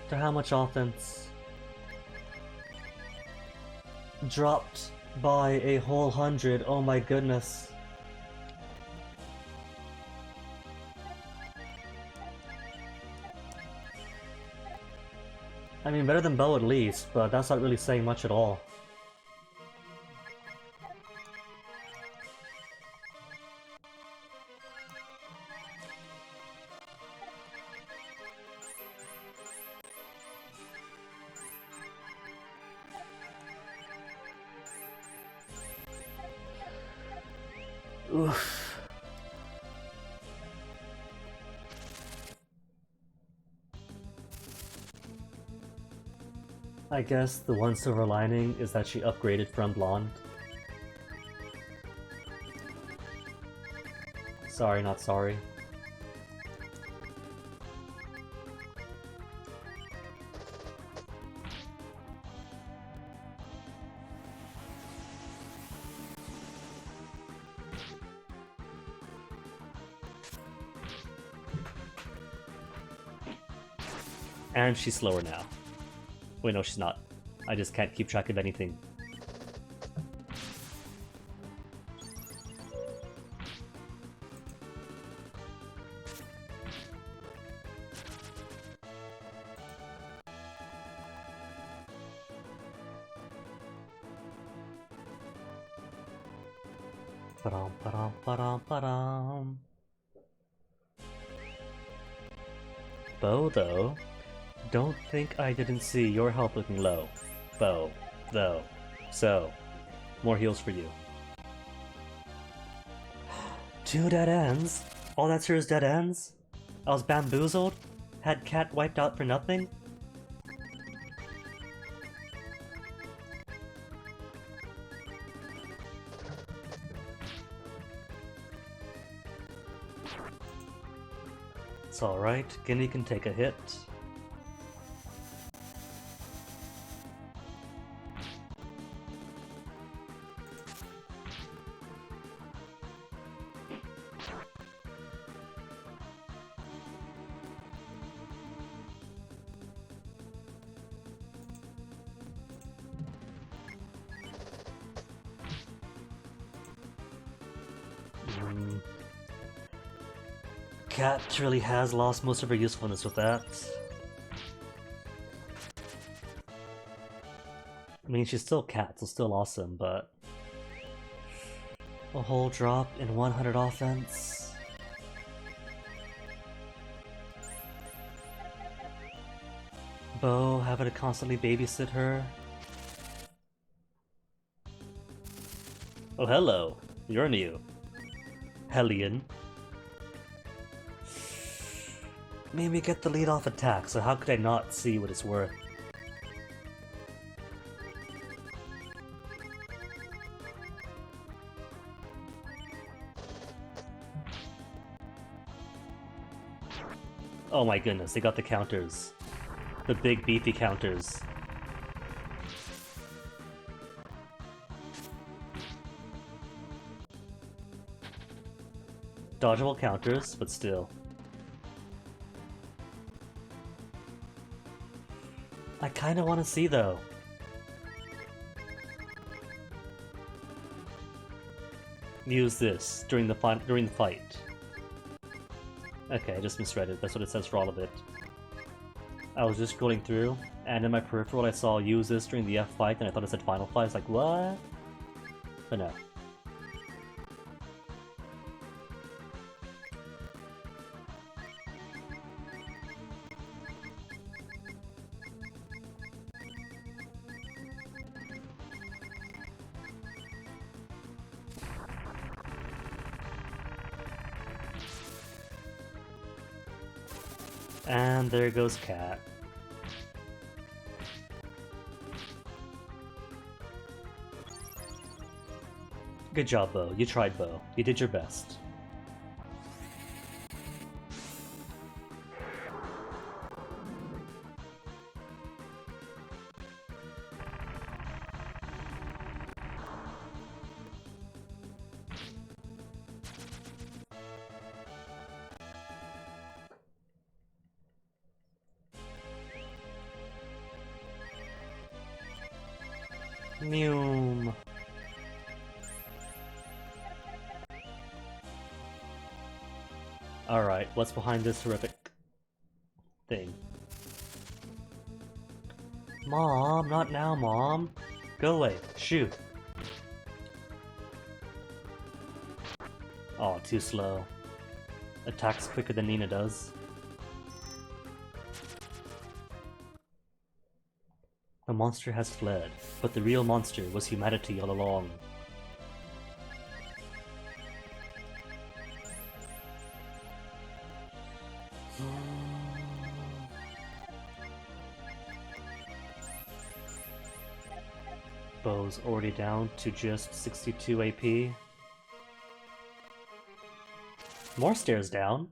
Speaker 1: To how much offense? dropped by a whole 100. Oh my goodness. I mean, better than Bo at least, but that's not really saying much at all. Oof. I guess the one silver lining is that she upgraded from blonde. Sorry, not sorry. And she's slower now. Wait, no, she's not. I just can't keep track of anything. Ba-dum, ba-dum, ba-dum, ba-dum. Bo, though, don't think I didn't see your health looking low. Bo, though. So, more heals for you. 2 dead ends? All that's here is dead ends? I was bamboozled? Had Cat wiped out for nothing? It's alright, Guinea can take a hit. Cat really has lost most of her usefulness with that. I mean, she's still Cat, so still awesome, but... a whole drop in 100 offense. Bo having to constantly babysit her. Oh, hello. You're new. Hellion. Made me get the lead off attack, so how could I not see what it's worth? Oh my goodness, they got the counters. The big beefy counters. Dodgeable counters, but still. I kinda wanna see though. Use this during the fight. Okay, I just misread it. That's what it says for all of it. I was just scrolling through, and in my peripheral I saw use this during the F fight, and I thought it said final fight. I was like, what? But no. And there goes Cat. Good job, Bo. You tried, Bo. You did your best. Mew. Alright, what's behind this horrific thing? Mom, not now, Mom. Go away. Shoot. Oh, too slow. Attacks quicker than Nina does. The monster has fled, but the real monster was humanity all along. Bo's already down to just 62 AP. More stairs down.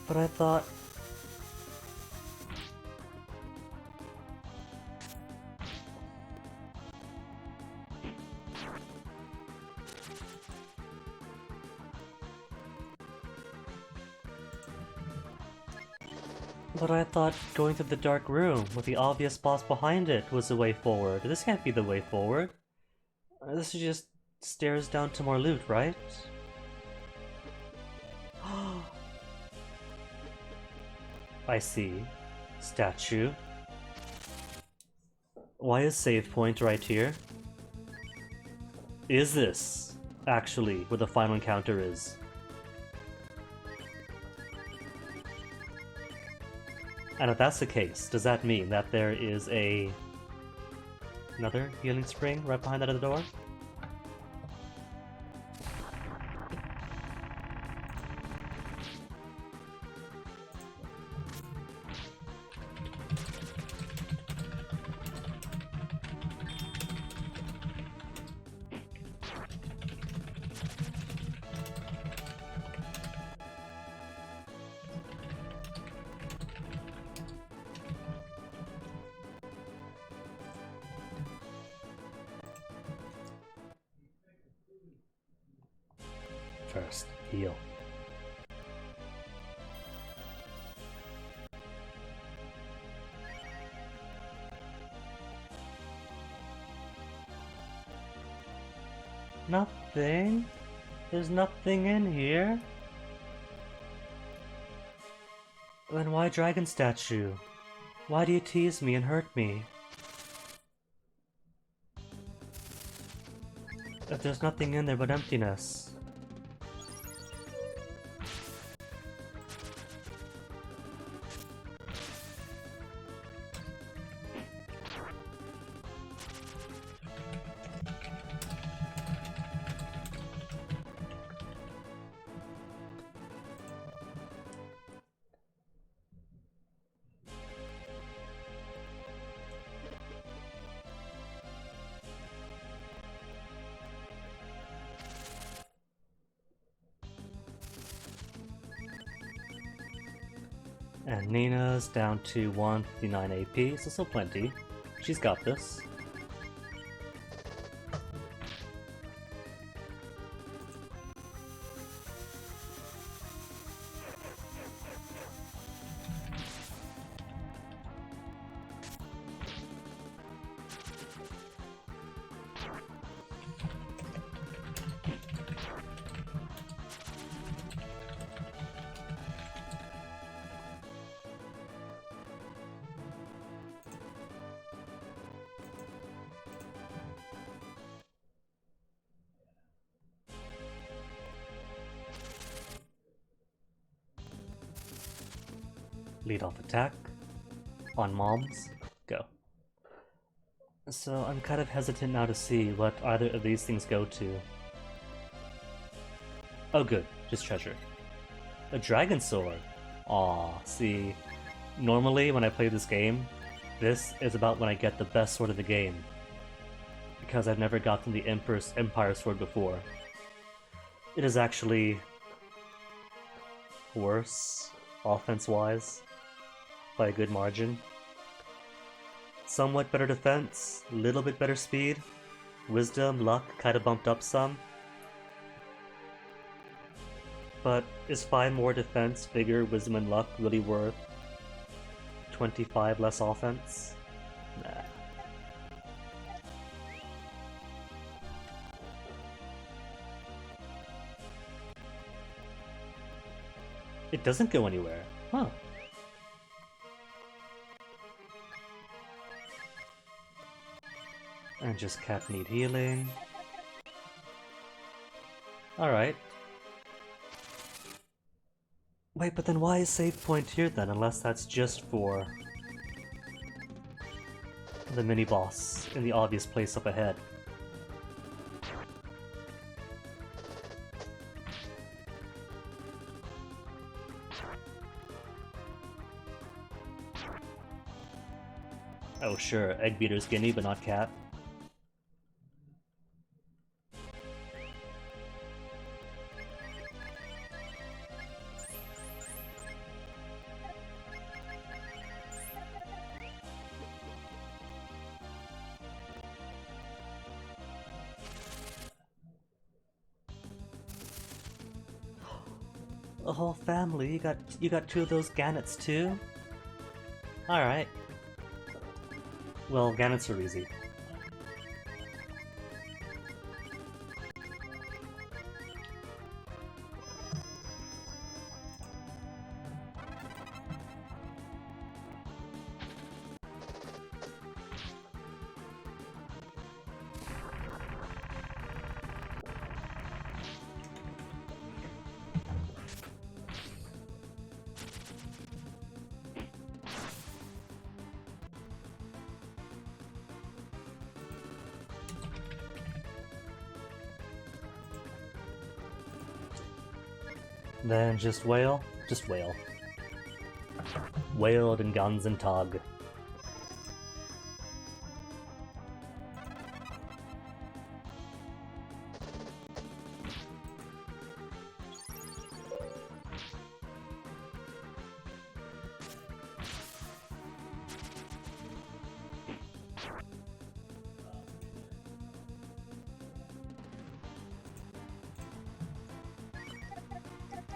Speaker 1: But I thought... going to the dark room with the obvious boss behind it was the way forward. This can't be the way forward. This is just stairs down to more loot, right? I see. Statue. Why is save point right here? Is this actually where the final encounter is? And if that's the case, does that mean that there is another healing spring right behind that other door? First, heal. Nothing? There's nothing in here? Then why dragon statue? Why do you tease me and hurt me? If there's nothing in there but emptiness. And Nina's down to 159 AP, so still plenty. She's got this. Lead off attack. On moms. Go. So I'm kind of hesitant now to see what either of these things go to. Oh good, just treasure. A dragon sword! Aw, see, normally when I play this game, this is about when I get the best sword of the game. Because I've never gotten the Empire sword before. It is actually worse, offense-wise, by a good margin. Somewhat better defense, little bit better speed, Wisdom, luck kind of bumped up some. But is 5 more defense, vigor, wisdom, and luck really worth 25 less offense? Nah. It doesn't go anywhere. Huh. And just cat need healing. Alright. Wait, but then why is save point here then, unless that's just for the mini-boss in the obvious place up ahead? Oh sure, Egg Beater's Guinea, but not cat. The whole family? You got 2 of those Gannets too? Alright. Well, Gannets are easy. Then just wail? Just wail. Wailed and guns and tug.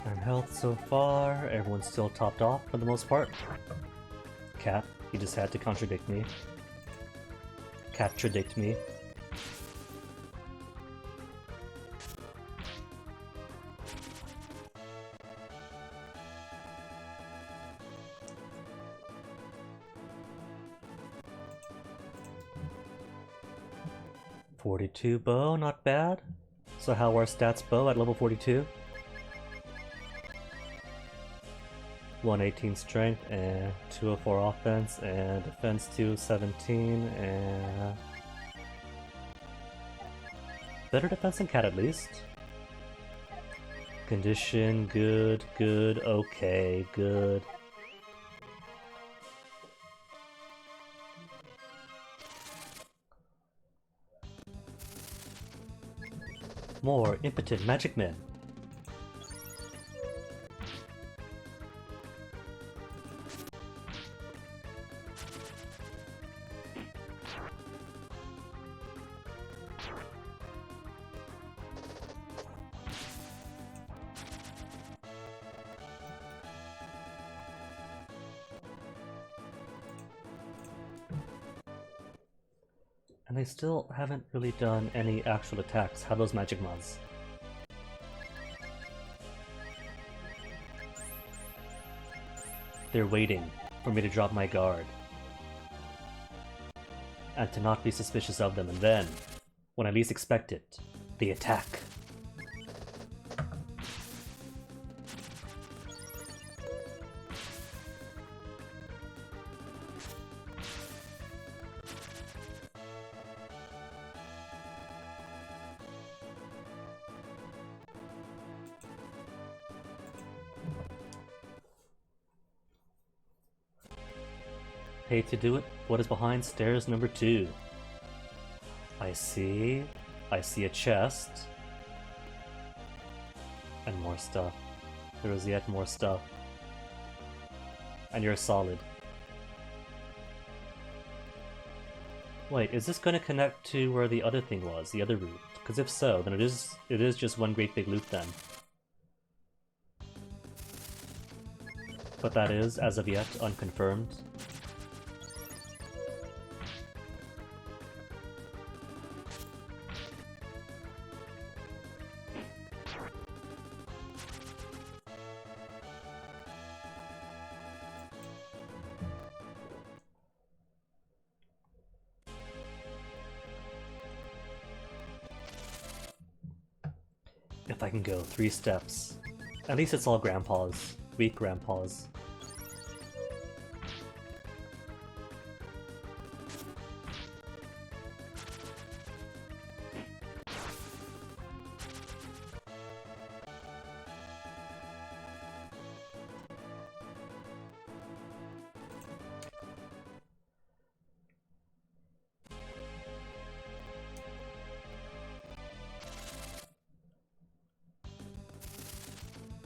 Speaker 1: And health so far, everyone's still topped off for the most part. Cat, you just had to contradict me. Cat-tradict me. .42 bow, not bad. So how are stats bow at level 42? 118 strength and 204 offense and defense 217 and better defense than cat at least. Condition good, good, okay, good. More impotent magic men. And they still haven't really done any actual attacks. How those magic mods? They're waiting for me to drop my guard. And to not be suspicious of them, and then, when I least expect it, they attack. Hate to do it. What is behind stairs number 2? I see a chest. And more stuff. There is yet more stuff. And you're solid. Wait, is this gonna connect to where the other thing was, the other route? Because if so, then it is just one great big loop then. But that is, as of yet, unconfirmed. If I can go 3 steps. At least it's all grandpas. Weak grandpas.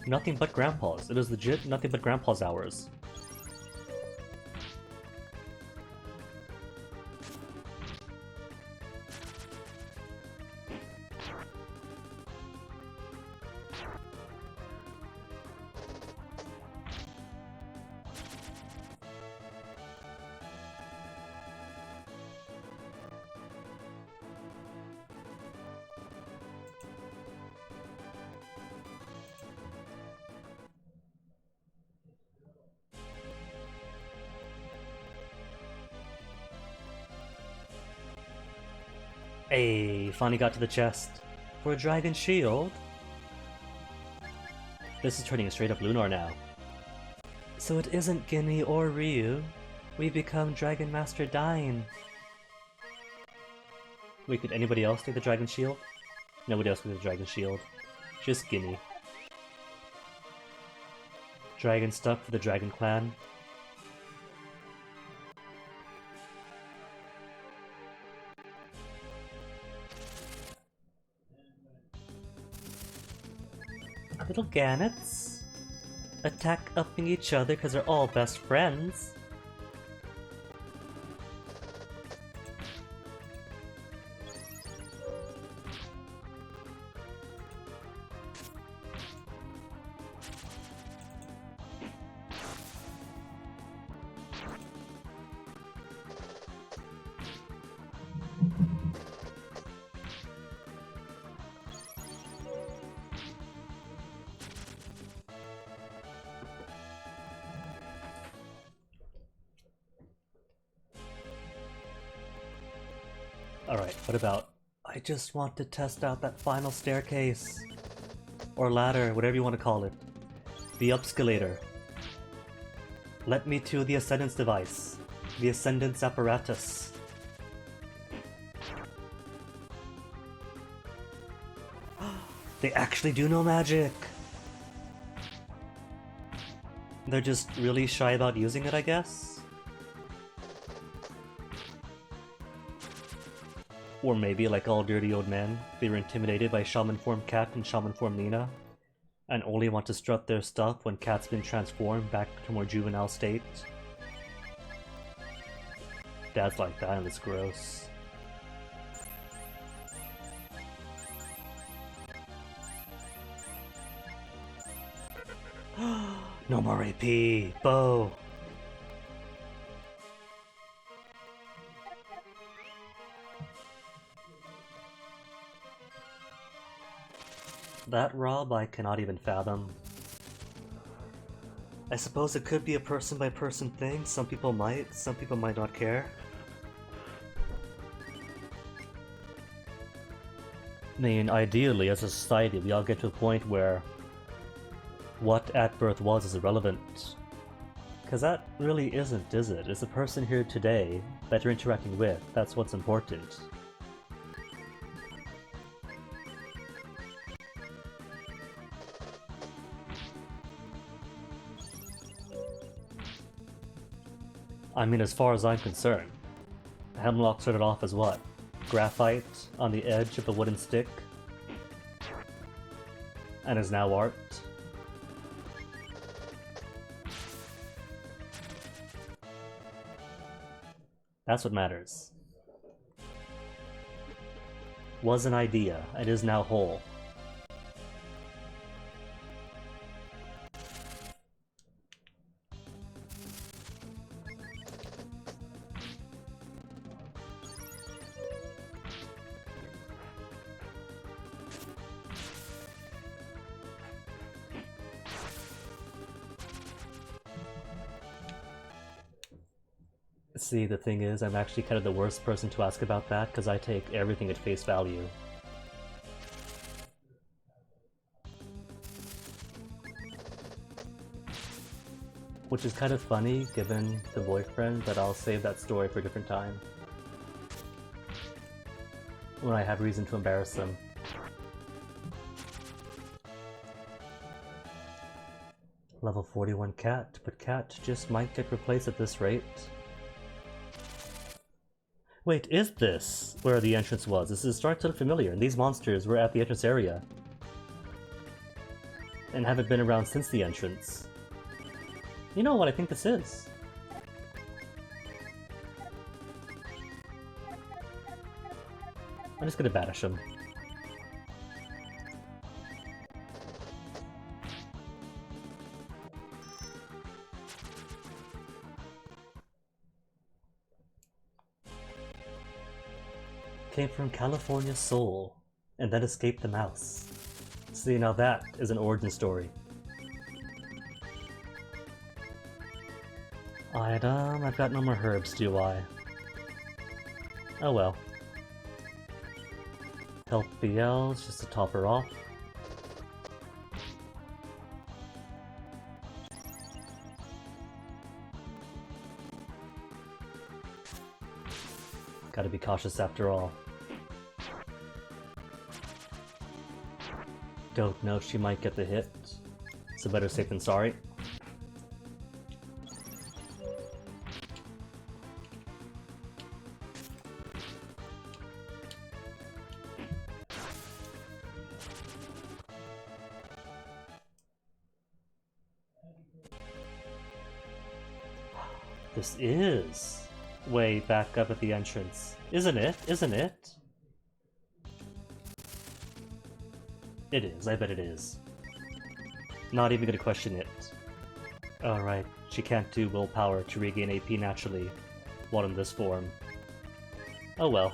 Speaker 1: Nothing but grandpas. It is legit nothing but grandpa's hours. Hey, finally got to the chest. For a dragon shield? This is turning a straight up Lunar now. So it isn't Ginny or Ryu. We become Dragon Master Dine. Wait, could anybody else take the dragon shield? Nobody else could take the dragon shield. Just Ginny. Dragon stuff for the Dragon Clan. Little gannets. Attack upping each other because they're all best friends. Alright, what about... I just want to test out that final staircase. Or ladder, whatever you want to call it. The upscalator. Let me to the Ascendance device. The Ascendance apparatus. They actually do know magic! They're just really shy about using it, I guess? Or maybe, like all dirty old men, they were intimidated by Shaman Form Cat and Shaman Form Nina, and only want to strut their stuff when Cat's been transformed back to a more juvenile state. Dad's like that and it's gross. No more AP! Bo! That Rob I cannot even fathom. I suppose it could be a person by person thing, some people might not care. I mean, ideally, as a society, we all get to a point where what at birth was is irrelevant. Cause that really isn't, is it? It's the person here today that you're interacting with, that's what's important. I mean, as far as I'm concerned, Hemlock started off as what? Graphite on the edge of a wooden stick? And is now art? That's what matters. Was an idea. It is now whole. See, the thing is, I'm actually kind of the worst person to ask about that, because I take everything at face value. Which is kind of funny, given the boyfriend, but I'll save that story for a different time. When I have reason to embarrass them. Level 41 cat, but cat just might get replaced at this rate. Wait, is this where the entrance was? This is starting to look familiar, and these monsters were at the entrance area. And haven't been around since the entrance. You know what I think this is? I'm just gonna banish him. Came from California Soul, and then escaped the mouse. See, now that is an origin story. Item, I've got no more herbs, do I? Oh well. Help BLs, just to top her off. Gotta be cautious after all. Don't know if she might get the hit, so better safe than sorry. This is way back up at the entrance. Isn't it? Isn't it? It is, I bet it is. Not even gonna question it. Alright, she can't do willpower to regain AP naturally while in this form. Oh well.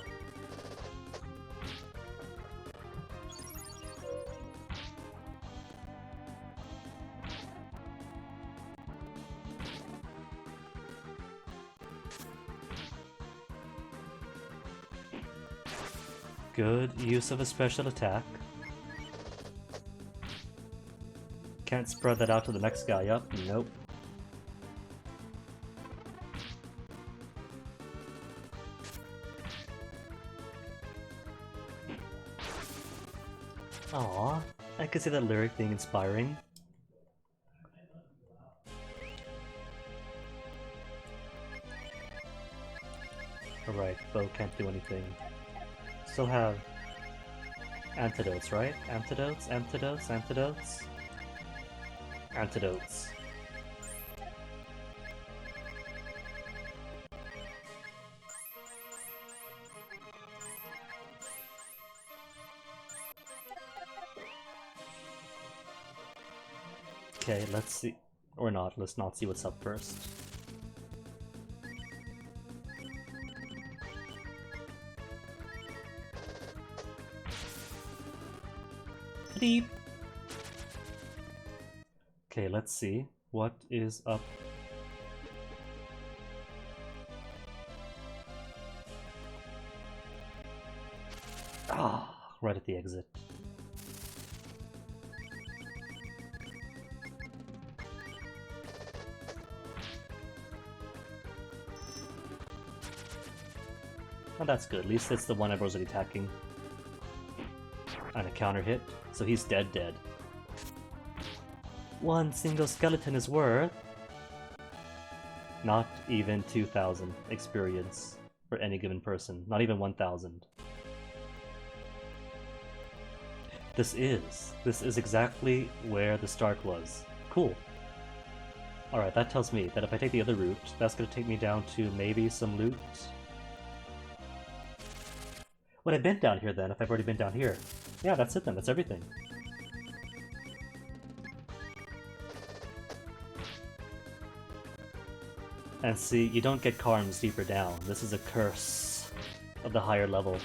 Speaker 1: Good use of a special attack. Can't spread that out to the next guy up. Nope. Aww, I could see that lyric being inspiring. Alright, bow can't do anything. Still have antidotes, right? Antidotes, antidotes, antidotes. Antidotes. Okay, let's see. Or not, let's not see what's up first. Beep. Okay, let's see what is up. Ah, right at the exit. Oh, that's good. At least it's the one everyone's already attacking. And a counter hit, so he's dead. One single skeleton is worth not even 2,000 experience for any given person. Not even 1,000. This is exactly where the start was. Cool. Alright, that tells me that if I take the other route, that's gonna take me down to maybe some loot. Would I been down here then, if I've already been down here? Yeah, that's it then, that's everything. And see, you don't get Karms deeper down. This is a curse of the higher level.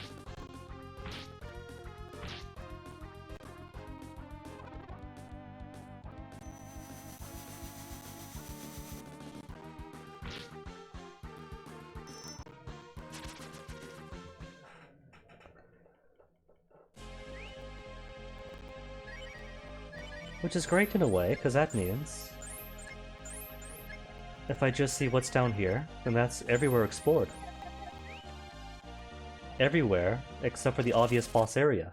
Speaker 1: Which is great in a way, because that means if I just see what's down here, then that's everywhere explored. Everywhere, except for the obvious boss area.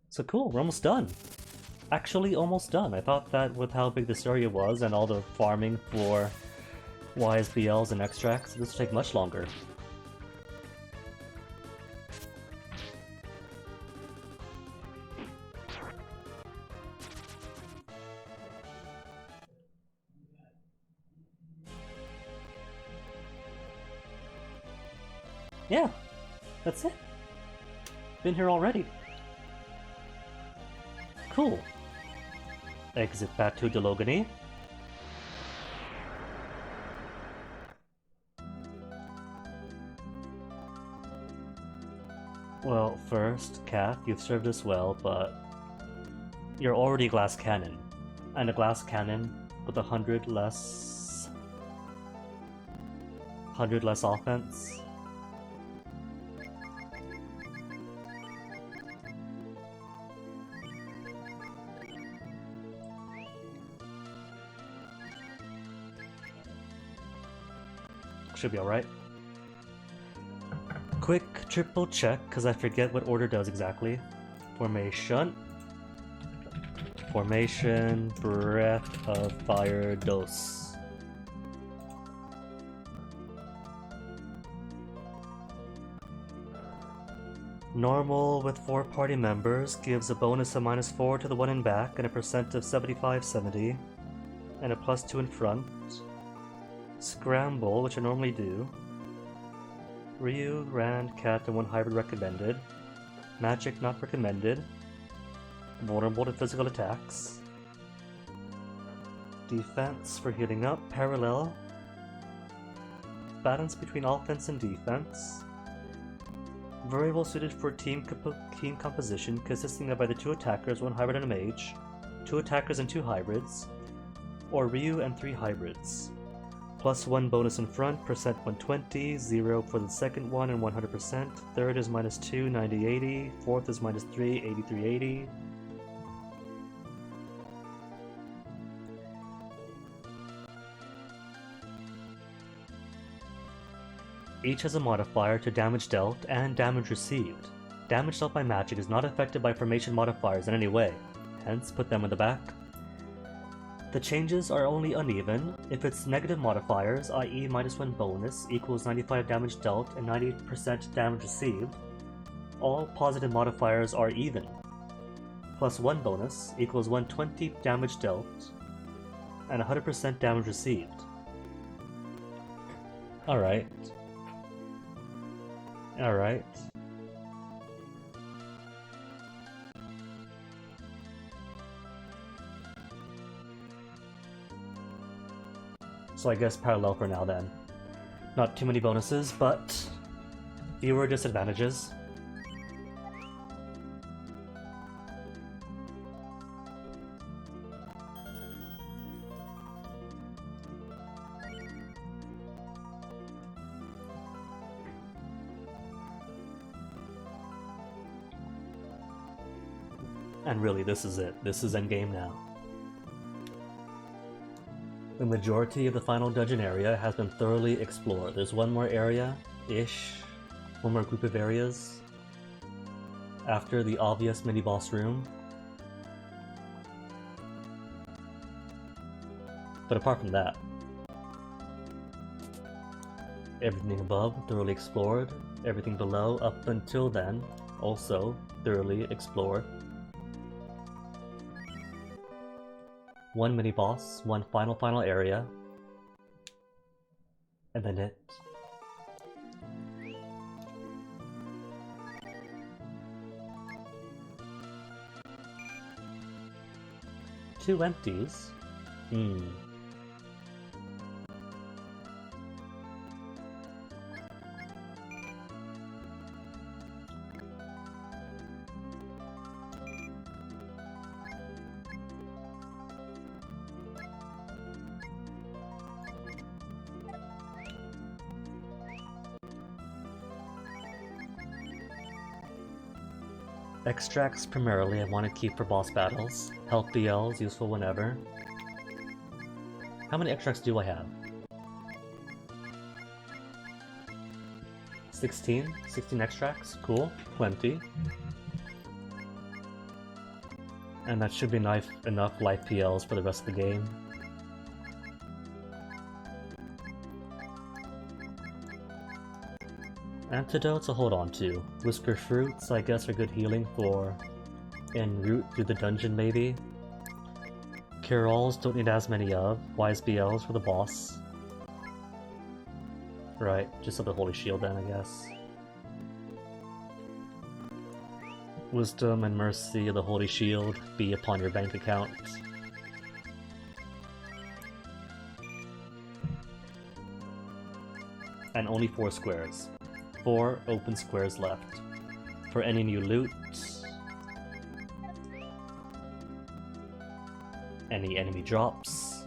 Speaker 1: So cool, we're almost done. Actually, almost done. I thought that with how big this area was and all the farming for YSBLs and extracts, this would take much longer. Yeah, that's it. Been here already. Cool. Exit back to Delogany. Well, first, Cat, you've served us well, but you're already glass cannon. And a glass cannon with 100 less offense. Should be alright. Quick triple check, because I forget what order does exactly. Formation. Formation, Breath of Fire, Dose. Normal with 4 party members gives a bonus of -4 to the one in back and a percent of 75-70, and a +2 in front. Scramble, which I normally do. Ryu, Rand, Cat, and 1 hybrid recommended. Magic not recommended. Vulnerable to physical attacks. Defense for healing up. Parallel. Balance between offense and defense. Very well suited for team composition, consisting of either 2 attackers, 1 hybrid and a mage, 2 attackers and 2 hybrids, or Ryu and 3 hybrids. +1 bonus in front, percent 120, 0 for the second one and 100%, third is -2, 90-80, fourth is -3, 83-80. Each has a modifier to damage dealt and damage received. Damage dealt by magic is not affected by formation modifiers in any way, hence put them in the back. The changes are only uneven if its negative modifiers, i.e. -1 bonus, equals 95 damage dealt and 90% damage received. All positive modifiers are even. +1 bonus equals 120 damage dealt and 100% damage received. Alright. Alright. So I guess parallel for now then. Not too many bonuses, but fewer disadvantages. And really, this is it. This is endgame now. The majority of the final dungeon area has been thoroughly explored. There's one more area-ish, one more group of areas after the obvious mini-boss room. But apart from that, everything above thoroughly explored, everything below up until then also thoroughly explored. One mini-boss, one final area, and then it. 2 empties? Hmm. Extracts primarily I want to keep for boss battles. Health BLs, useful whenever. How many extracts do I have? 16? 16 extracts? Cool. 20. And that should be enough life PLs for the rest of the game. Antidotes to hold on to. Whisker fruits, I guess, are good healing for en route through the dungeon, maybe. Cure-alls don't need as many of. Wise BLs for the boss. Right, just have the Holy Shield then, I guess. Wisdom and Mercy of the Holy Shield be upon your bank account. And only 4 squares. 4 open squares left. For any new loot, any enemy drops,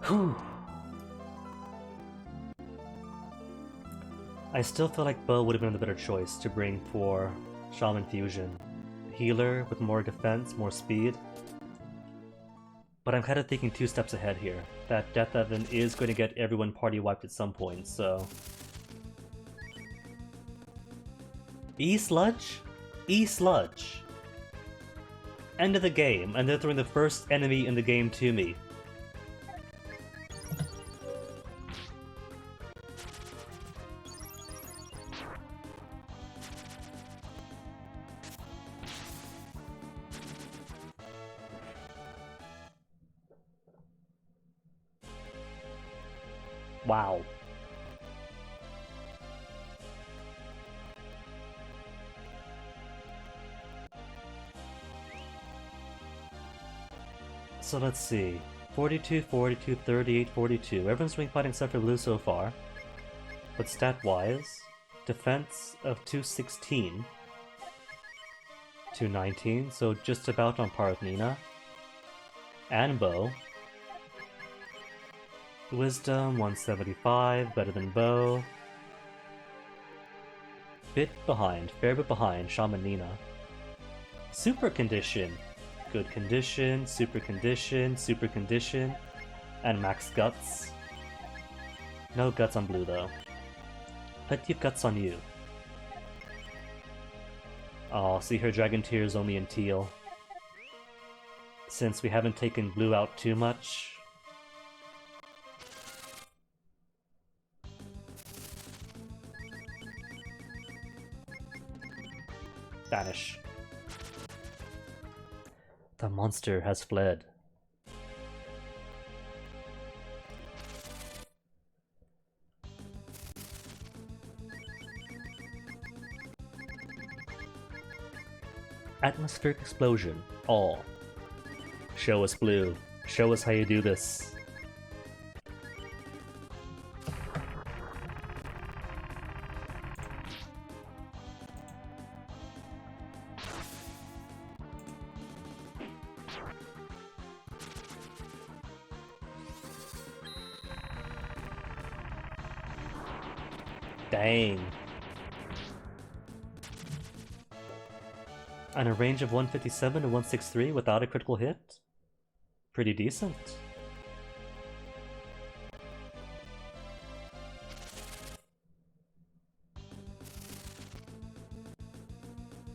Speaker 1: whew. I still feel like Bo would have been the better choice to bring for Shaman Fusion. Healer with more defense, more speed. But I'm kind of thinking 2 steps ahead here. That Deathevn is going to get everyone party wiped at some point, so... E-Sludge? E-Sludge. End of the game, and they're throwing the first enemy in the game to me. Wow. So let's see. 42, 42, 38, 42. Everyone's doing fighting except for Blue so far. But stat-wise, defense of 216. 219, so just about on par with Nina. And Bo. Wisdom, 175, better than Bo. Bit behind, fair bit behind, Shaman Nina. Super condition. Good condition, super condition, super condition. And max guts. No guts on Blue though. Plenty of guts on you. Oh, see her Dragon Tears only in teal. Since we haven't taken Blue out too much. Vanish. The monster has fled. Atmospheric explosion. All. Show us Blue. Show us how you do this. Dang. And a range of 157 to 163 without a critical hit? Pretty decent.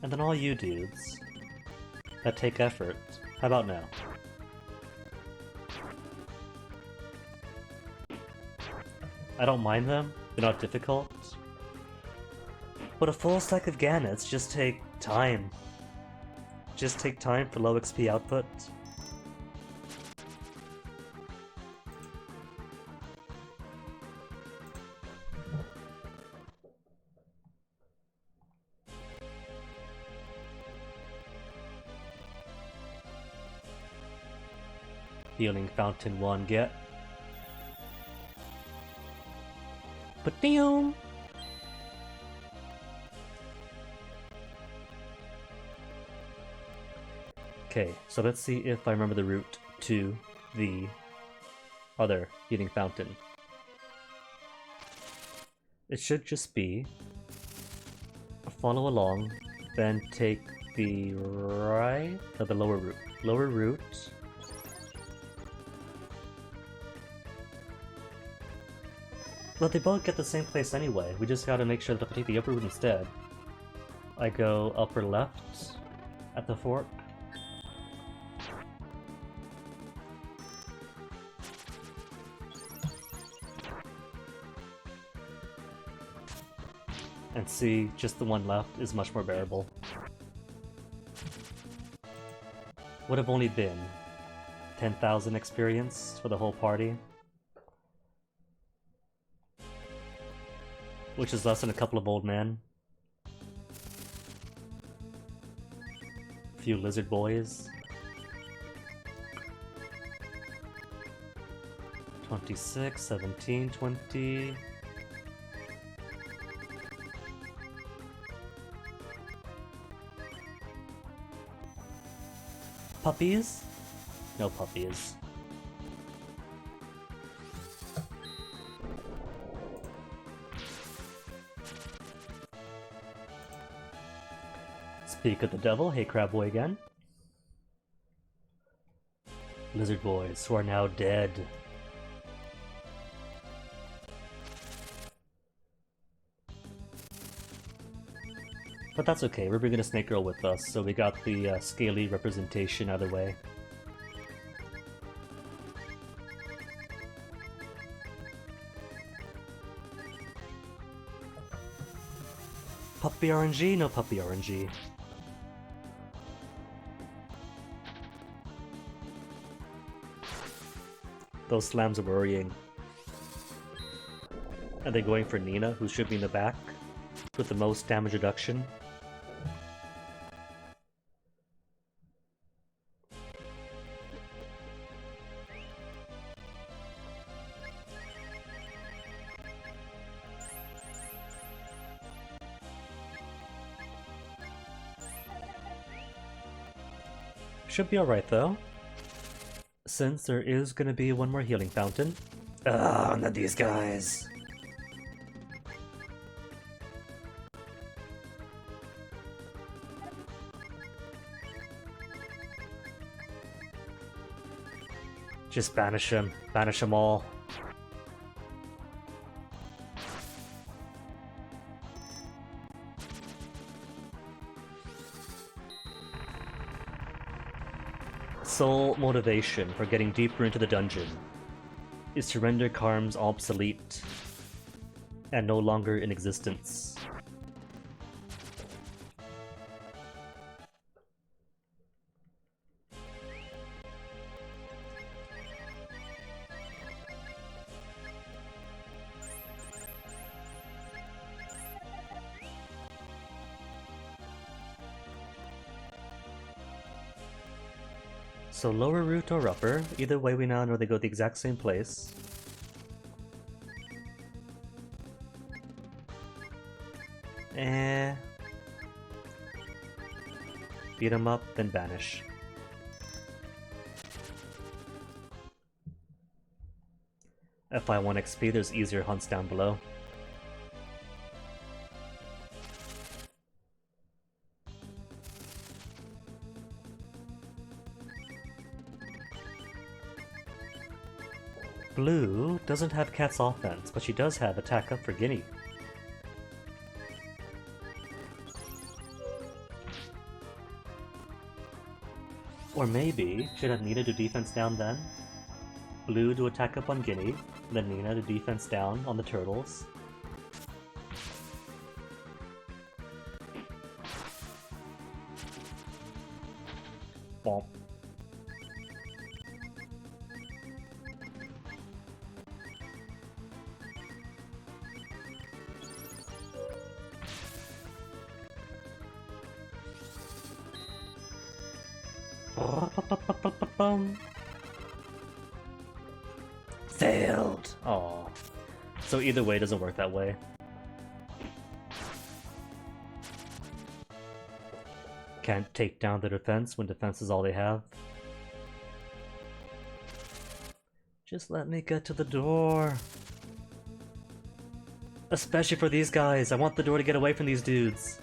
Speaker 1: And then all you dudes that take effort, how about now? I don't mind them, they're not difficult. But a full stack of Gannets just take time. Just take time for low XP output. Healing Fountain 1 get. But damn! Okay, so let's see if I remember the route to the other healing fountain. It should just be follow along, then take the right, or the lower route. Lower route. But they both get the same place anyway. We just gotta make sure that I take the upper route instead. I go upper left at the fork. And see, just the one left is much more bearable. Would have only been 10,000 experience for the whole party. Which is less than a couple of old men. A few lizard boys. 26, 17, 20... Puppies? No puppies. Speak of the devil, hey crab boy again. Lizard boys who are now dead. But that's okay, we're bringing a snake girl with us, so we got the scaly representation out of the way. Puppy RNG? No puppy RNG. Those slams are worrying. Are they going for Nina, who should be in the back, with the most damage reduction? Should be alright though, since there is gonna be one more healing fountain. Ah, not these guys. Just banish them all. Sole motivation for getting deeper into the dungeon is to render Karms obsolete and no longer in existence. So lower route or upper, either way we now know they go the exact same place. Beat them up, then banish. If I want XP, there's easier hunts down below. Blue doesn't have Cat's offense, but she does have attack up for Guinea. Or maybe should have Nina do defense down then. Blue to attack up on Guinea, then Nina to defense down on the turtles. Bomp. So either way, it doesn't work that way. Can't take down the defense when defense is all they have. Just let me get to the door. Especially for these guys, I want the door to get away from these dudes.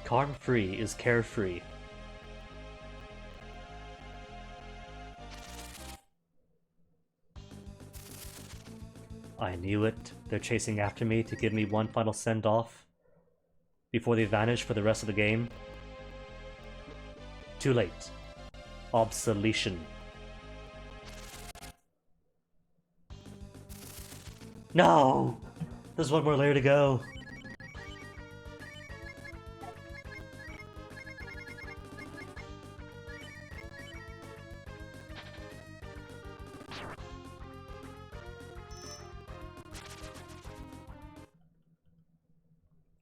Speaker 1: Karm-free is carefree. I knew it. They're chasing after me to give me one final send-off before they vanish for the rest of the game. Too late. Obsolescence. No! There's one more layer to go.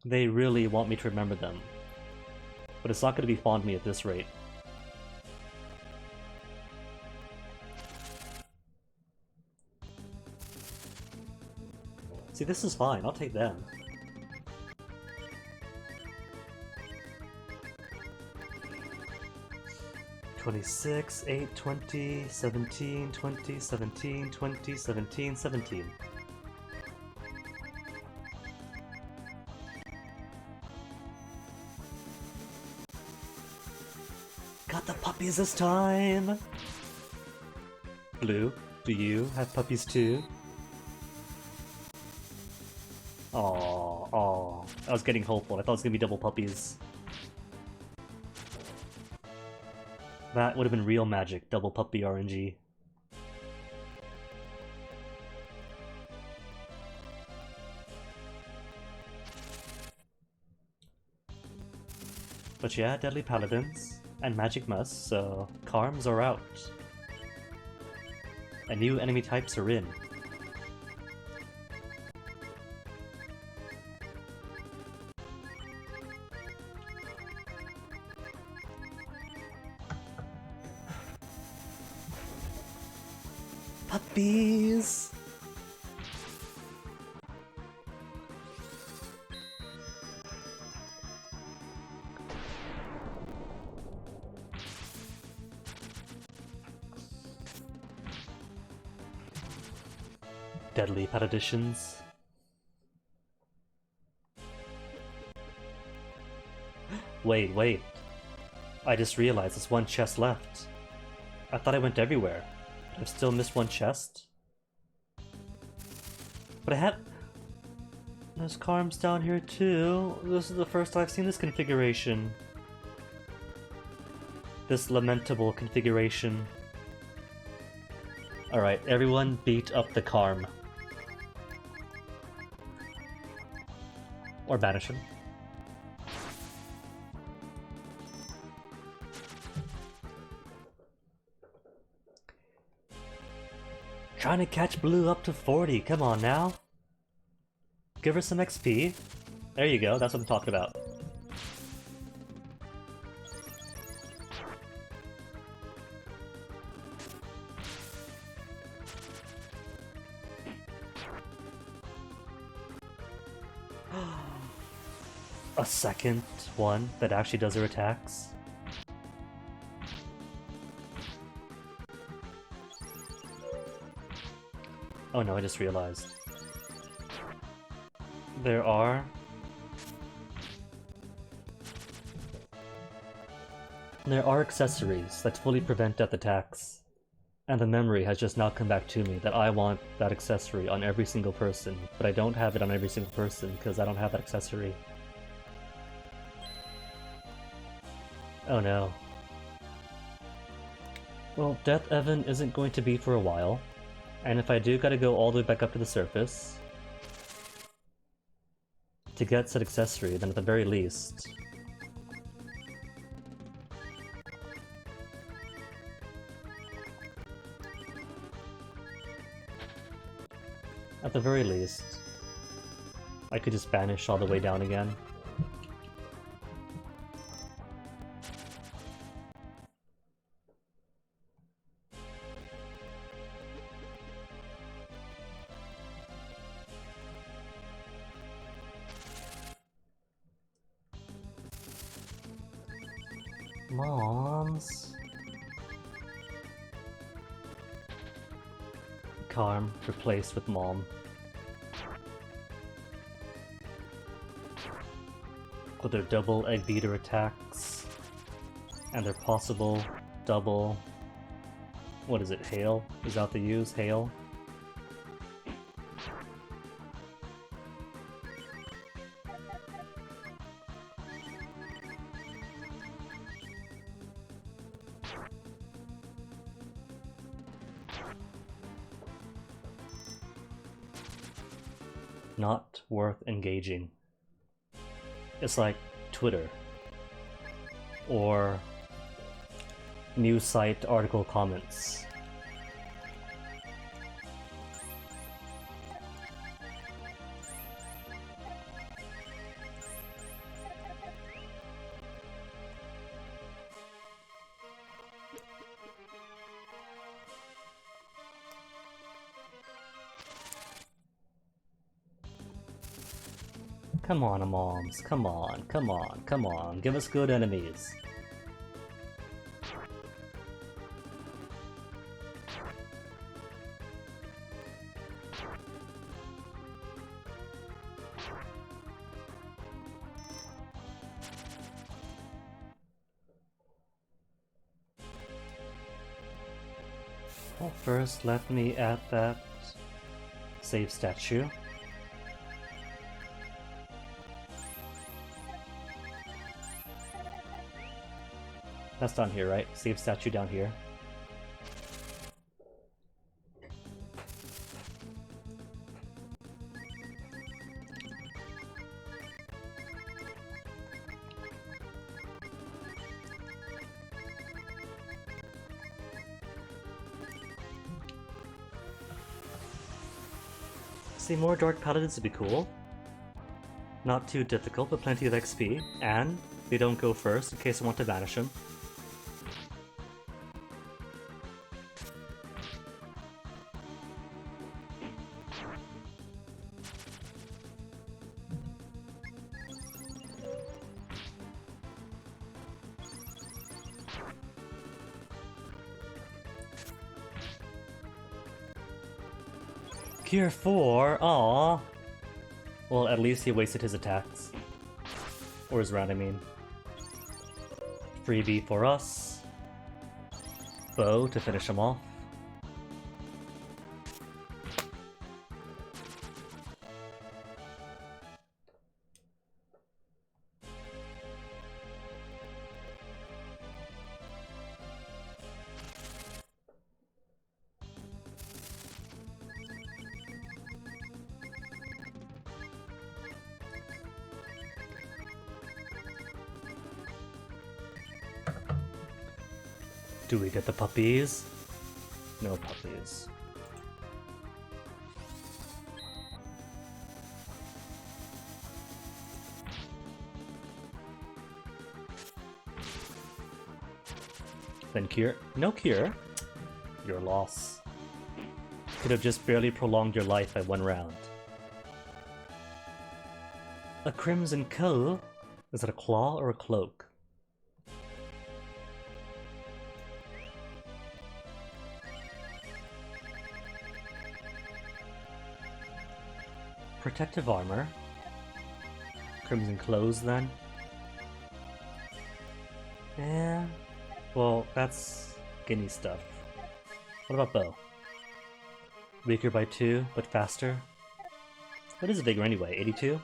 Speaker 1: They really want me to remember them. But it's not going to be fond of me at this rate. See, this is fine. I'll take them. $26, 8, 20, 17, 20, 17, 20, 17, 17. Got the puppies this time! Blue, do you have puppies too? Aww. I was getting hopeful. I thought it was gonna be double puppies. That would have been real magic, double puppy RNG. But yeah, Deadly Paladins and Magic Must, so Karms are out. And new enemy types are in. Puppies! Deadly Paladins. Wait. I just realized there's one chest left. I thought I went everywhere. I've still missed one chest. But I have... There's Karms down here too. This is the first I've seen this configuration. This lamentable configuration. Alright, everyone beat up the Karm. Or banish him. Trying to catch Blue up to 40, come on now. Give her some XP. There you go, that's what I'm talking about. A second one that actually does her attacks. Oh no, I just realized. There are accessories that fully prevent death attacks. And the memory has just now come back to me that I want that accessory on every single person, but I don't have it on every single person because I don't have that accessory. Oh no. Well, Deathevn isn't going to be for a while, and if I do gotta go all the way back up to the surface to get said accessory, then at the very least At the very least, I could just banish all the way down again. Moms. Calm replaced with Mom. With their double egg beater attacks and their possible double, what is it, hail? Is that what they use? Hail? Not worth engaging. It's like Twitter or news site article comments. Come on, moms. Come on, come on, come on. Give us good enemies. Well, first, let me add that save statue. That's down here, right? Save statue down here. See, more Dark Paladins would be cool. Not too difficult, but plenty of XP, and they don't go first in case I want to banish them. Cure 4? Aww. Well, at least he wasted his attacks. Or his round, I mean. Freebie for us. Bow to finish him off. Do we get the puppies? No puppies. Then cure? No cure. Your loss. Could have just barely prolonged your life by one round. A crimson coat? Is it a claw or a cloak? Protective armor. Crimson clothes then. Yeah. Well, that's guinea stuff. What about bow? Weaker by 2, but faster. What is vigor anyway? 82?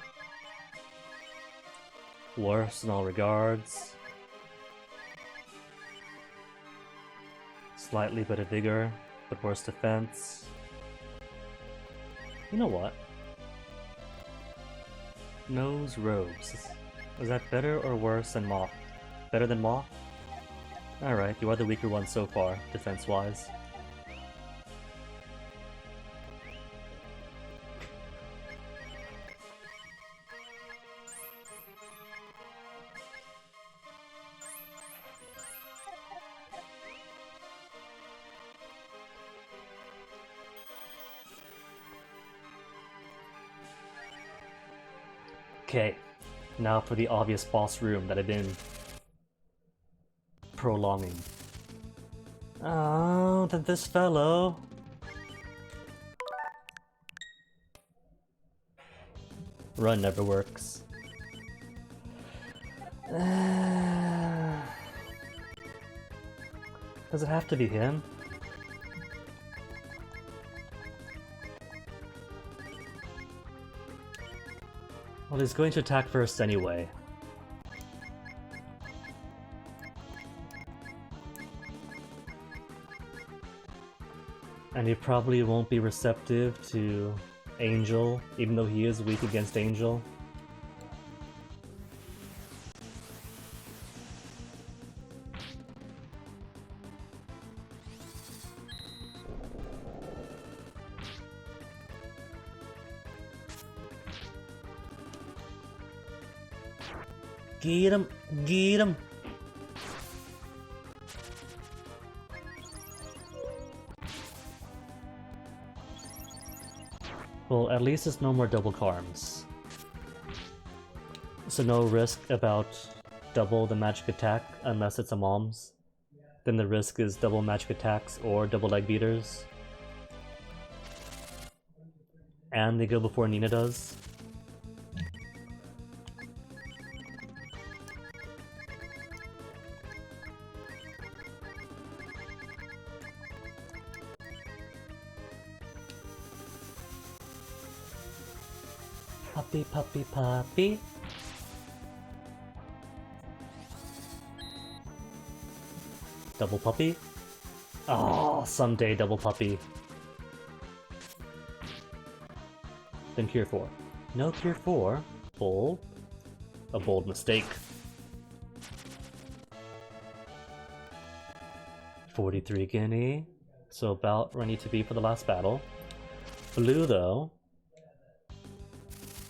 Speaker 1: Worse in all regards. Slightly better vigor, but worse defense. You know what? Nose robes. Is that better or worse than Moth? Better than Moth? Alright, you are the weaker one so far, defense-wise. Okay, now for the obvious boss room that I've been prolonging. Oh, then this fellow. Run never works. Does it have to be him? Well, he's going to attack first anyway. And he probably won't be receptive to Angel, even though he is weak against Angel. Get him! Get him! Well, at least it's no more double karms. So no risk about double the magic attack unless it's a mom's. Then the risk is double magic attacks or double leg beaters. And they go before Nina does. Puppy, puppy, puppy. Double puppy? Oh, someday double puppy. Then Cure 4. No Cure 4. Bold. A bold mistake. 43 guinea. So about where I need to be for the last battle. Blue though.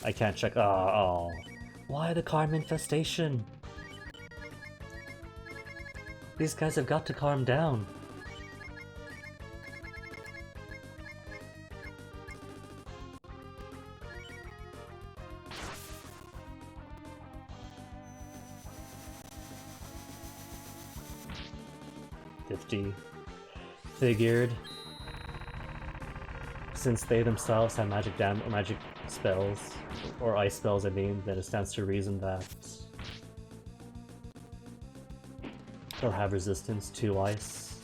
Speaker 1: I can't check. Oh. Why the Karm infestation? These guys have got to calm down. Figured. Since they themselves have magic spells, or ice spells I mean, then it stands to reason that they'll have resistance to ice.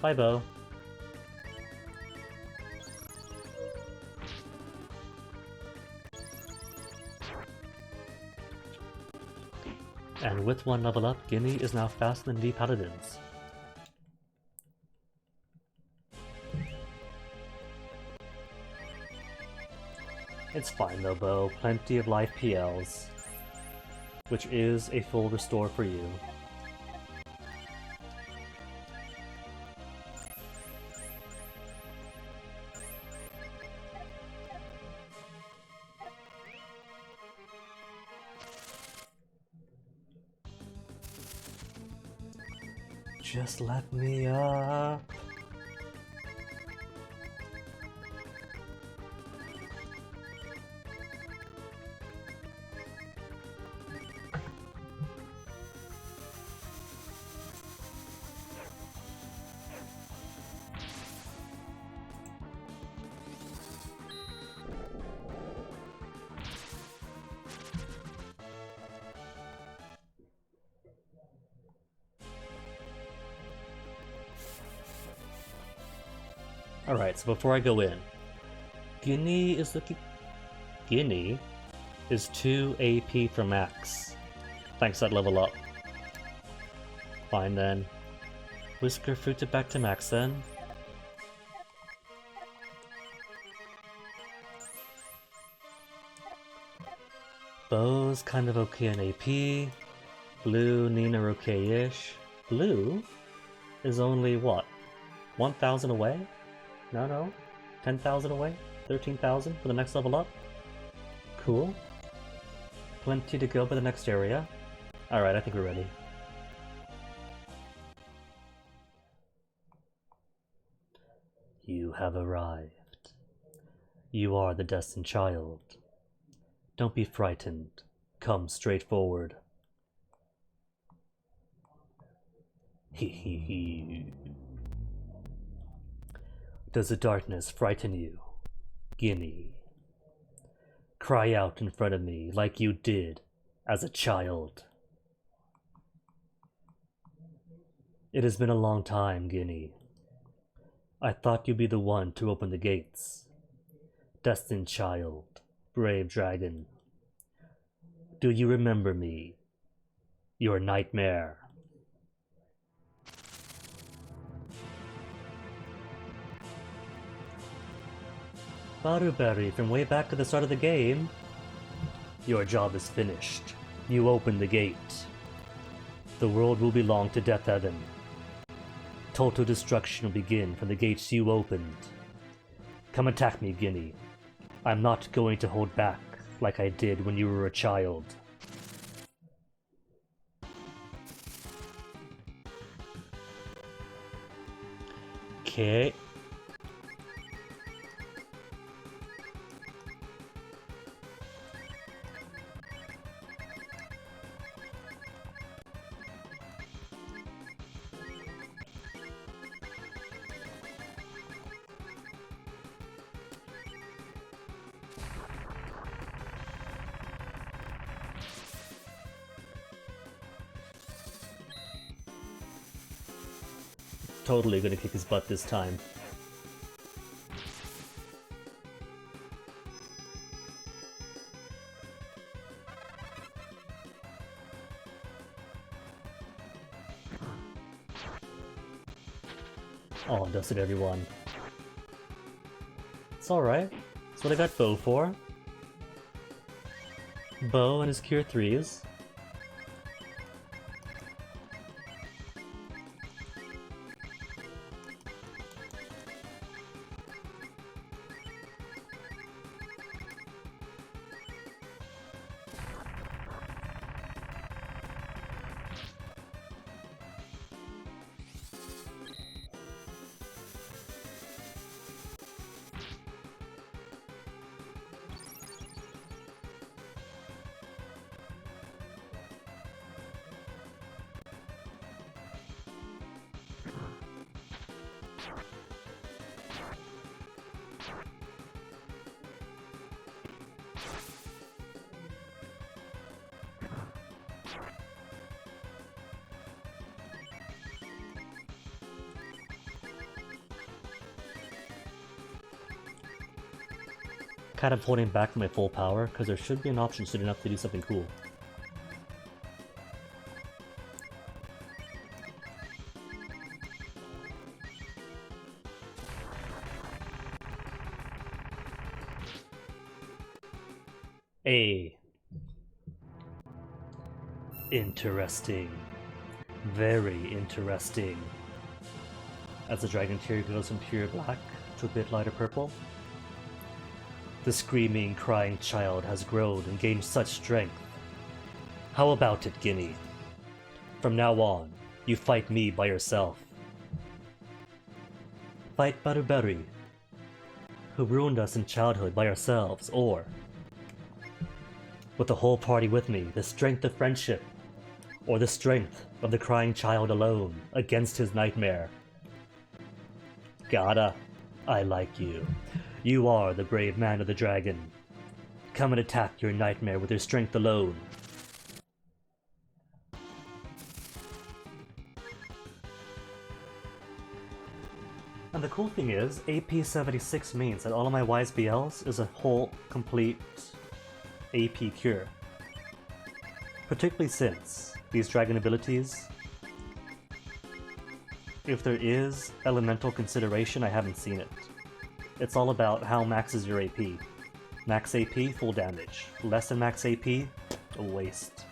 Speaker 1: Bye, Bo. And with one level up, Guinea is now faster than the Paladins. It's fine though, Bo. Plenty of life PLs. Which is a full restore for you. Just let me up. Alright, so before I go in, Guinea is 2 AP for max. Thanks, that level up. Fine then. Whisker fruited back to max then. Bo's kind of okay in AP. Blue, Nina okay-ish. Blue is only what? 1,000 away? No. 10,000 away? 13,000 for the next level up? Cool. Plenty to go by the next area. Alright, I think we're ready. You have arrived. You are the destined child. Don't be frightened. Come straight forward. Hee hee hee. Does the darkness frighten you, Guinea? Cry out in front of me like you did as a child. It has been a long time, Guinea. I thought you'd be the one to open the gates. Destined child, brave dragon. Do you remember me? Your nightmare. Baruberry, from way back to the start of the game. Your job is finished. You open the gate. The world will belong to Deathevn. Total destruction will begin from the gates you opened. Come attack me, Guinea. I'm not going to hold back like I did when you were a child. Okay. Totally gonna kick his butt this time. Oh, dusted everyone. It's alright. That's what I got Bo for. Bo and his Cure 3s. Kind of holding back from my full power, because there should be an option soon enough to do something cool. Interesting. Very interesting. As the dragon tear goes from pure black to a bit lighter purple. The screaming, crying child has grown and gained such strength. How about it, Guinea? From now on, you fight me by yourself. Fight Baruberry, who ruined us in childhood by ourselves, or with the whole party with me, the strength of friendship, or the strength of the crying child alone against his nightmare. Gotta. I like you. You are the brave man of the dragon. Come and attack your nightmare with your strength alone. And the cool thing is, AP 76 means that all of my YSBLs is a whole, complete AP cure. Particularly since these dragon abilities, if there is elemental consideration, I haven't seen it. It's all about how max is your AP. Max AP, full damage. Less than max AP, a waste.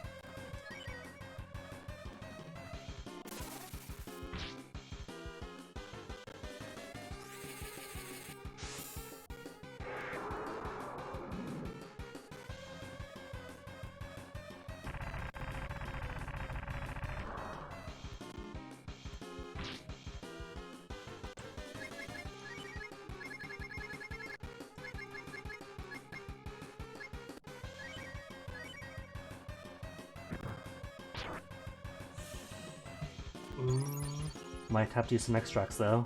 Speaker 1: Might have to do some extracts though,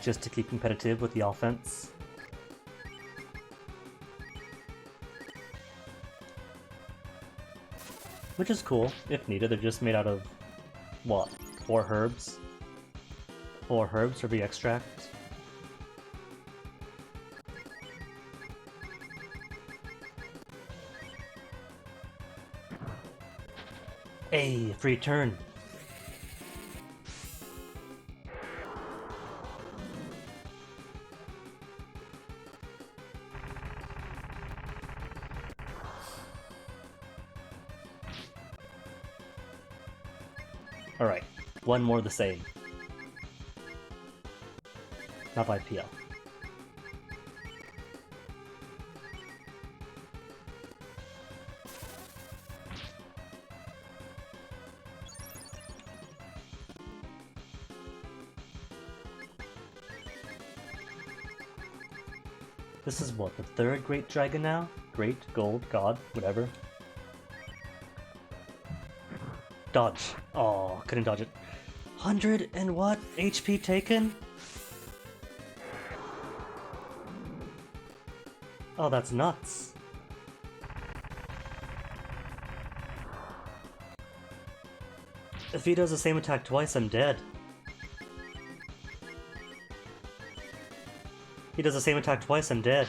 Speaker 1: just to keep competitive with the offense. Which is cool, if needed. They're just made out of, what, 4 herbs? 4 herbs for the extract. Hey, free turn! Alright, one more the same. Not by PL. This is what, the 3rd Great Dragon now? Great, Gold, God, whatever. Dodge. Oh, couldn't dodge it. 100 and what? HP taken? Oh, that's nuts. If he does the same attack twice, I'm dead. He does the same attack twice, I'm dead.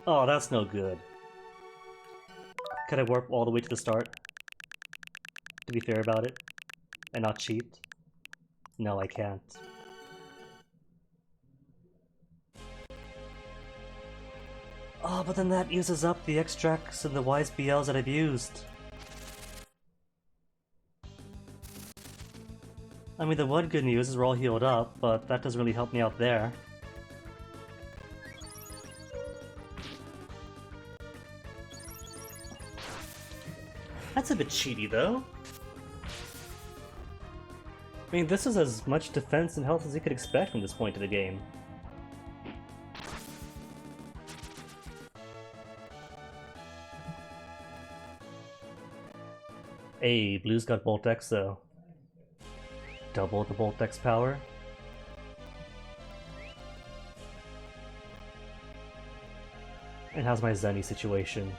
Speaker 1: Oh, that's no good. Could I warp all the way to the start? To be fair about it? And not cheat? No, I can't. Oh, but then that uses up the extracts and the wise BLs that I've used. I mean, the one good news is we're all healed up, but that doesn't really help me out there. That's a bit cheaty, though. I mean, this is as much defense and health as you could expect from this point of the game. Hey, Blue's got Bolt X, though. Double the Bolt X power. And how's my Zenny situation?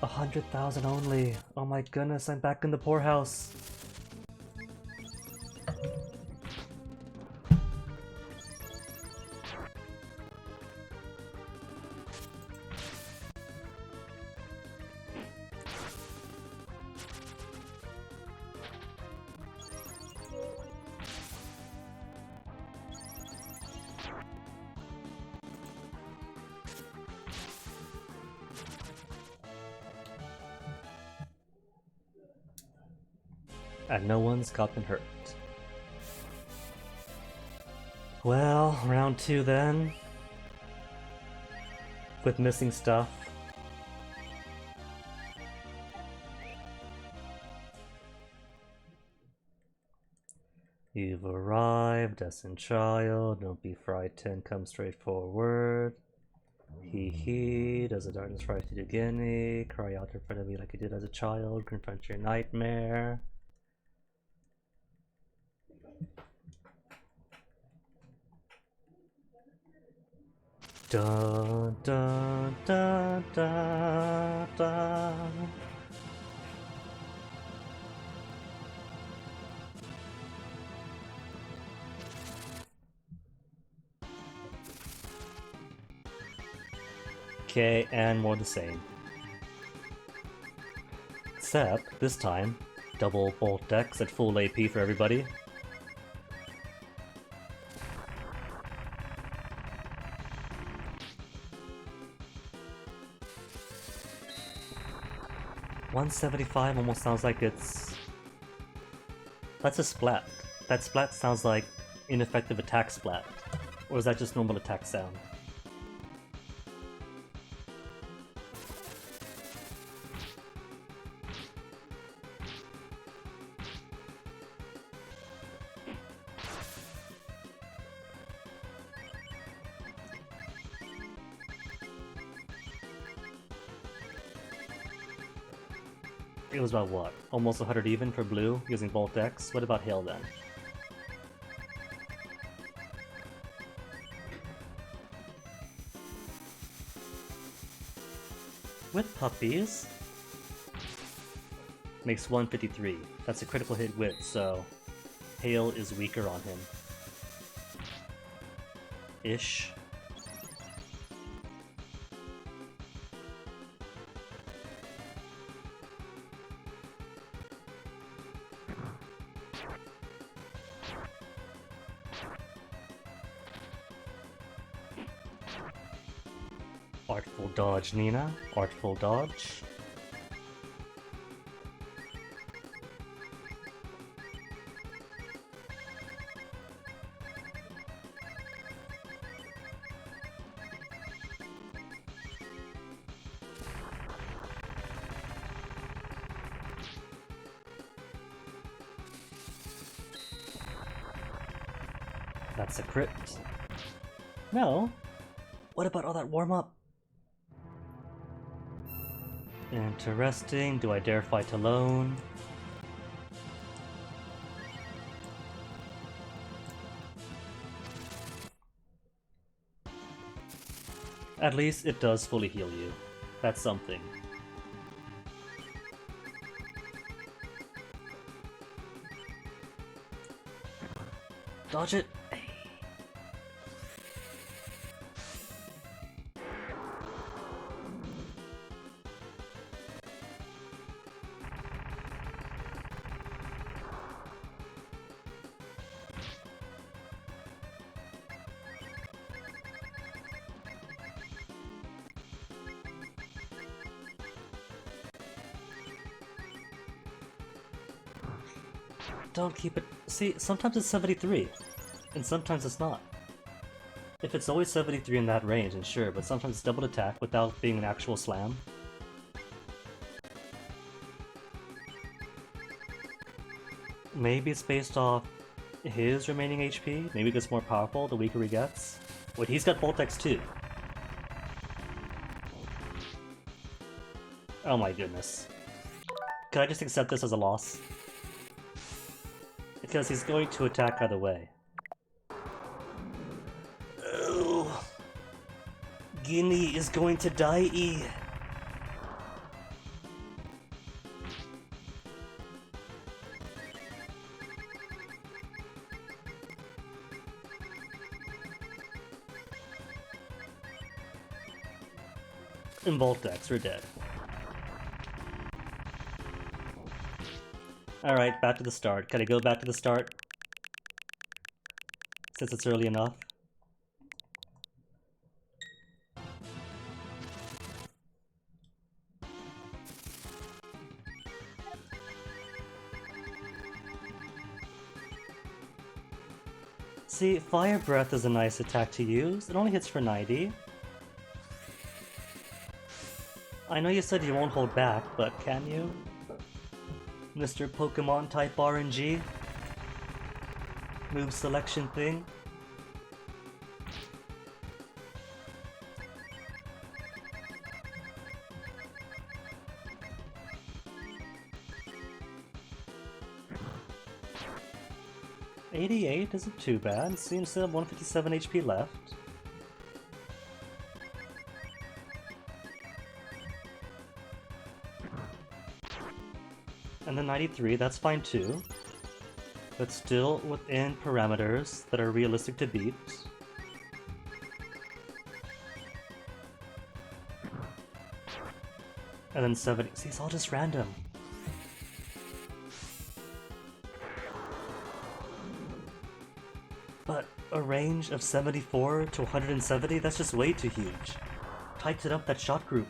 Speaker 1: 100,000 only. Oh my goodness, I'm back in the poorhouse. And no one's gotten hurt. Well, round 2 then. With missing stuff. You've arrived, Destined Child, don't be frightened, come straight forward. Hee hee, does the darkness fright you to Guinea? Cry out in front of me like you did as a child, confront your nightmare. Dun dun dun dun dun. Okay, and more the same. Except, this time, double Bolt X at full AP for everybody. $175 almost sounds like it's... That's a splat. That splat sounds like ineffective attack splat. Or is that just normal attack sound? It was about what? Almost 100 even for blue, using Volt X? What about Hail then? With puppies? Makes 153. That's a critical hit with, so Hail is weaker on him. Ish. Artful dodge, Nina. Artful dodge. That's a crit. No. What about all that warm-up? Interesting. Do I dare fight alone? At least it does fully heal you. That's something. Dodge it! Don't keep it. See, sometimes it's 73, and sometimes it's not. If it's always 73 in that range, then sure, but sometimes it's double attack without being an actual slam. Maybe it's based off his remaining HP. Maybe it gets more powerful the weaker he gets. Wait, he's got Volt X too. Oh my goodness. Can I just accept this as a loss? Because he's going to attack either way. Oh. Guinea is going to die. And Voltex, we're dead. Alright, back to the start. Can I go back to the start? Since it's early enough. See, Fire Breath is a nice attack to use. It only hits for 90. I know you said you won't hold back, but can you? Mr. Pokemon type RNG? Move selection thing? $88 isn't too bad. Seems to have 157 HP left. And then 93, that's fine too. But still within parameters that are realistic to beat. And then 70. See, it's all just random. But a range of 74 to 170, that's just way too huge. Tighten up that shot group.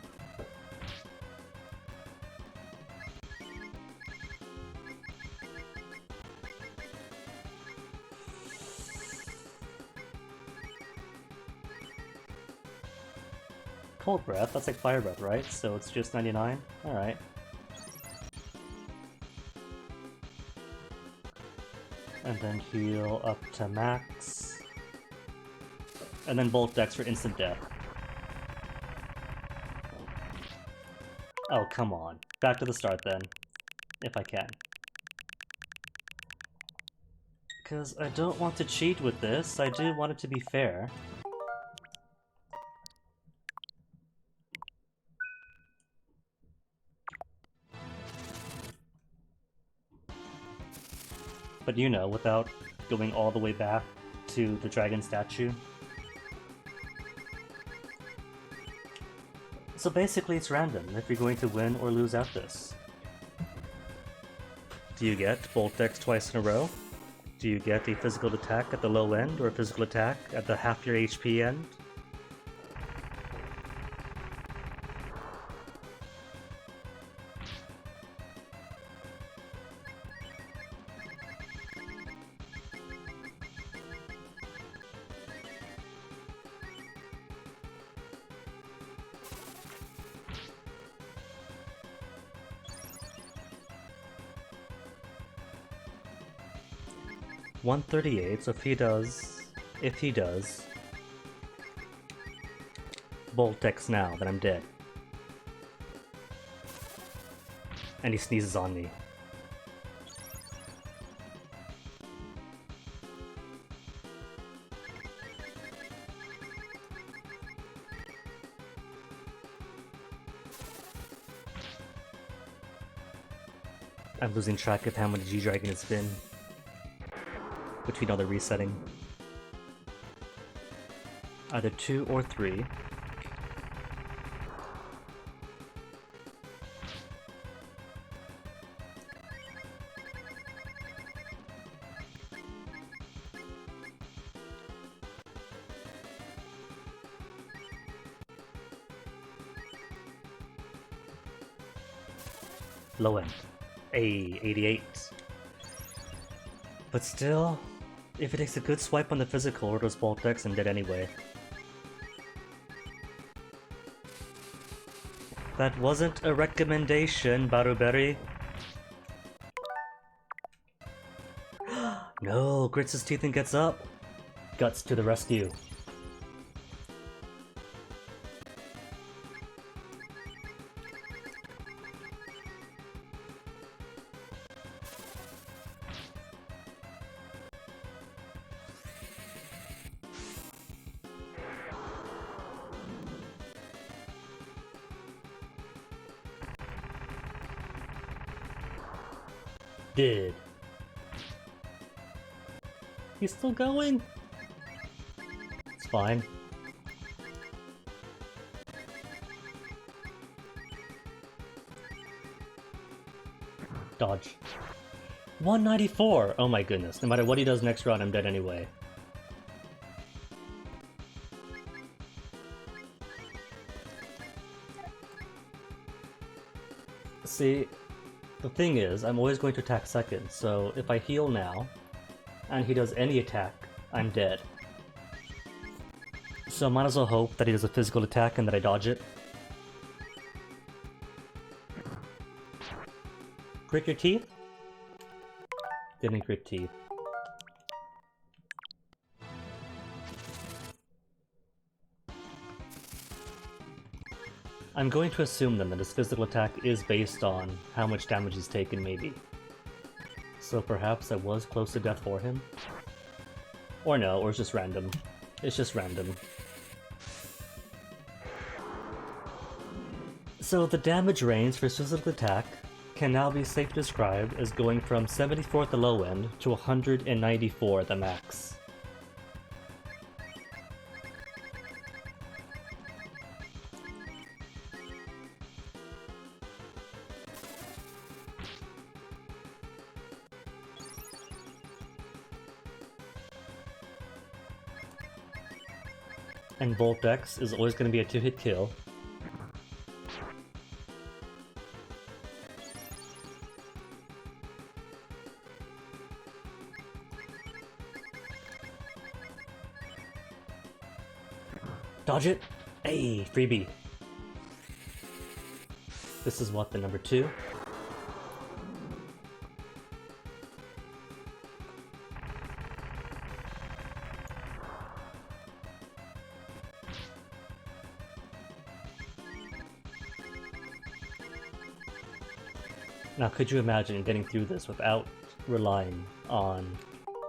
Speaker 1: Cold Breath, that's like Fire Breath, right? So it's just 99? Alright. And then heal up to max. And then Bolt Dex for instant death. Oh, come on. Back to the start then. if I can. Because I don't want to cheat with this, I do want it to be fair. But you know, without going all the way back to the dragon statue. So basically it's random if you're going to win or lose at this. Do you get Bolt X twice in a row? Do you get a physical attack at the low end or a physical attack at the half your HP end? $138, so if he does Bolt X now, then I'm dead. And he sneezes on me. I'm losing track of how many G-Dragon it's been. Which we know they're resetting. Either 2 or 3. Low end. 88. But still, if it takes a good swipe on the physical, or does Bolt X, I'm dead anyway. That wasn't a recommendation, Baruberry. No, grits his teeth and gets up. Guts to the rescue. Did. He's still going? It's fine. Dodge. 194! Oh my goodness. No matter what he does next round, I'm dead anyway. See, the thing is, I'm always going to attack second, so if I heal now, and he does any attack, I'm dead. So I might as well hope that he does a physical attack and that I dodge it. Grit your teeth? Didn't grit teeth. I'm going to assume then that his physical attack is based on how much damage he's taken, maybe. So perhaps I was close to death for him? Or no, or it's just random. It's just random. So the damage range for his physical attack can now be safely described as going from 74 at the low end to 194 at the max. And Bolt X is always going to be a 2-hit kill. Dodge it! Hey, freebie! This is what, the number 2? Now, could you imagine getting through this without relying on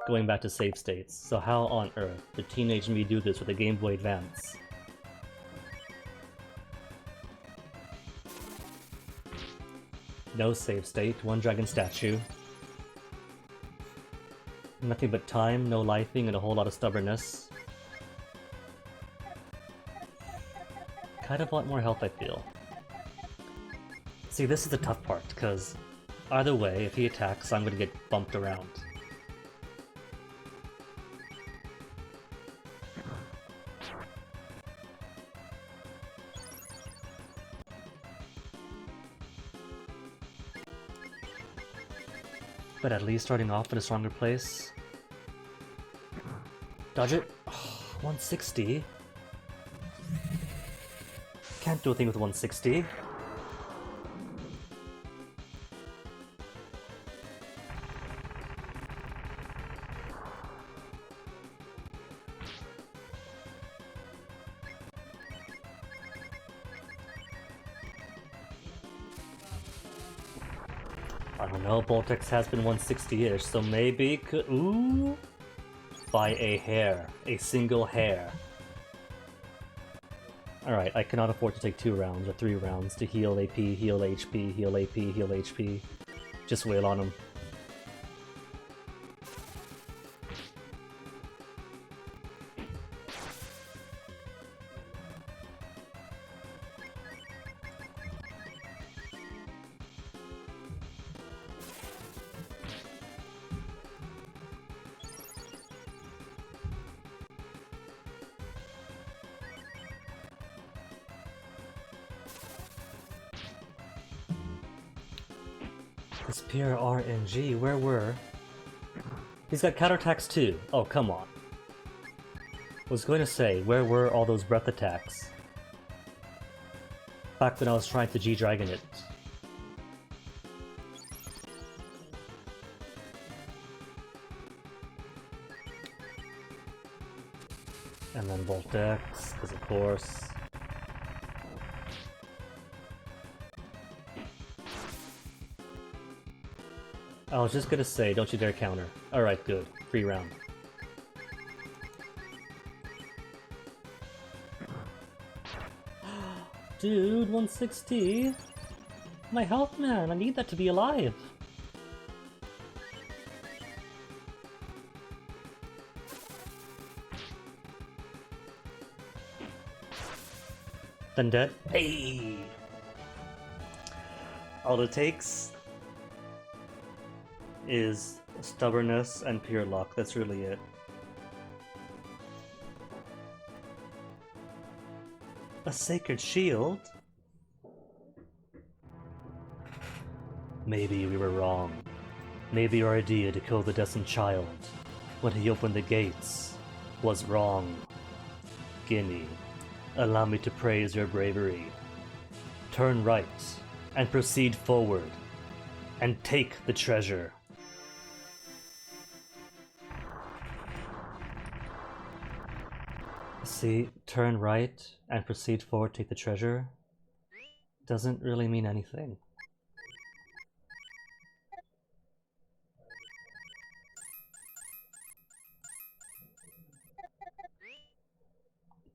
Speaker 1: going back to save states? So how on earth did teenage me do this with a Game Boy Advance? No save state, one dragon statue. Nothing but time, no lifing, and a whole lot of stubbornness. Kind of want more health, I feel. See, this is the tough part, because either way, if he attacks, I'm going to get bumped around. But at least starting off in a stronger place. Dodge it. Oh, 160. Can't do a thing with 160. I don't know, Boltex has been 160-ish, so maybe could... Ooh! By a hair. A single hair. Alright, I cannot afford to take 2 rounds or 3 rounds to heal AP, heal HP, heal AP, heal HP. Just wail on him. This pure RNG, where were... He's got counterattacks too. Oh, come on. Was going to say, where were all those breath attacks? Back when I was trying to G-Dragon it. And then Voltex, because of course... I was just gonna say, don't you dare counter. Alright, good. Free round. Dude, 160? My health, man, I need that to be alive. Then dead? Hey! All it takes is stubbornness and pure luck. That's really it. A sacred shield? Maybe we were wrong. Maybe our idea to kill the destined child when he opened the gates was wrong. Guinea, allow me to praise your bravery. Turn right and proceed forward and take the treasure. See, turn right and proceed forward, take the treasure, doesn't really mean anything.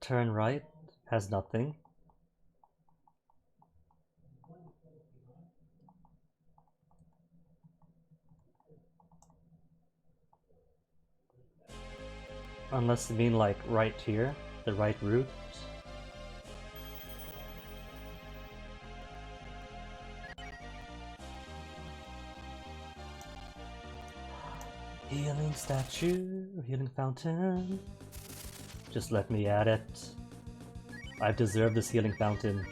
Speaker 1: Turn right has nothing. Unless you mean like right here, the right route. Healing statue, healing fountain. Just let me at it. I've deserved this healing fountain.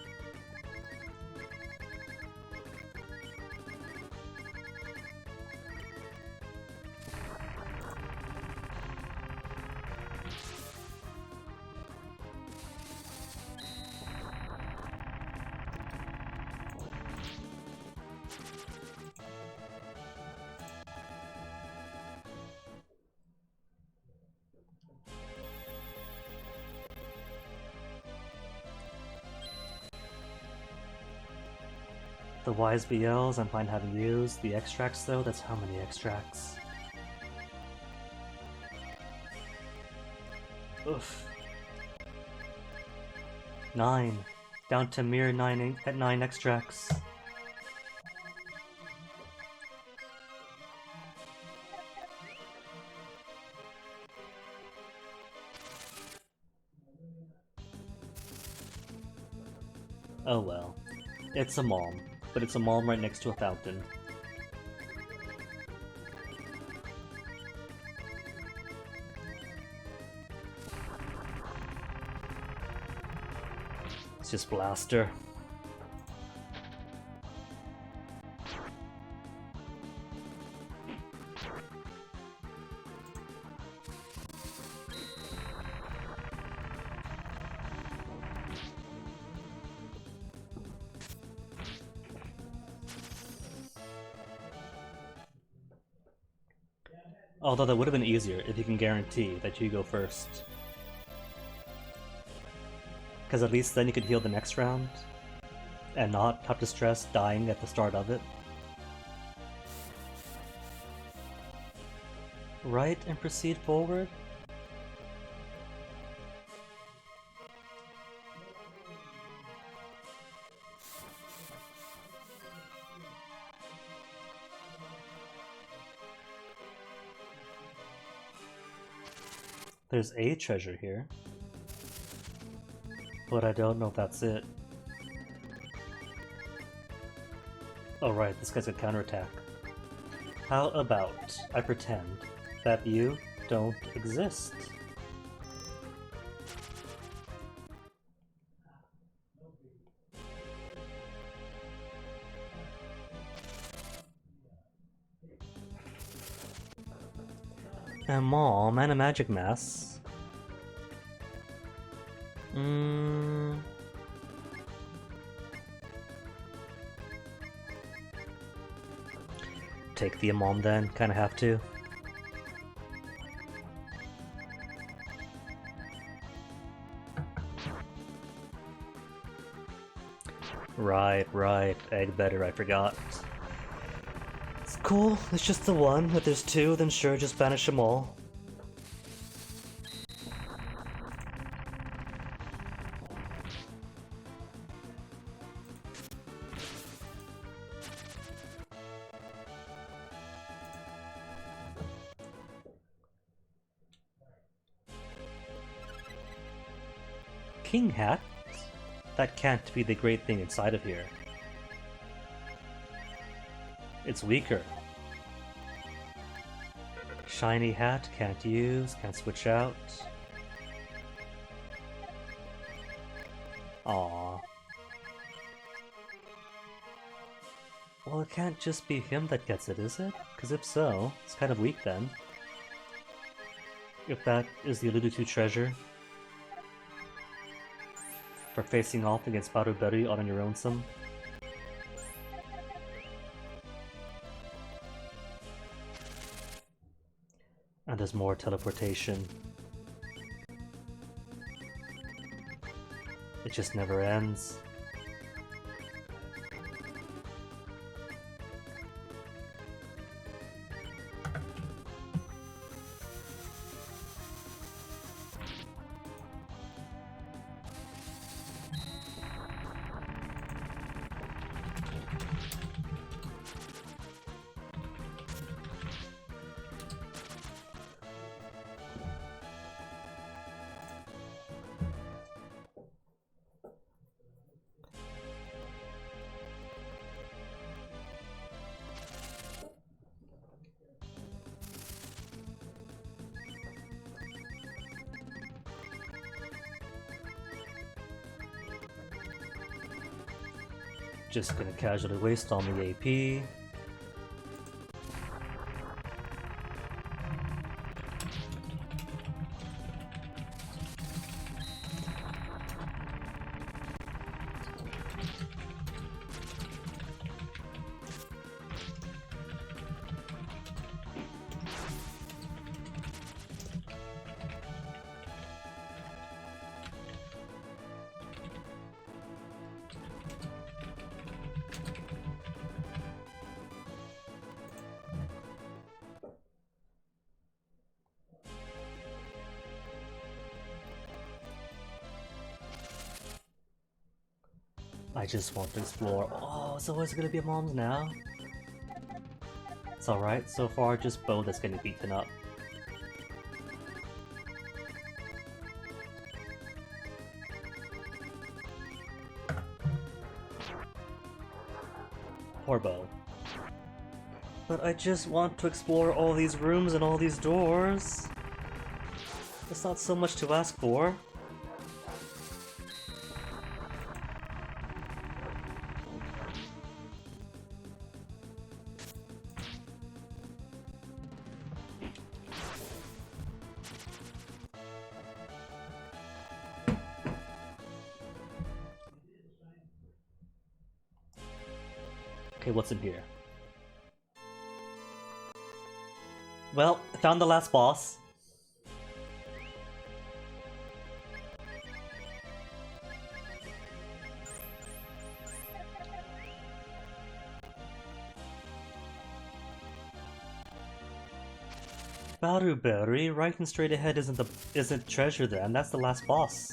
Speaker 1: The YSBLs I'm fine having used. The extracts though, that's how many extracts? Oof. 9. Down to mere 9 at 9 extracts. Oh well. It's a mom, but it's a mom right next to a fountain. It's just Blaster. Although that would have been easier if you can guarantee that you go first. Because at least then you could heal the next round, and not have to stress dying at the start of it. Right, and proceed forward? There's a treasure here, but I don't know if that's it. Oh right, this guy's a counterattack. How about I pretend that you don't exist? A mom and a magic mass. Take the mom then, kinda have to. Right, egg better, I forgot. It's cool, it's just the one. If there's two, then sure, just banish them all. King hat? That can't be the great thing inside of here. It's weaker. Shiny hat, can't use, can't switch out. Aww. Well, it can't just be him that gets it, is it? Because if so, it's kind of weak then. If that is the alluded to treasure. For facing off against Baruberry on your own some. And there's more teleportation. It just never ends. Just gonna casually waste all my AP. I just want to explore. Oh, so it's gonna be a mom's now? It's alright, so far just Bo that's getting beaten up. Poor Bo. But I just want to explore all these rooms and all these doors. It's not so much to ask for. Okay, what's in here? Well, I found the last boss. Baruberry, right and straight ahead isn't treasure then, that's the last boss.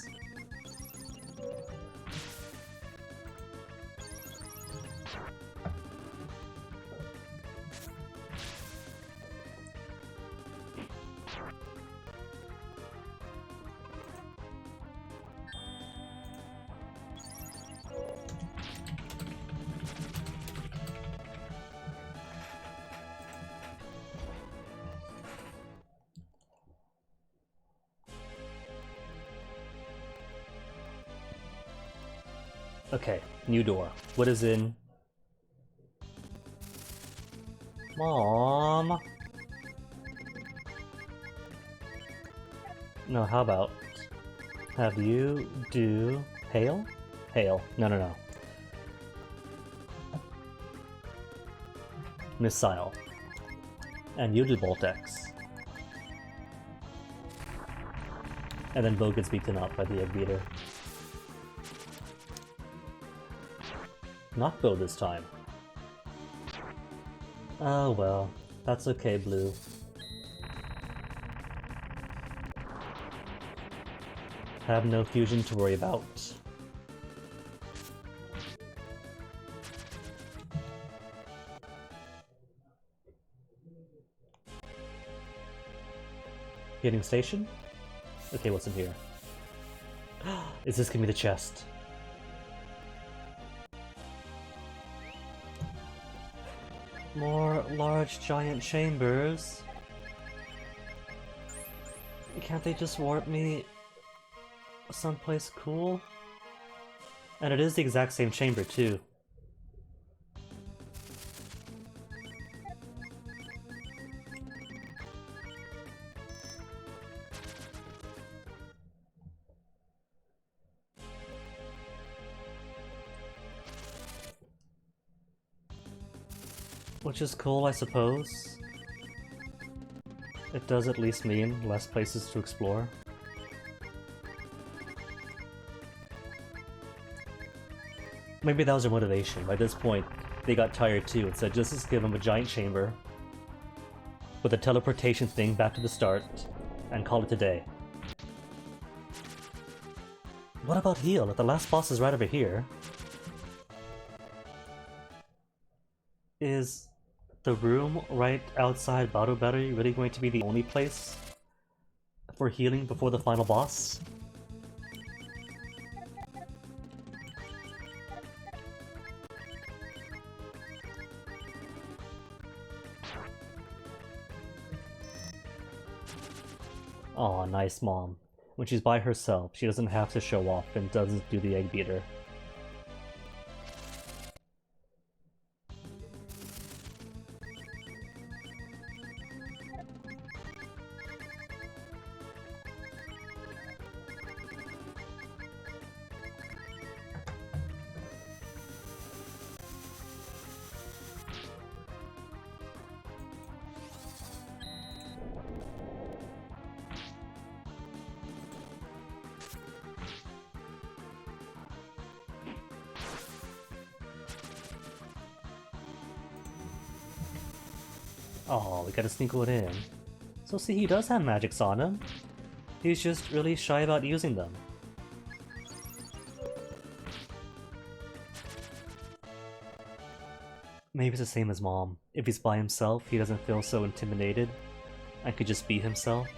Speaker 1: Okay, new door. What is in? Mom? No, how about have you do hail? Hail. No. Missile. And you do Voltex. And then Bo gets beaten up by the egg beater. Not Bo this time. Oh well, that's okay, Blue. Have no fusion to worry about. Getting station? Okay, what's in here? Is this gonna be the chest? More large giant chambers. Can't they just warp me someplace cool? And it is the exact same chamber too. Which is cool, I suppose. It does at least mean less places to explore. Maybe that was their motivation. By this point, they got tired too and said, just give them a giant chamber with a teleportation thing back to the start and call it a day. What about heal? If the last boss is right over here, is the room right outside Baruberry really going to be the only place for healing before the final boss? Aw, nice mom. When she's by herself, she doesn't have to show off and doesn't do the egg beater. Oh, we gotta sneakle it in. So see, he does have magics on him. He's just really shy about using them. Maybe it's the same as Mom. If he's by himself, he doesn't feel so intimidated and could just be himself.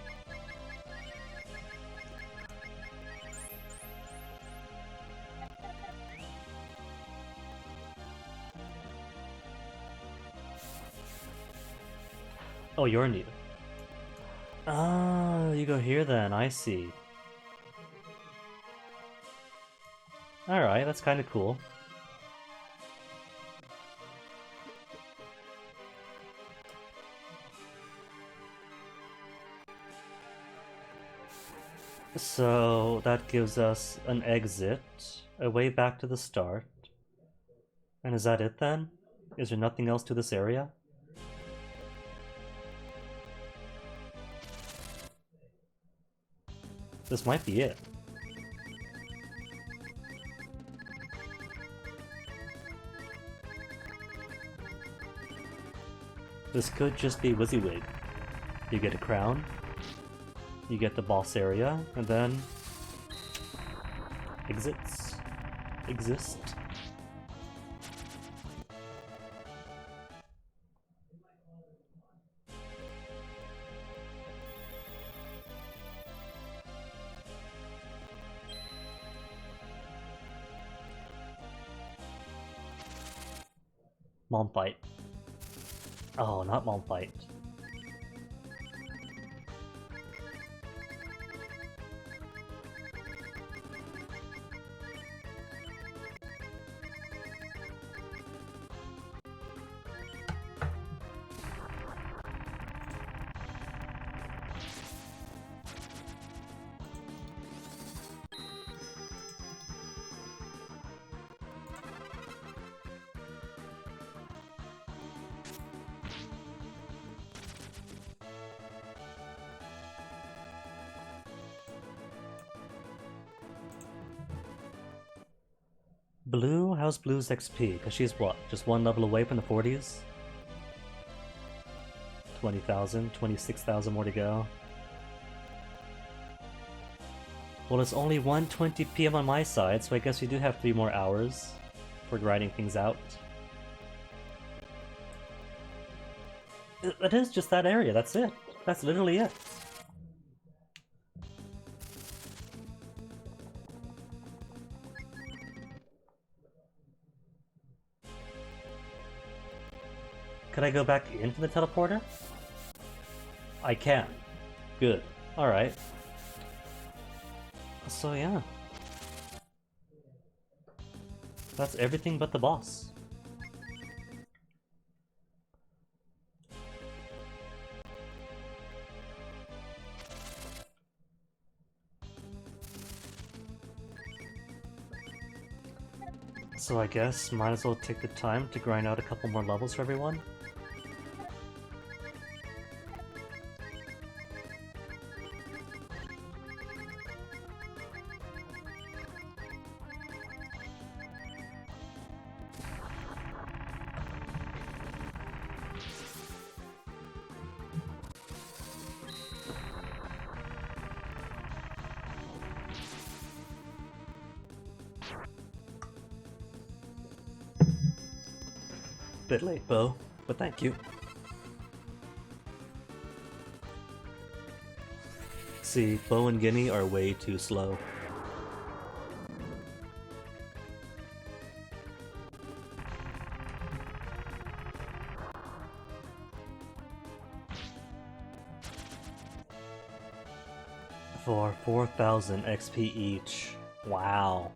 Speaker 1: Oh, you're new. Ah, you go here then, I see. Alright, that's kinda cool. So that gives us an exit, a way back to the start. And is that it then? Is there nothing else to this area? This might be it. This could just be WYSIWYG. You get a crown, you get the boss area, and then exits exist. Mom fight. Oh, not mom fight. Blue? How's Blue's XP? Because she's what? Just one level away from the 40s? 20,000, 26,000 more to go. Well, it's only 1:20 PM on my side, so I guess we do have 3 more hours for grinding things out. It is just that area, that's it. That's literally it. Could I go back into the teleporter? I can. Good. Alright. So yeah. That's everything but the boss. So I guess might as well take the time to grind out a couple more levels for everyone. Bit late, Bo, but thank you. See, Bo and Guinea are way too slow. For 4,000 XP each. Wow.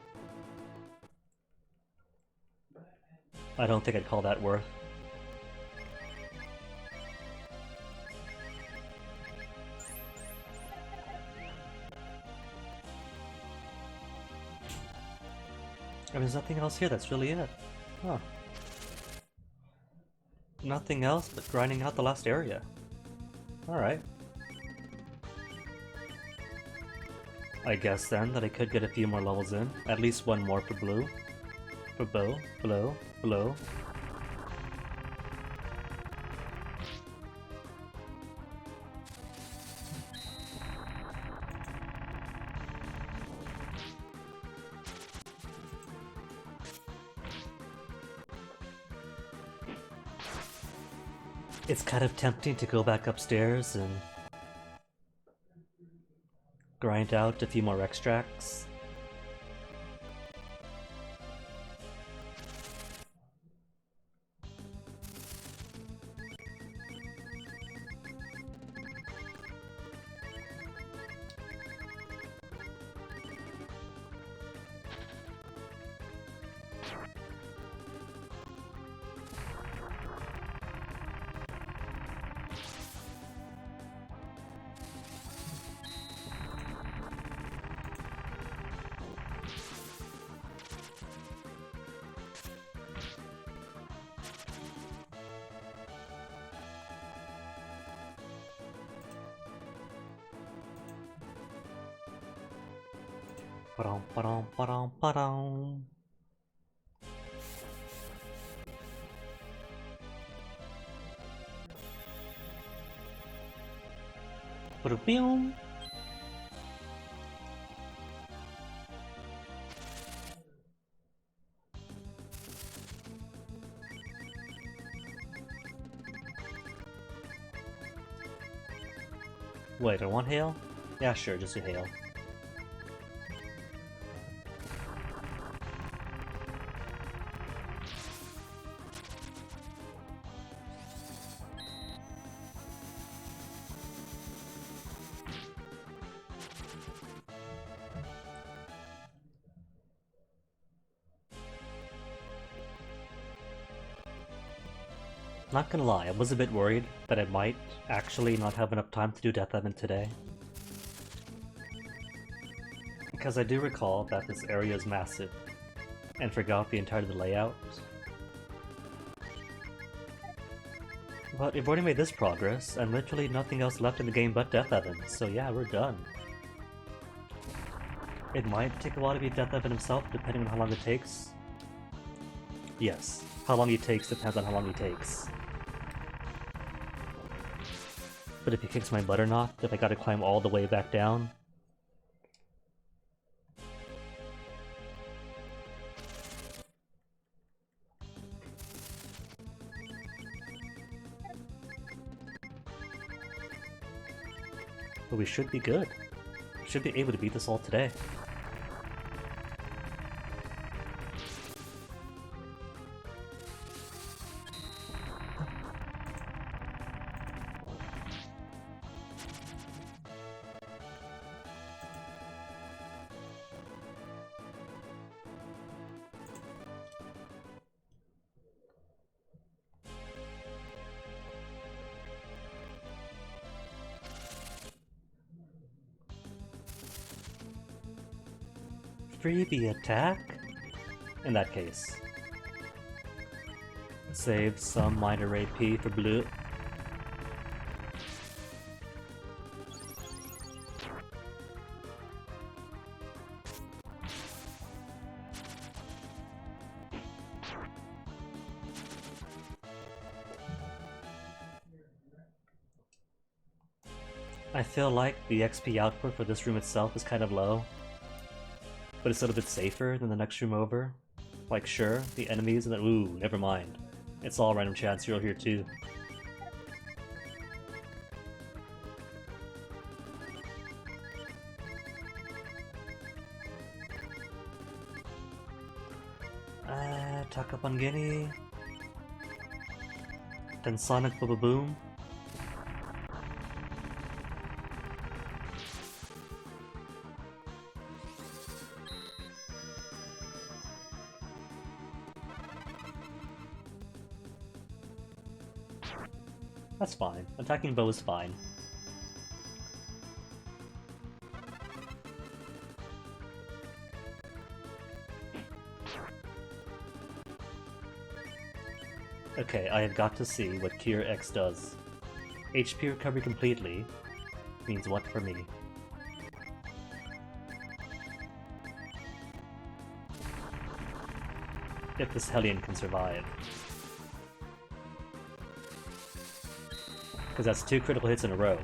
Speaker 1: I don't think I'd call that worth. And there's nothing else here, that's really it. Huh. Nothing else but grinding out the last area. Alright. I guess then that I could get a few more levels in. At least one more for Blue. For Bo. Below. Below. It's kind of tempting to go back upstairs and grind out a few more extracts. Ba-dum, ba-dum, ba-dum, ba-dum. Ba-da-boom. Wait, I want hail? Yeah, sure, just do hail. Not gonna lie, I was a bit worried that I might actually not have enough time to do Deathevn today. Because I do recall that this area is massive, and forgot the entirety of the layout. But we've already made this progress, and literally nothing else left in the game but Deathevn, so yeah, we're done. It might take a while to beat Deathevn himself, depending on how long it takes. Yes, how long he takes depends on how long he takes. But if he kicks my butt or not, if I gotta climb all the way back down... But we should be good. We should be able to beat this all today. Freebie attack? In that case. Save some minor AP for blue. I feel like the XP output for this room itself is kind of low. But it's a little bit safer than the next room over. Like, sure, the enemies and then ooh, never mind. It's all random chance hero here too. Takapangini. Then Sonic Boom. That's fine. Attacking bow is fine. Okay, I have got to see what Cure X does. HP recovery completely means what for me? If this Hellion can survive. Because that's 2 critical hits in a row.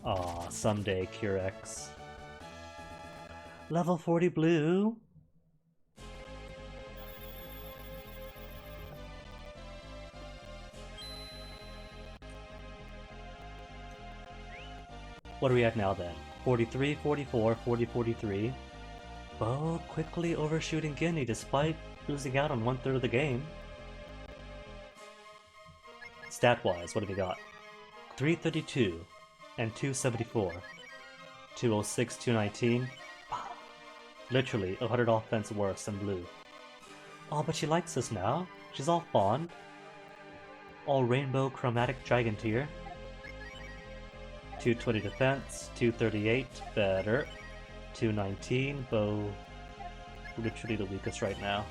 Speaker 1: Aw, someday, Cure X. Level 40 blue? What are we at now then? 43, 44, 40, 43. Bo quickly overshooting Guinea despite losing out on 1/3 of the game. Stat-wise, what have we got? 332 and 274. 206, 219. Literally 100 offense worse than blue. Oh, but she likes us now. She's all fond. All rainbow chromatic dragon tier. 220 defense, 238, better. 219, Bo literally the weakest right now.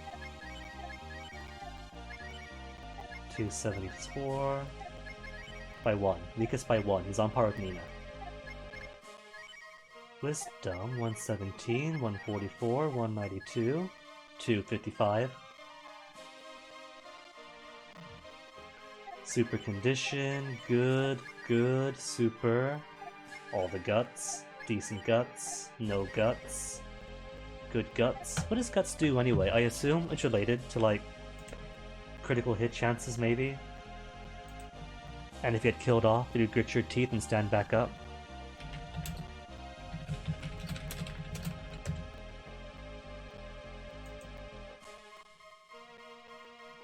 Speaker 1: 274 by 1. Weakest by 1. He's on par with Nina. Wisdom, 117, 144, 192, 255. Super condition, good, good, super. All the guts, decent guts, no guts, good guts. What does guts do anyway? I assume it's related to like critical hit chances maybe? And if you get killed off, you grit your teeth and stand back up.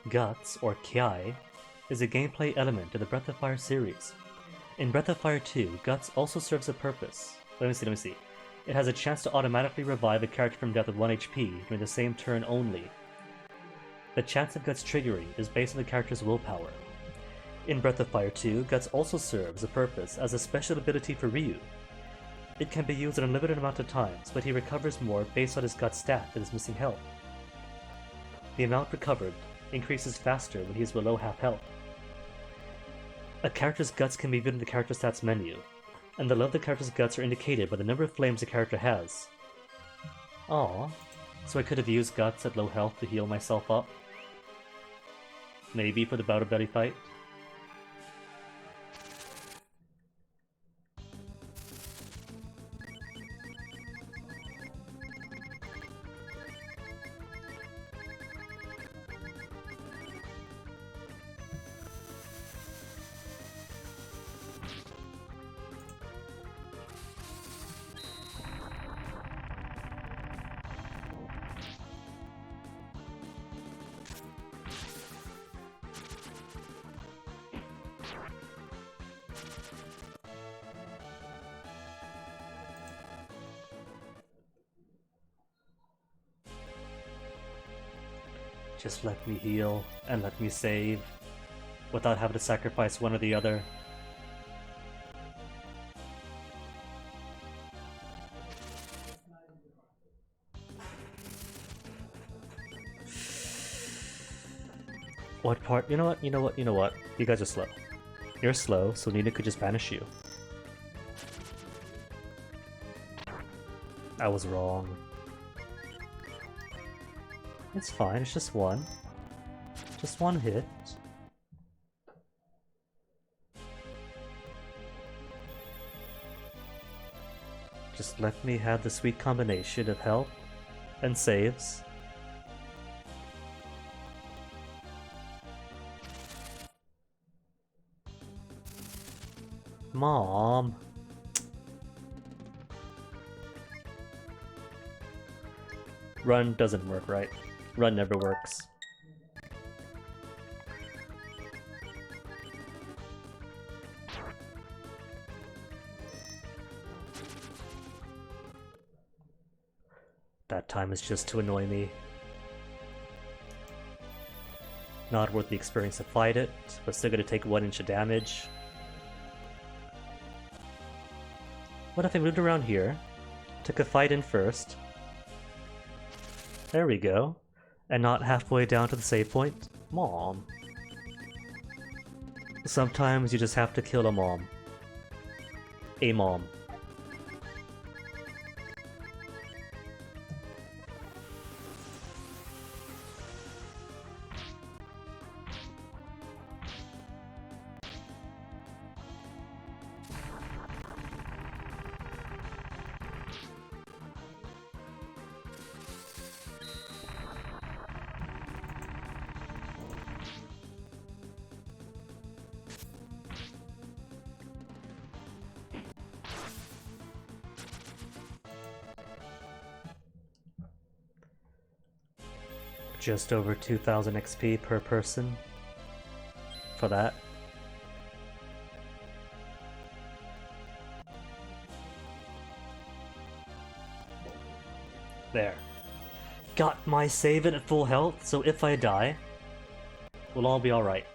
Speaker 1: Guts, or Kiai, is a gameplay element of the Breath of Fire series. In Breath of Fire 2, Guts also serves a purpose. Let me see. It has a chance to automatically revive a character from death with 1 HP during the same turn only. The chance of Guts triggering is based on the character's willpower. In Breath of Fire 2, Guts also serves a purpose as a special ability for Ryu. It can be used an unlimited amount of times, but he recovers more based on his Guts stat that is missing health. The amount recovered increases faster when he is below half health. A character's guts can be viewed in the character stats menu, and the level of the character's guts are indicated by the number of flames the character has. Aww, so I could have used guts at low health to heal myself up? Maybe for the Battle Belly fight? Just let me heal, and let me save, without having to sacrifice one or the other. What part? You know what? You guys are slow. You're slow, so Nina could just banish you. I was wrong. It's fine, it's just one. Just one hit. Just let me have the sweet combination of health and saves. Mom. Run doesn't work, right? Run never works. That time is just to annoy me. Not worth the experience to fight it, but still gonna take 1 inch of damage. What if I moved around here? Took a fight in first. There we go. And not halfway down to the save point? Mom. Sometimes you just have to kill a mom. A mom. Just over 2000 XP per person for that. There. Got my save it at full health, so if I die, we'll all be alright.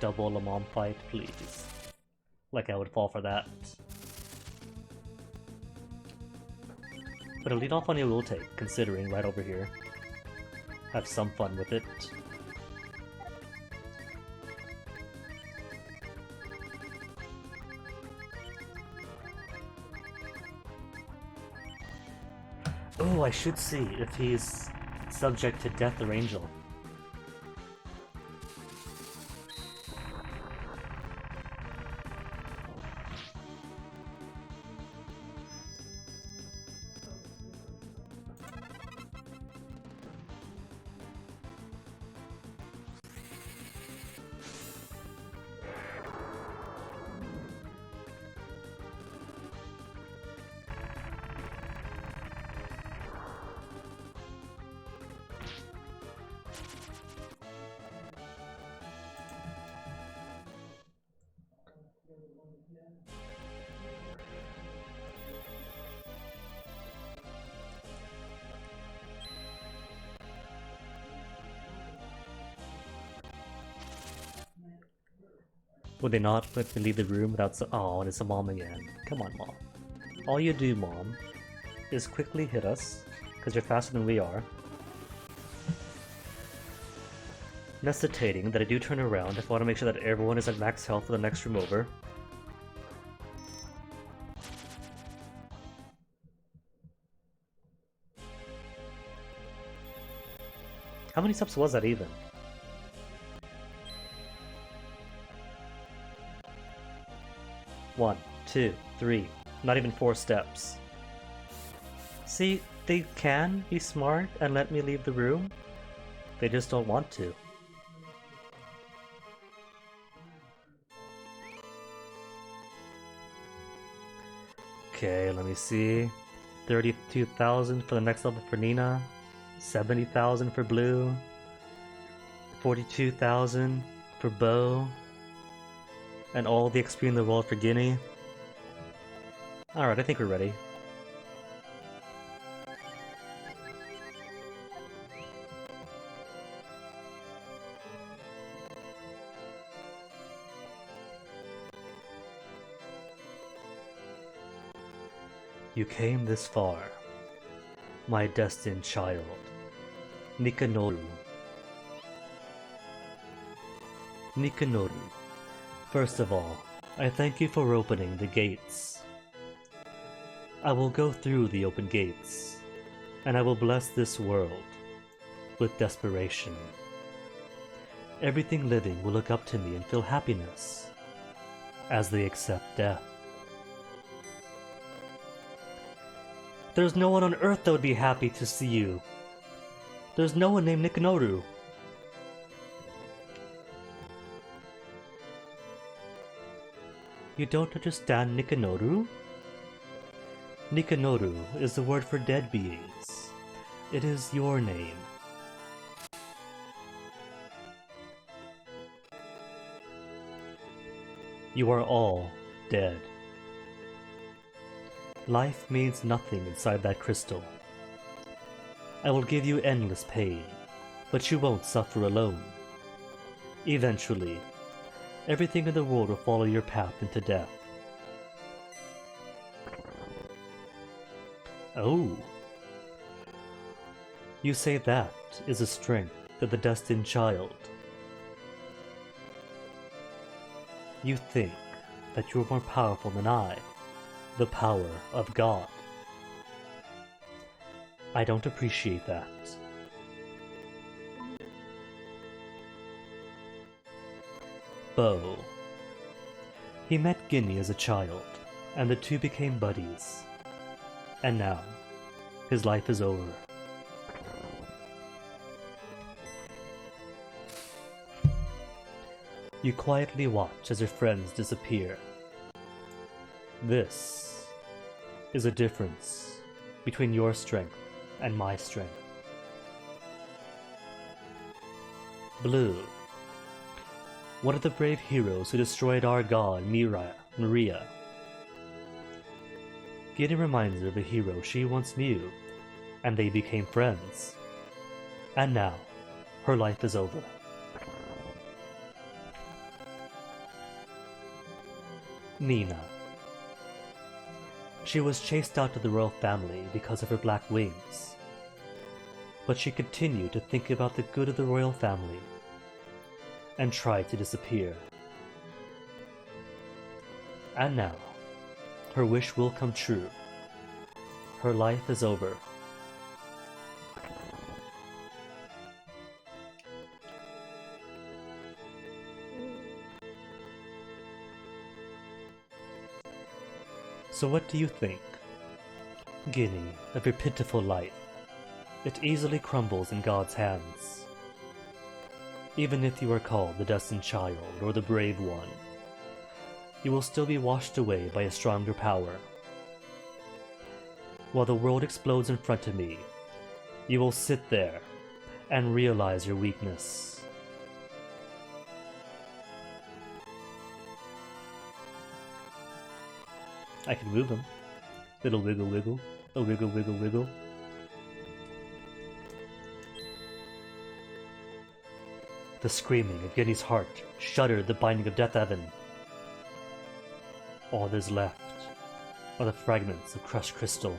Speaker 1: Double a mom fight, please. Like I would fall for that. But a lead off on you will take, considering right over here. Have some fun with it. Oh, I should see if he's subject to Death or Angel. Would they not let me leave the room without oh, and it's a mom again. Come on, mom. All you do, mom, is quickly hit us, because you're faster than we are. Necessitating that I do turn around if I want to make sure that everyone is at max health for the next room over. How many steps was that even? One, two, three, not even 4 steps. See, they can be smart and let me leave the room. They just don't want to. Okay, let me see. 32,000 for the next level for Nina. 70,000 for Blue. 42,000 for Bo. And all the XP in the world for Guinea. Alright, I think we're ready. You came this far, my destined child, Nikanoru. Nikanoru. First of all, I thank you for opening the gates. I will go through the open gates, and I will bless this world with desperation. Everything living will look up to me and feel happiness as they accept death. There's no one on earth that would be happy to see you. There's no one named Nikanoru. You don't understand Nikanoru? Nikanoru is the word for dead beings. It is your name. You are all dead. Life means nothing inside that crystal. I will give you endless pain, but you won't suffer alone. Eventually, everything in the world will follow your path into death. Oh. You say that is a strength of the destined child. You think that you are more powerful than I, the power of God. I don't appreciate that. Bo. He met Guinea as a child, and the two became buddies. And now, his life is over. You quietly watch as your friends disappear. This is a difference between your strength and my strength. Blue. One of the brave heroes who destroyed our god, Maria. Ginny reminds her of a hero she once knew, and they became friends. And now, her life is over. Nina. She was chased out of the royal family because of her black wings. But she continued to think about the good of the royal family and tried to disappear. And now, her wish will come true. Her life is over. So what do you think, Ginny, of your pitiful life? It easily crumbles in God's hands. Even if you are called the destined child or the brave one, you will still be washed away by a stronger power. While the world explodes in front of me, you will sit there and realize your weakness. I can move him. Little wiggle wiggle, a wiggle wiggle wiggle. The screaming of Ginny's heart shuddered the binding of Deathevn. All that is left are the fragments of crushed crystal.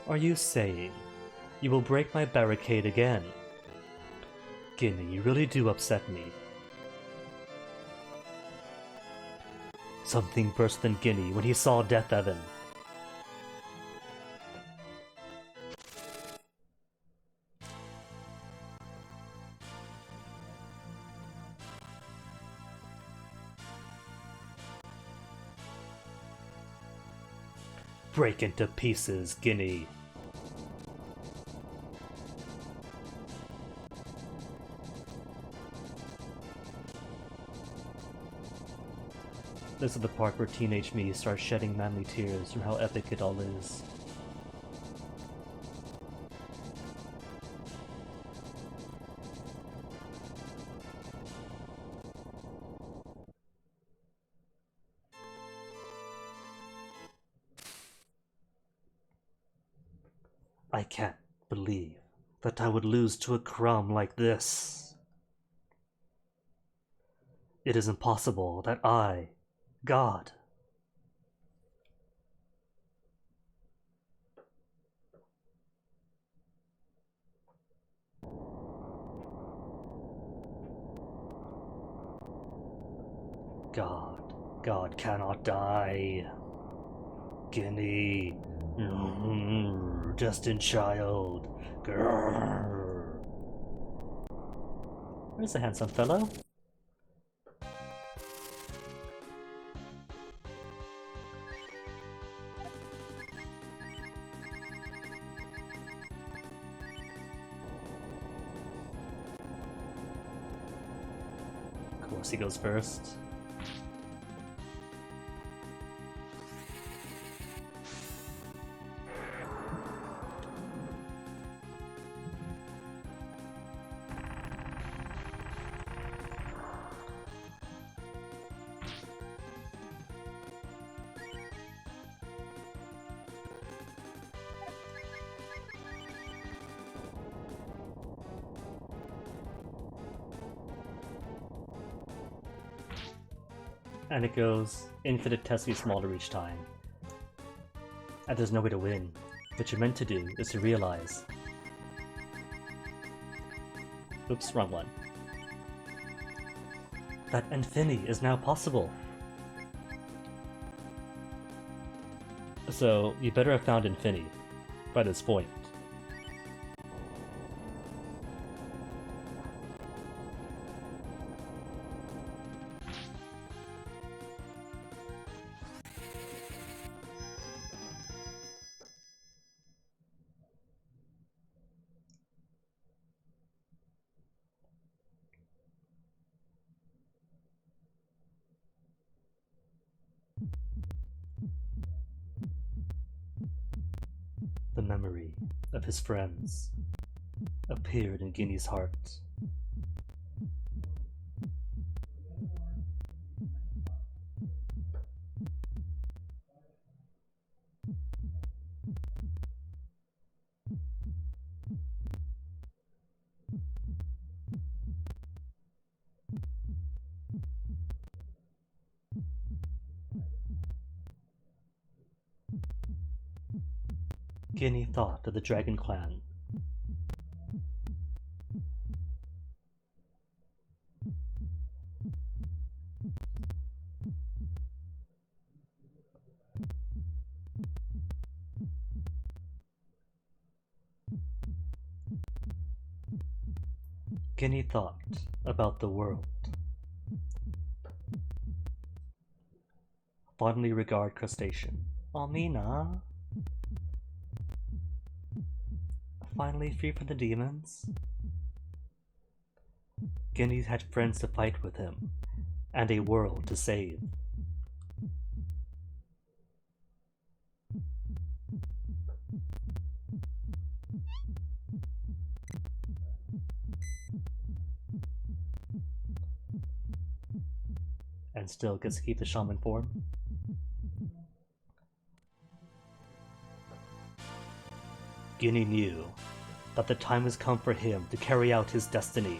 Speaker 1: Are you saying you will break my barricade again? Ginny, you really do upset me. Something burst in Ginny when he saw Deathevn. Break into pieces, Ginny. This is the part where teenage me starts shedding manly tears from how epic it all is. I can't believe that I would lose to a crumb like this. It is impossible that I, God, God cannot die. Ginny, destined child. Grrr. Where's the handsome fellow? Of course he goes first. And it goes infinitesimally smaller each time. And there's no way to win. What you're meant to do is to realize... Oops, wrong one. That infinity is now possible. So, you better have found infinity by this point. The memory of his friends appeared in Guinea's heart. Guinea thought of the Dragon Clan. Guinea thought about the world. Fondly regard crustacean. Almina. Finally free from the demons. Guinea had friends to fight with him, and a world to save. And still gets to keep the shaman form. Guinea knew that the time has come for him to carry out his destiny.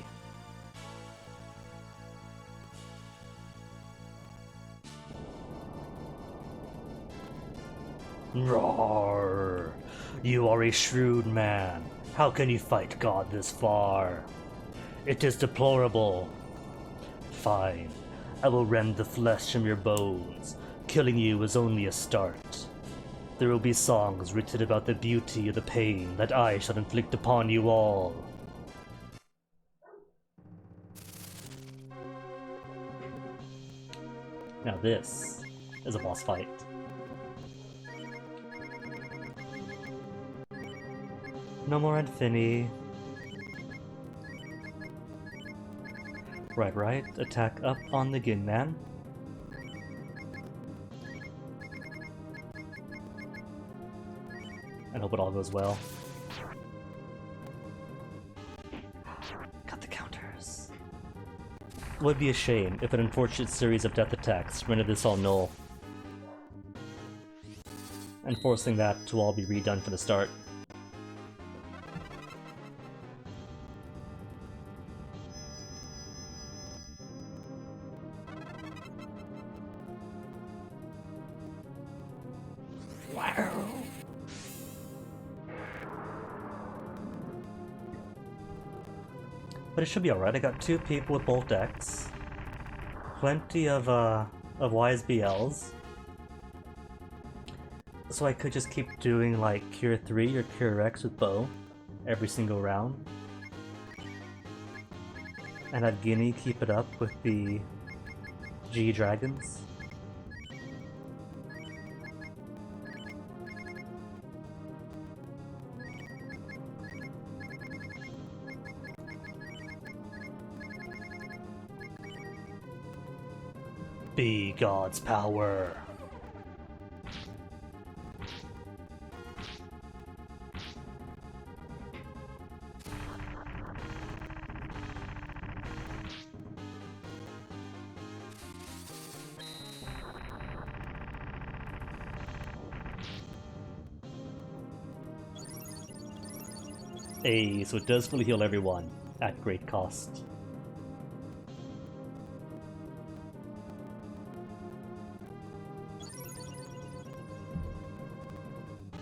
Speaker 1: Roar! You are a shrewd man. How can you fight God this far? It is deplorable. Fine. I will rend the flesh from your bones. Killing you is only a start. There will be songs written about the beauty of the pain that I shall inflict upon you all. Now this is a boss fight. No more Infinity. Right. Attack up on the Gin Man. And hope it all goes well. Got the counters. It would be a shame if an unfortunate series of death attacks rendered this all null. And forcing that to all be redone from the start. But it should be alright. I got 2 people with bolt decks. Plenty of YSBLs. So I could just keep doing like Cure 3 or Cure X with bow every single round. And have Guinea keep it up with the G Dragons. Be God's power. Hey, so it does fully heal everyone at great cost.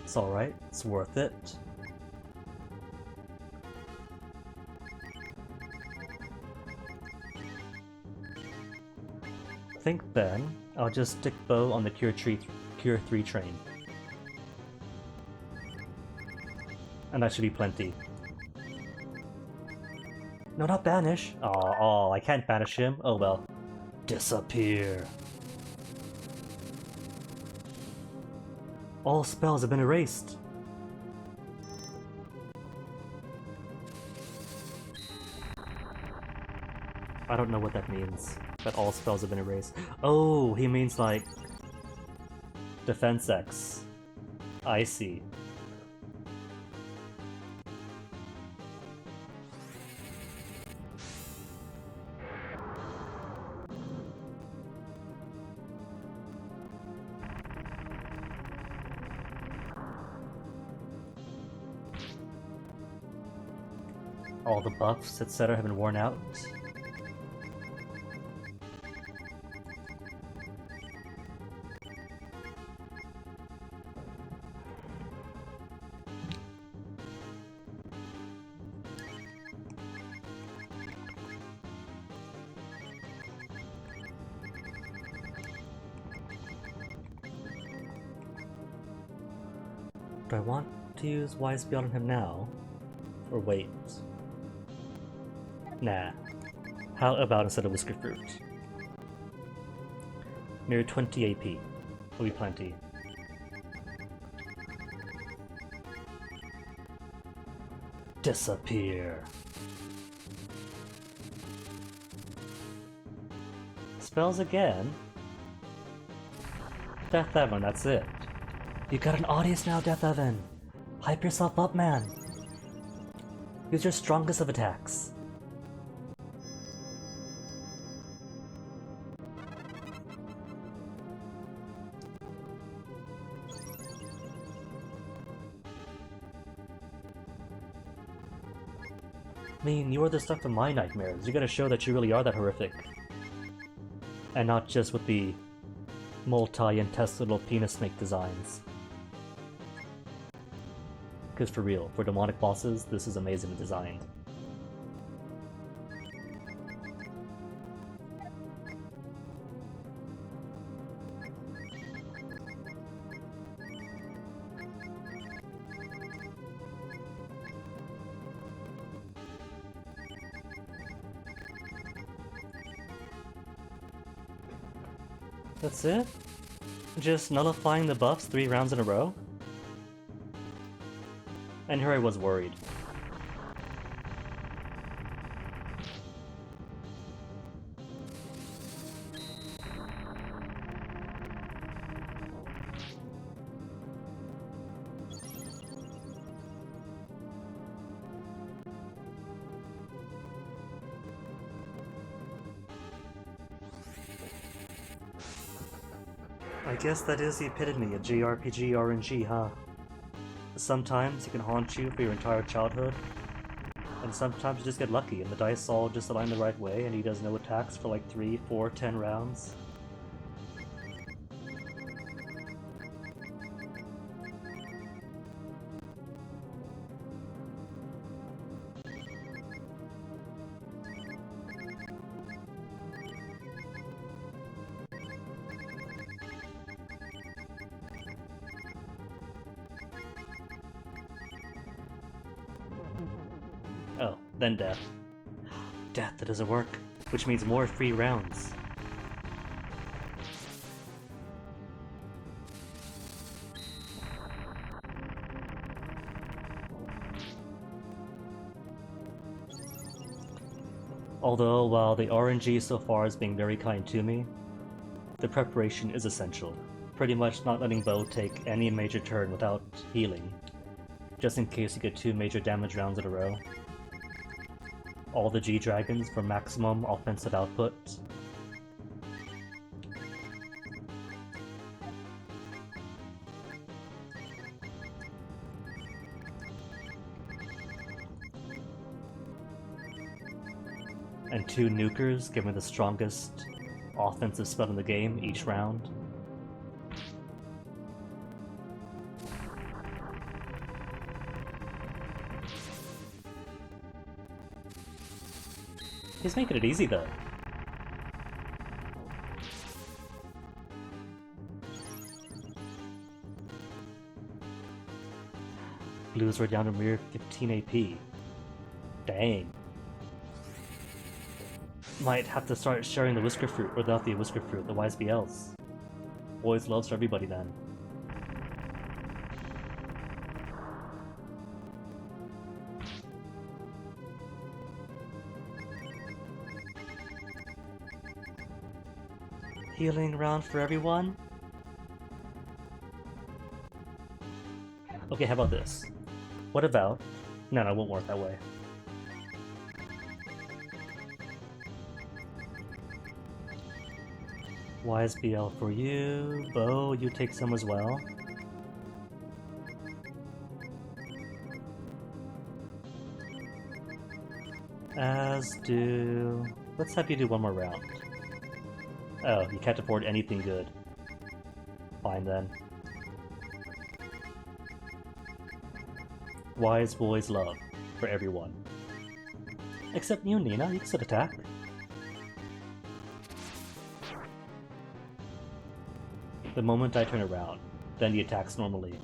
Speaker 1: It's alright, it's worth it. I think then I'll just stick bow on the Cure 3 train. And that should be plenty. No, not banish! Oh, I can't banish him. Oh well. Disappear. All spells have been erased. I don't know what that means, that all spells have been erased. Oh, he means like Defense X. I see. All the buffs, etc. have been worn out. Do I want to use Wise Beyond on him now? Or wait? Nah. How about instead of Whisker Fruit? Mere 20 AP. Will be plenty. Disappear. Spells again? Deathevn, that's it. You got an audience now, Deathevn! Hype yourself up, man! Use your strongest of attacks. I mean, you are the stuff of my nightmares. You gotta show that you really are that horrific. And not just with the multi-intestinal penis snake designs. Because for real, for demonic bosses, this is amazingly designed. That's it? Just nullifying the buffs 3 rounds in a row? And here I was worried. I guess that is the epitome of JRPG RNG, huh? Sometimes he can haunt you for your entire childhood, and sometimes you just get lucky and the dice all just align the right way and he does no attacks for like 3, 4, 10 rounds. Oh, then death. Death, that doesn't work, which means more free rounds. Although, while the RNG so far is being very kind to me, the preparation is essential. Pretty much not letting Bo take any major turn without healing, just in case you get 2 major damage rounds in a row. All the G-Dragons for maximum offensive output. And 2 nukers give me the strongest offensive spell in the game each round. He's making it easy though. Blues were down to mere 15 AP. Dang. Might have to start sharing the Whisker Fruit without the Whisker Fruit, the Wise BLs. Boys loves for everybody then. Healing round for everyone? Okay, how about this? What about... No, it won't work that way. Wise BL for you. Bo, you take some as well. As do... Let's have you do one more round. Oh, you can't afford anything good. Fine then. Wise boys love. For everyone. Except you, Nina. You can still attack. The moment I turn around, then he attacks normally.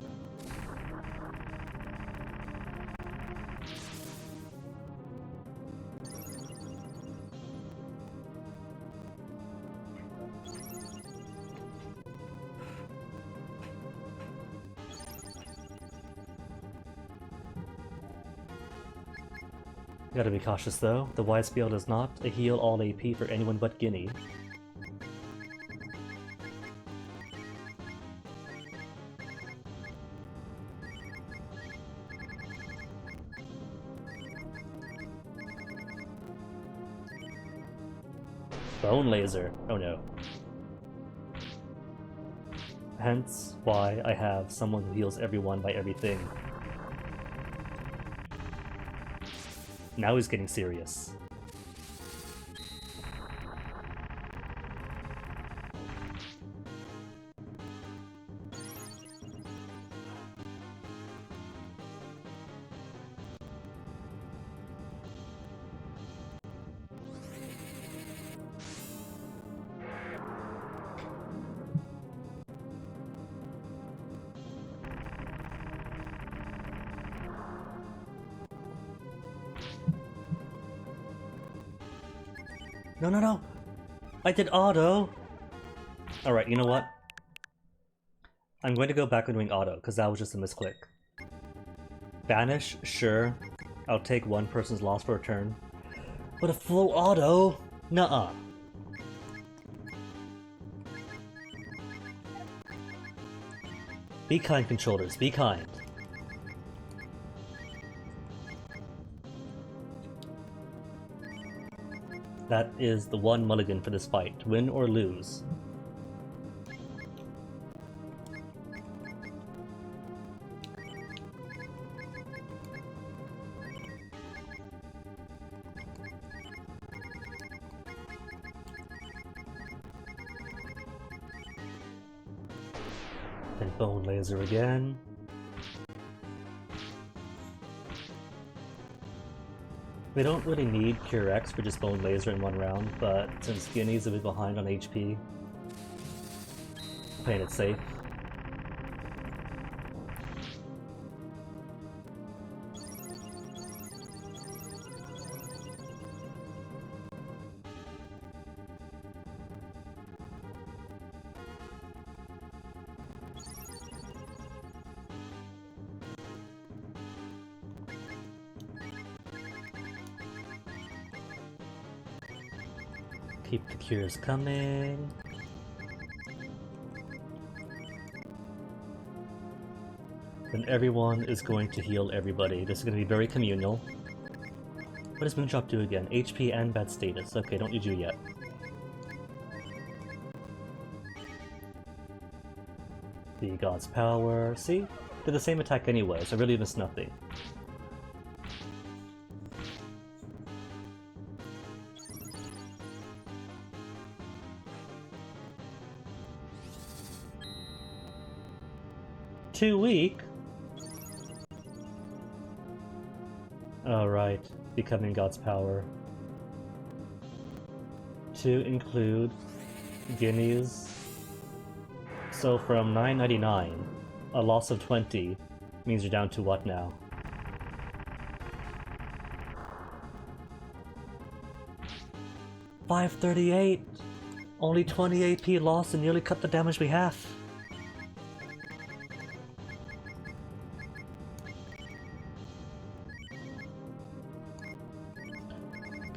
Speaker 1: Gotta be cautious though. The wide spell does not heal all AP for anyone but Guinea. Bone laser. Oh no. Hence why I have someone who heals everyone by everything. Now he's getting serious. No, no, no! I did auto! Alright, you know what? I'm going to go back and doing auto, because that was just a misclick. Banish? Sure. I'll take one person's loss for a turn. But a full auto? Nuh-uh. Be kind, controllers. Be kind. That is the one mulligan for this fight. Win or lose. Then bone laser again. We don't really need Cure X for just bone laser in one round, but since Guinea's a bit behind on HP, playing it safe. Keep the cures coming. Then everyone is going to heal everybody. This is going to be very communal. What does Moondrop do again? HP and bad status. Okay, don't need you yet. The God's Power. See? Did the same attack anyway, so I really missed nothing. Too weak? Alright, becoming God's Power. To include Guineas. So from 999, a loss of 20 means you're down to what now? $538! Only 20 AP lost and nearly cut the damage by half.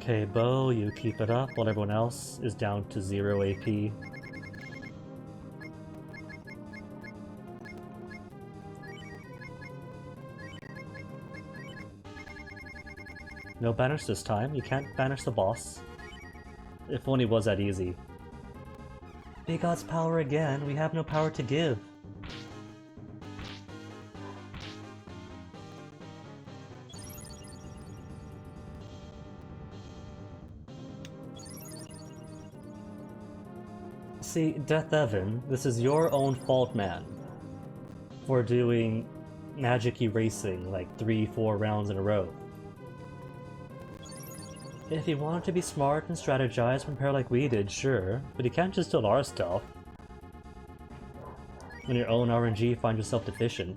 Speaker 1: Okay, Bo, you keep it up while everyone else is down to 0 AP. No banish this time. You can't banish the boss. If only it was that easy. Big God's Power again. We have no power to give. See, Deathevn, this is your own fault, man. For doing magic-y racing like 3-4 rounds in a row. If you wanted to be smart and strategize, prepare like we did, sure, but you can't just steal our stuff. When your own RNG finds yourself deficient.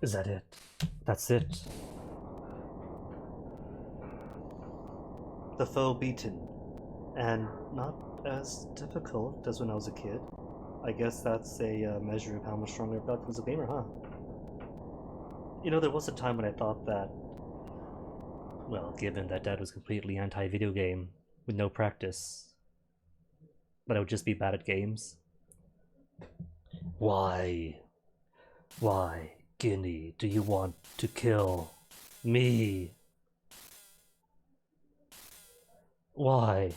Speaker 1: Is that it? That's it. The foe beaten. And not as difficult as when I was a kid. I guess that's a measure of how much stronger I felt as a gamer, huh? You know, there was a time when I thought that, well, given that Dad was completely anti-video game, with no practice, but I would just be bad at games. Why, Guinea, do you want to kill me? Why?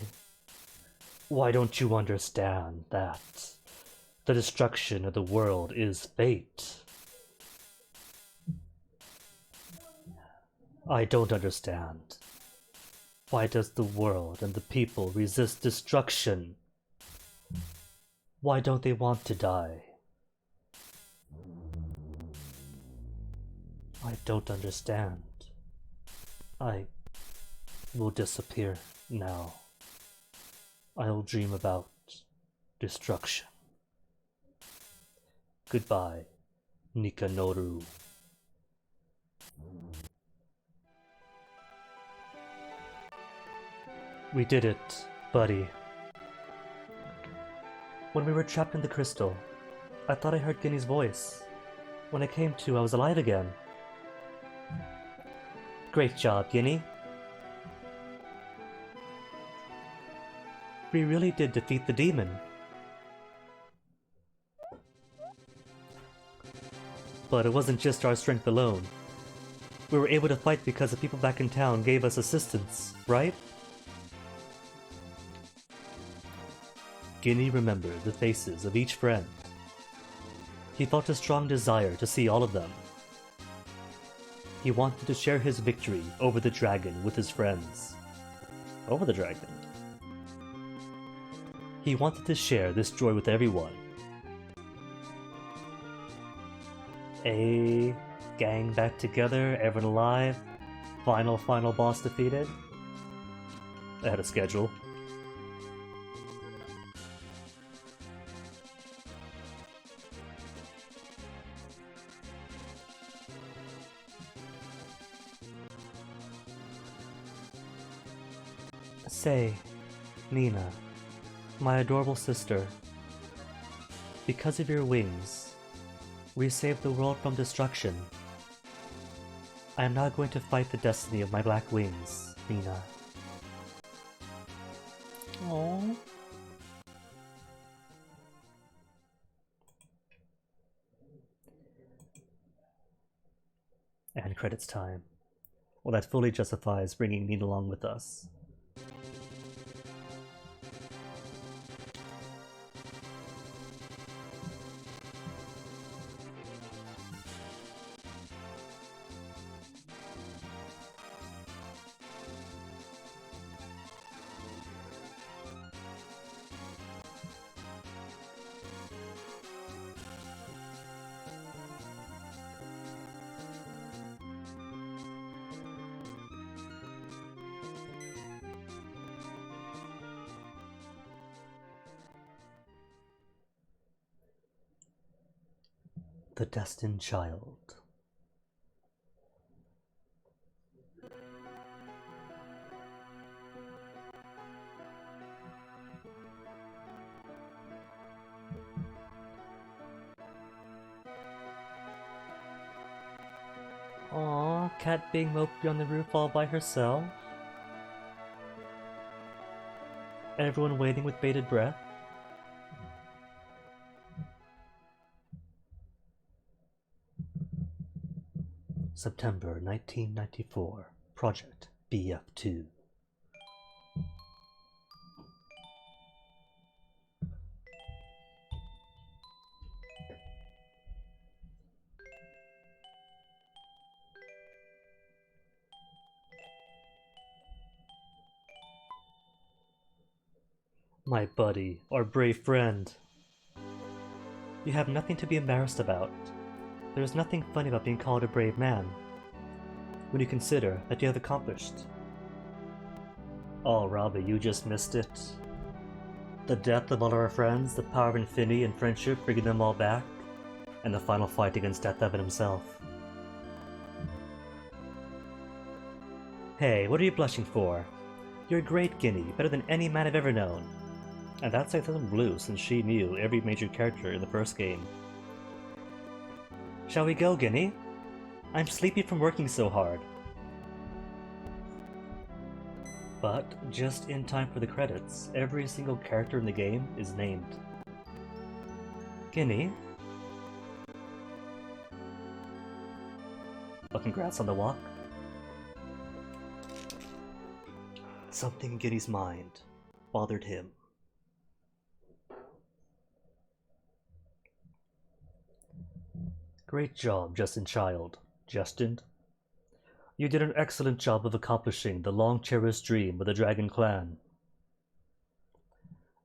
Speaker 1: Why don't you understand that the destruction of the world is fate? I don't understand. Why does the world and the people resist destruction? Why don't they want to die? I don't understand. I will disappear now. I'll dream about destruction. Goodbye, Nikanoru. We did it, buddy. When we were trapped in the crystal, I thought I heard Guinea's voice. When I came to, I was alive again. Great job, Guinea. We really did defeat the demon. But it wasn't just our strength alone. We were able to fight because the people back in town gave us assistance, right? Guinea remembered the faces of each friend. He felt a strong desire to see all of them. He wanted to share his victory over the dragon with his friends. Over the dragon? He wanted to share this joy with everyone. Gang back together, everyone alive, final boss defeated. I had a schedule. Say, Nina, my adorable sister, because of your wings, we saved the world from destruction. I am now going to fight the destiny of my black wings, Nina. Aww. And credits time. Well, that fully justifies bringing Nina along with us. the destined child. Aww, cat being mopey on the roof all by herself. Everyone waiting with bated breath. September 1994. Project BF2. My buddy, our brave friend. You have nothing to be embarrassed about. There is nothing funny about being called a brave man, when you consider that you have accomplished. Oh, Robbie, you just missed it. The death of all our friends, the power of infinity and friendship bringing them all back, and the final fight against Deathevn himself. Hey, what are you blushing for? You're a great Guinea, better than any man I've ever known. And that's like something blue, since she knew every major character in the first game. Shall we go, Guinea? I'm sleepy from working so hard. But, just in time for the credits, every single character in the game is named. Guinea? But congrats on the walk. Something in Guinea's mind bothered him. Great job, Justin Child. Justin? You did an excellent job of accomplishing the long-cherished dream of the Dragon Clan.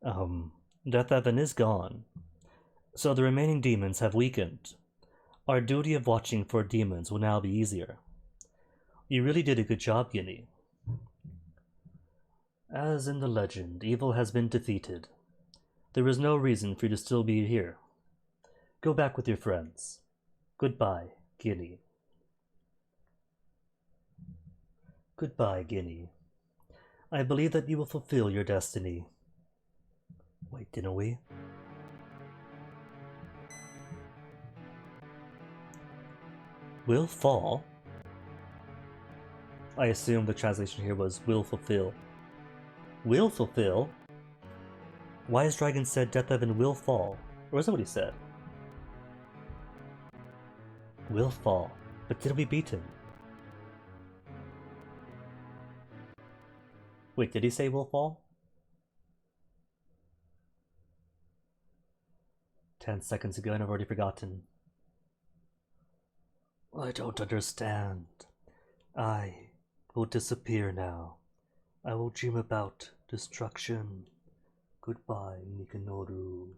Speaker 1: Deathevn is gone, so the remaining demons have weakened. Our duty of watching for demons will now be easier. You really did a good job, Guinea. As in the legend, evil has been defeated. There is no reason for you to still be here. Go back with your friends. Goodbye, Guinea. Goodbye, Guinea. I believe that you will fulfill your destiny. Wait, didn't we? Will fall? I assume the translation here was will fulfill. Will fulfill? Wise Dragon said Deathevn will fall. Or is that what he said? Will fall. But did we beat him? Wait, did he say will fall? 10 seconds ago and I've already forgotten. I don't understand. I will disappear now. I will dream about destruction. Goodbye, Nikanoru.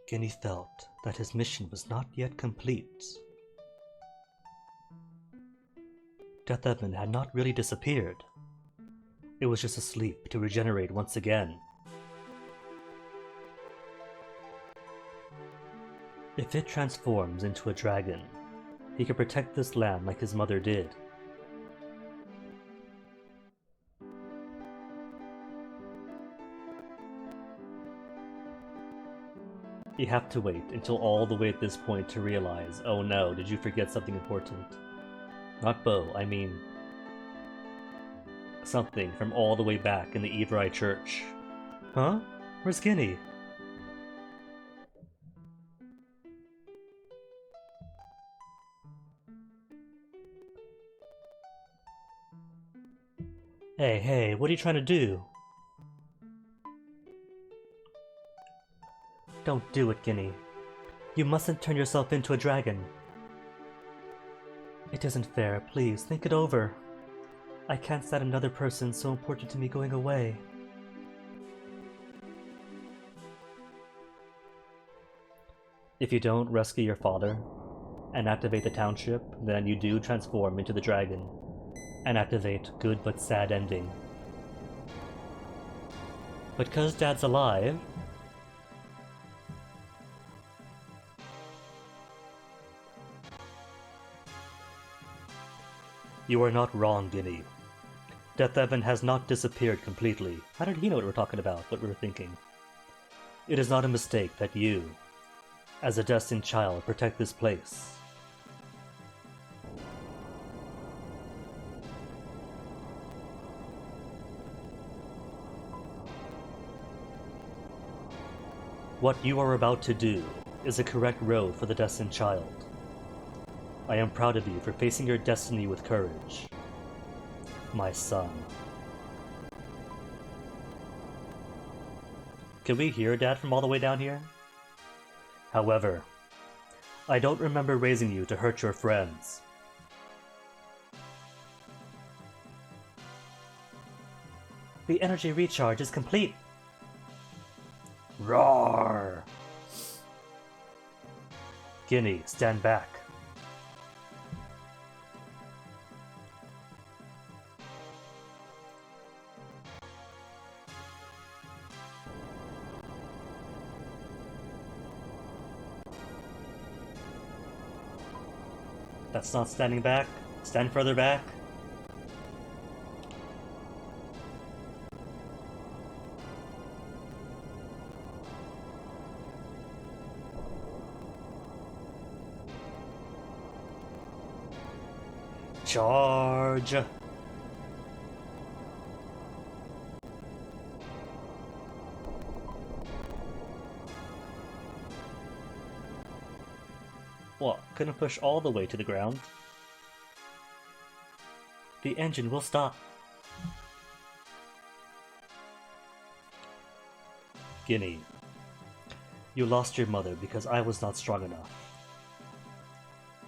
Speaker 1: Guinea felt that his mission was not yet complete. Deathevn had not really disappeared. It was just asleep to regenerate once again. If it transforms into a dragon, he can protect this land like his mother did. You have to wait until all the way at this point to realize, oh no, did you forget something important? Not Bo, I mean something from all the way back in the Everi Church. Huh? Where's Guinea? Hey, what are you trying to do? Don't do it, Guinea. You mustn't turn yourself into a dragon. It isn't fair, please, think it over. I can't stand another person so important to me going away. If you don't rescue your father and activate the township, then you do transform into the dragon and activate good but sad ending. But 'cause Dad's alive... You are not wrong, Guinea. Deathevn has not disappeared completely. How did he know what we're talking about, what we were thinking? It is not a mistake that you, as a destined child, protect this place. What you are about to do is a correct road for the destined child. I am proud of you for facing your destiny with courage. My son. Can we hear Dad from all the way down here? However, I don't remember raising you to hurt your friends. The energy recharge is complete. Roar! Guinea, stand back. That's not standing back. Stand further back. Charge! What, couldn't push all the way to the ground? The engine will stop. Guinea, you lost your mother because I was not strong enough.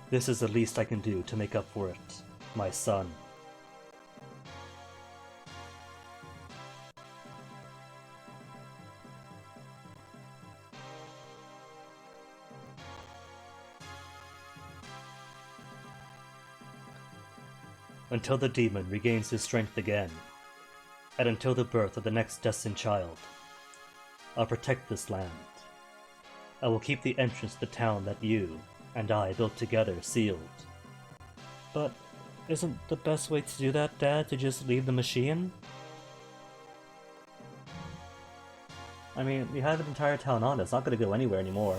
Speaker 1: This is the least I can do to make up for it, my son. Until the demon regains his strength again, and until the birth of the next destined child, I'll protect this land. I will keep the entrance to the town that you and I built together sealed. But isn't the best way to do that, Dad, to just leave the machine? I mean, we have an entire town on it, it's not going to go anywhere anymore.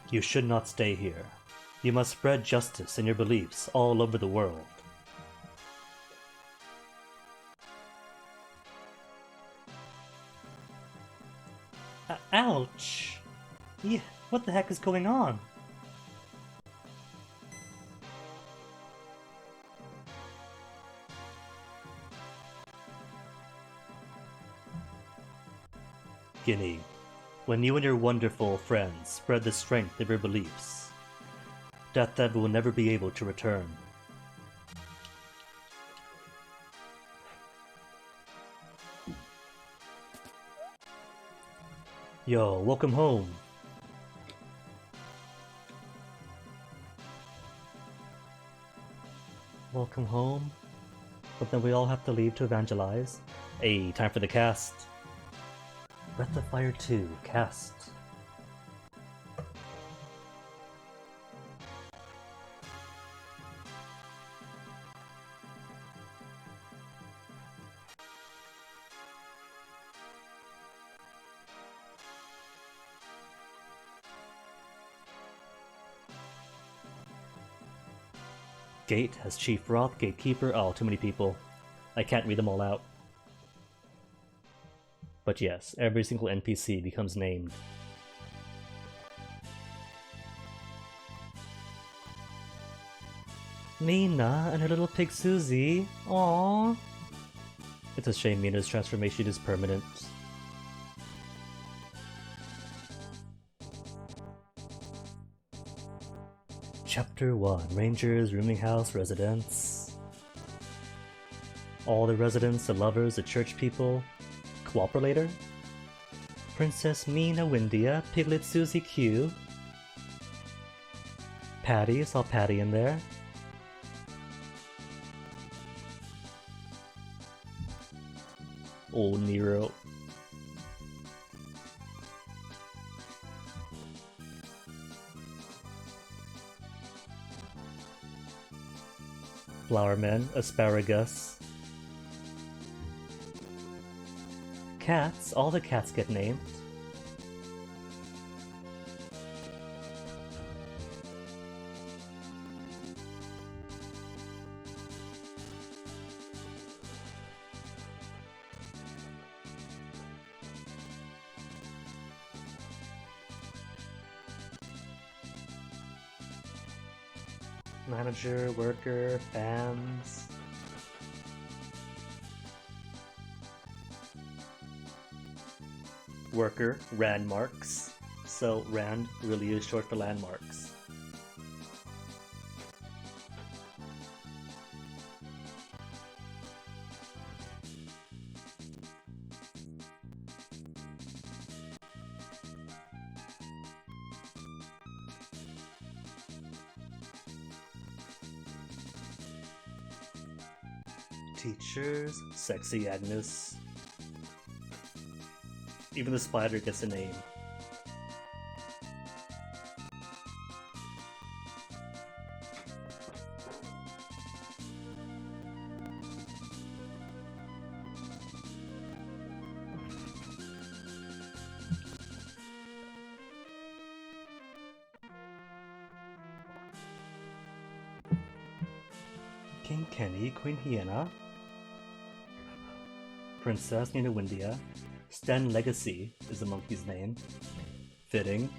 Speaker 1: You should not stay here. You must spread justice and your beliefs all over the world. Ouch! Yeah, what the heck is going on? Guinea, when you and your wonderful friends spread the strength of your beliefs, Deathevn will never be able to return. Yo, welcome home. Welcome home? But then we all have to leave to evangelize? Hey, time for the cast. Breath of Fire 2, cast. Gate has Chief Roth, Gatekeeper, oh, too many people. I can't read them all out. But yes, every single NPC becomes named. Mina and her little pig Susie. Aww. It's a shame Mina's transformation is permanent. Chapter 1. Rangers, rooming house, residents. All the residents, the lovers, the church people. Cooperator. Princess Mina Windia, Piglet Susie Q. Patty, saw Patty in there. Old Nero. Flowerman, asparagus. Cats, all the cats get named. Manager, worker, fans. Worker, Randmarks. So Rand really is short for landmarks. Teachers, Sexy Agnes. Even the spider gets a name. King Kenny, Queen Hyena. Princess Nina Windia. Sten Legacy is the monkey's name. Fitting.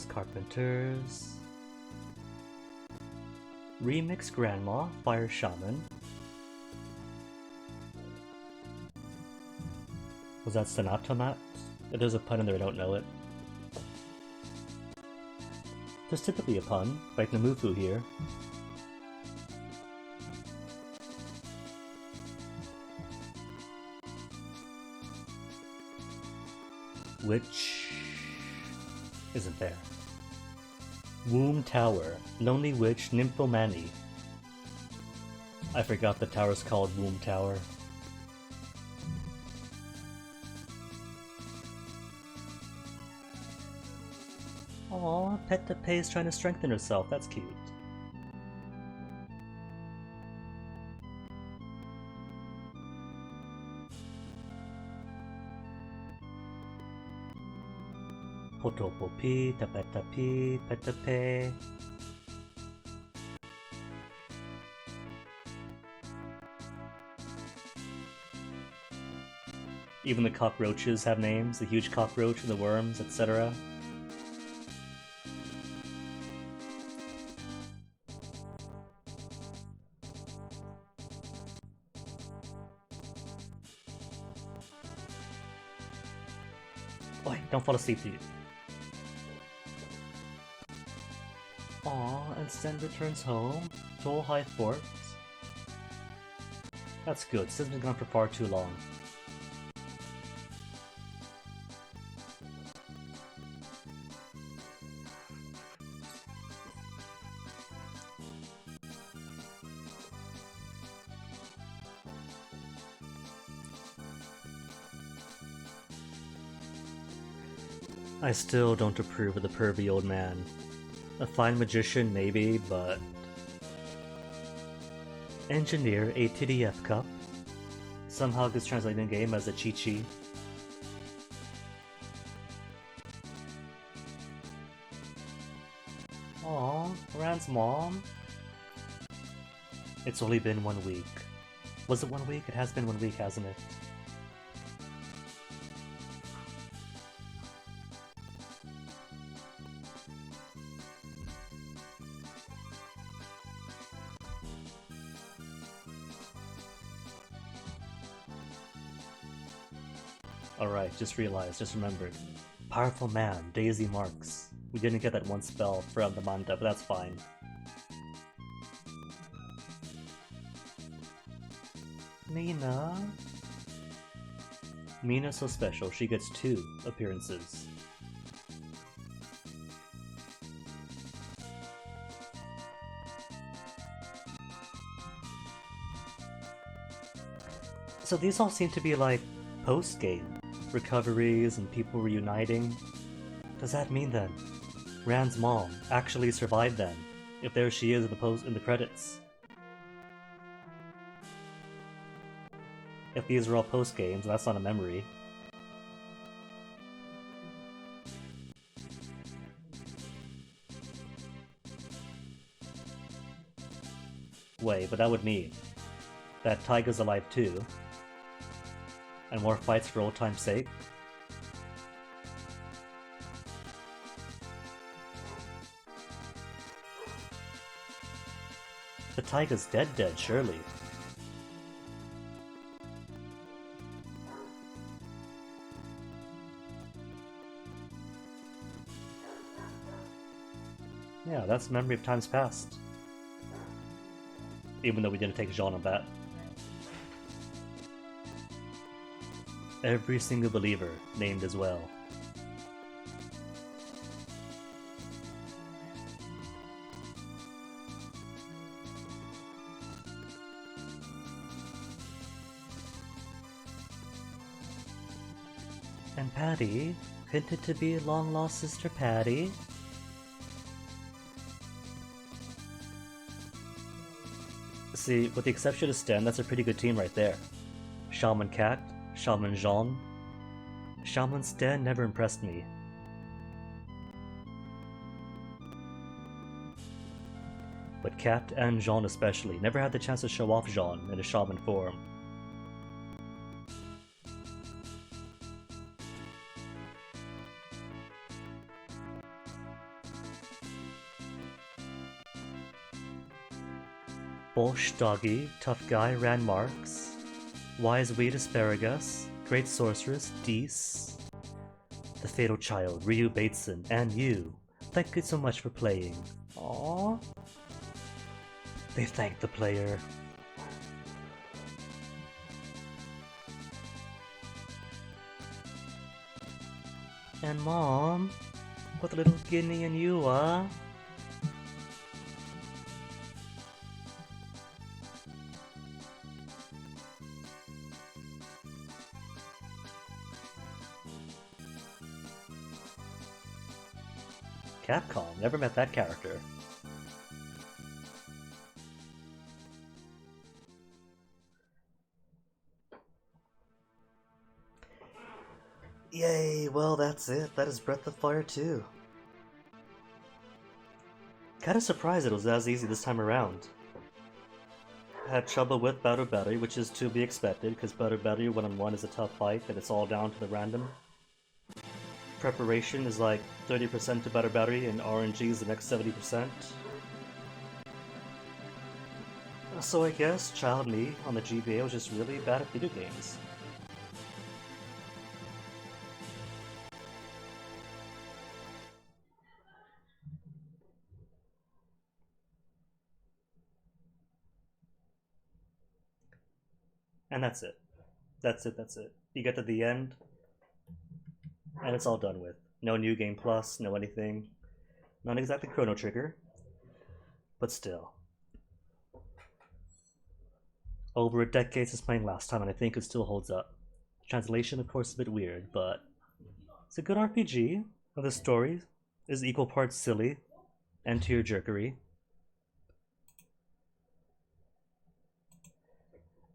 Speaker 1: Carpenters. Remix Grandma, Fire Shaman. Was that Senatomat? If there's a pun in there, I don't know it. There's typically a pun, like Namufu here. Which isn't there. Womb Tower, Lonely Witch, Nymphomani. I forgot the tower's called Womb Tower. Aww, Pet-to-Pay is trying to strengthen herself, that's cute. Potopopi, Tapetapi, Pet-to-Pay. Even the cockroaches have names, the huge cockroach and the worms, etc. Oi, don't fall asleep, dude. Aw, and Sten returns home. Toll High Fort. That's good, Sten's been gone for far too long. I still don't approve of the pervy old man. A fine magician, maybe, but... Engineer, a TDF cup. Somehow gets translated in game as a Chi-Chi. Aww, Rand's mom? It's only been 1 week. Was it 1 week? It has been 1 week, hasn't it? Alright, just realized, just remembered. Powerful man, Daisy Marks. We didn't get that one spell from the Manta, but that's fine. Mina? Mina's so special, she gets 2 appearances. So these all seem to be like post-game recoveries and people reuniting. Does that mean then Rand's mom actually survived then? If there she is in the credits. If these are all post games, that's not a memory. Wait, but that would mean that Taiga's alive too. And more fights for old time's sake. The Taiga's dead, surely. Yeah, that's memory of times past. Even though we didn't take Jean on that. Every single believer named as well. And Patty, hinted to be long-lost sister Patty. See, with the exception of Sten, that's a pretty good team right there. Shaman Cat, Shaman Jean. Shaman Sten never impressed me. But Cat and Jean especially never had the chance to show off Jean in a shaman form. Bolsh Doggy, Tough Guy, Ran Marks, Wise Weed Asparagus, Great Sorceress, Dees, The Fatal Child, Ryu Bateson, and you. Thank you so much for playing. Aww. They thanked the player. And Mom, what a little guinea and you are. Capcom, never met that character. Yay, well that's it. That is Breath of Fire 2. Kinda surprised it was as easy this time around. Had trouble with Battle Battery, which is to be expected, because Battle Battery 1-on-1 is a tough fight, and it's all down to the random. Preparation is like 30% to Battle Battery, and RNG is the next 70%. So I guess child me on the GBA was just really bad at video games. And that's it. That's it. You get to the end, and it's all done with. No New Game Plus, no anything. Not exactly Chrono Trigger, but still. Over a decade since playing last time, and I think it still holds up. Translation, of course, is a bit weird, but it's a good RPG, and the story is equal parts silly and tearjerkery.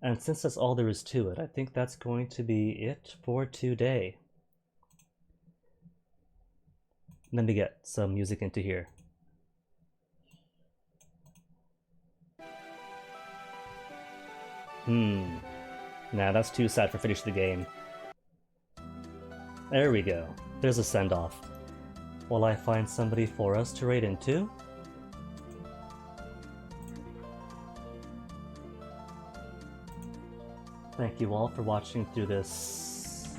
Speaker 1: And since that's all there is to it, I think that's going to be it for today. Let me get some music into here. Nah, that's too sad for finish the game. There we go. There's a send-off. Will I find somebody for us to raid into? Thank you all for watching through this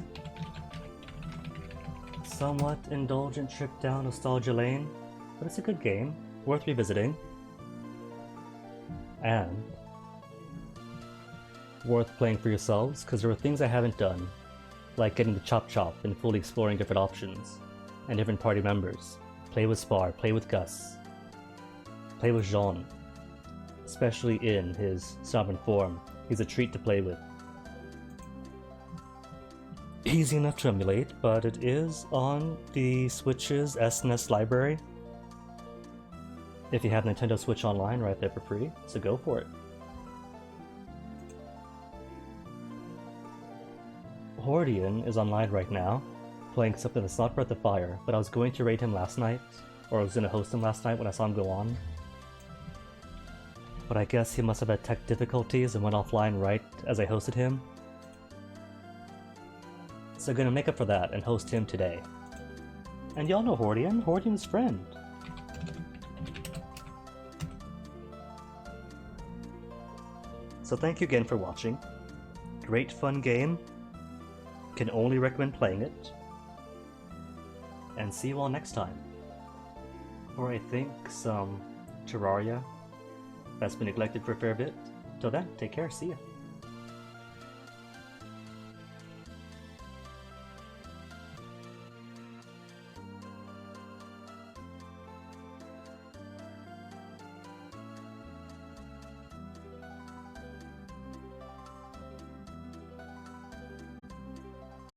Speaker 1: somewhat indulgent trip down nostalgia lane, but it's a good game, worth revisiting. And worth playing for yourselves, because there are things I haven't done, like getting the Chop Chop and fully exploring different options, and different party members. Play with Spar, play with Gus, play with Jean, especially in his sovereign form. He's a treat to play with. Easy enough to emulate, but it is on the Switch's SNES library. If you have Nintendo Switch Online right there for free, so go for it. Hordian is online right now, playing something that's not Breath of Fire, but I was going to raid him last night, or I was going to host him last night when I saw him go on. But I guess he must have had tech difficulties and went offline right as I hosted him. So I'm gonna make up for that and host him today. And y'all know Hordian, Hordian's friend. So thank you again for watching. Great fun game. Can only recommend playing it. And see you all next time. Or I think some Terraria that's been neglected for a fair bit. Till then, take care, see ya.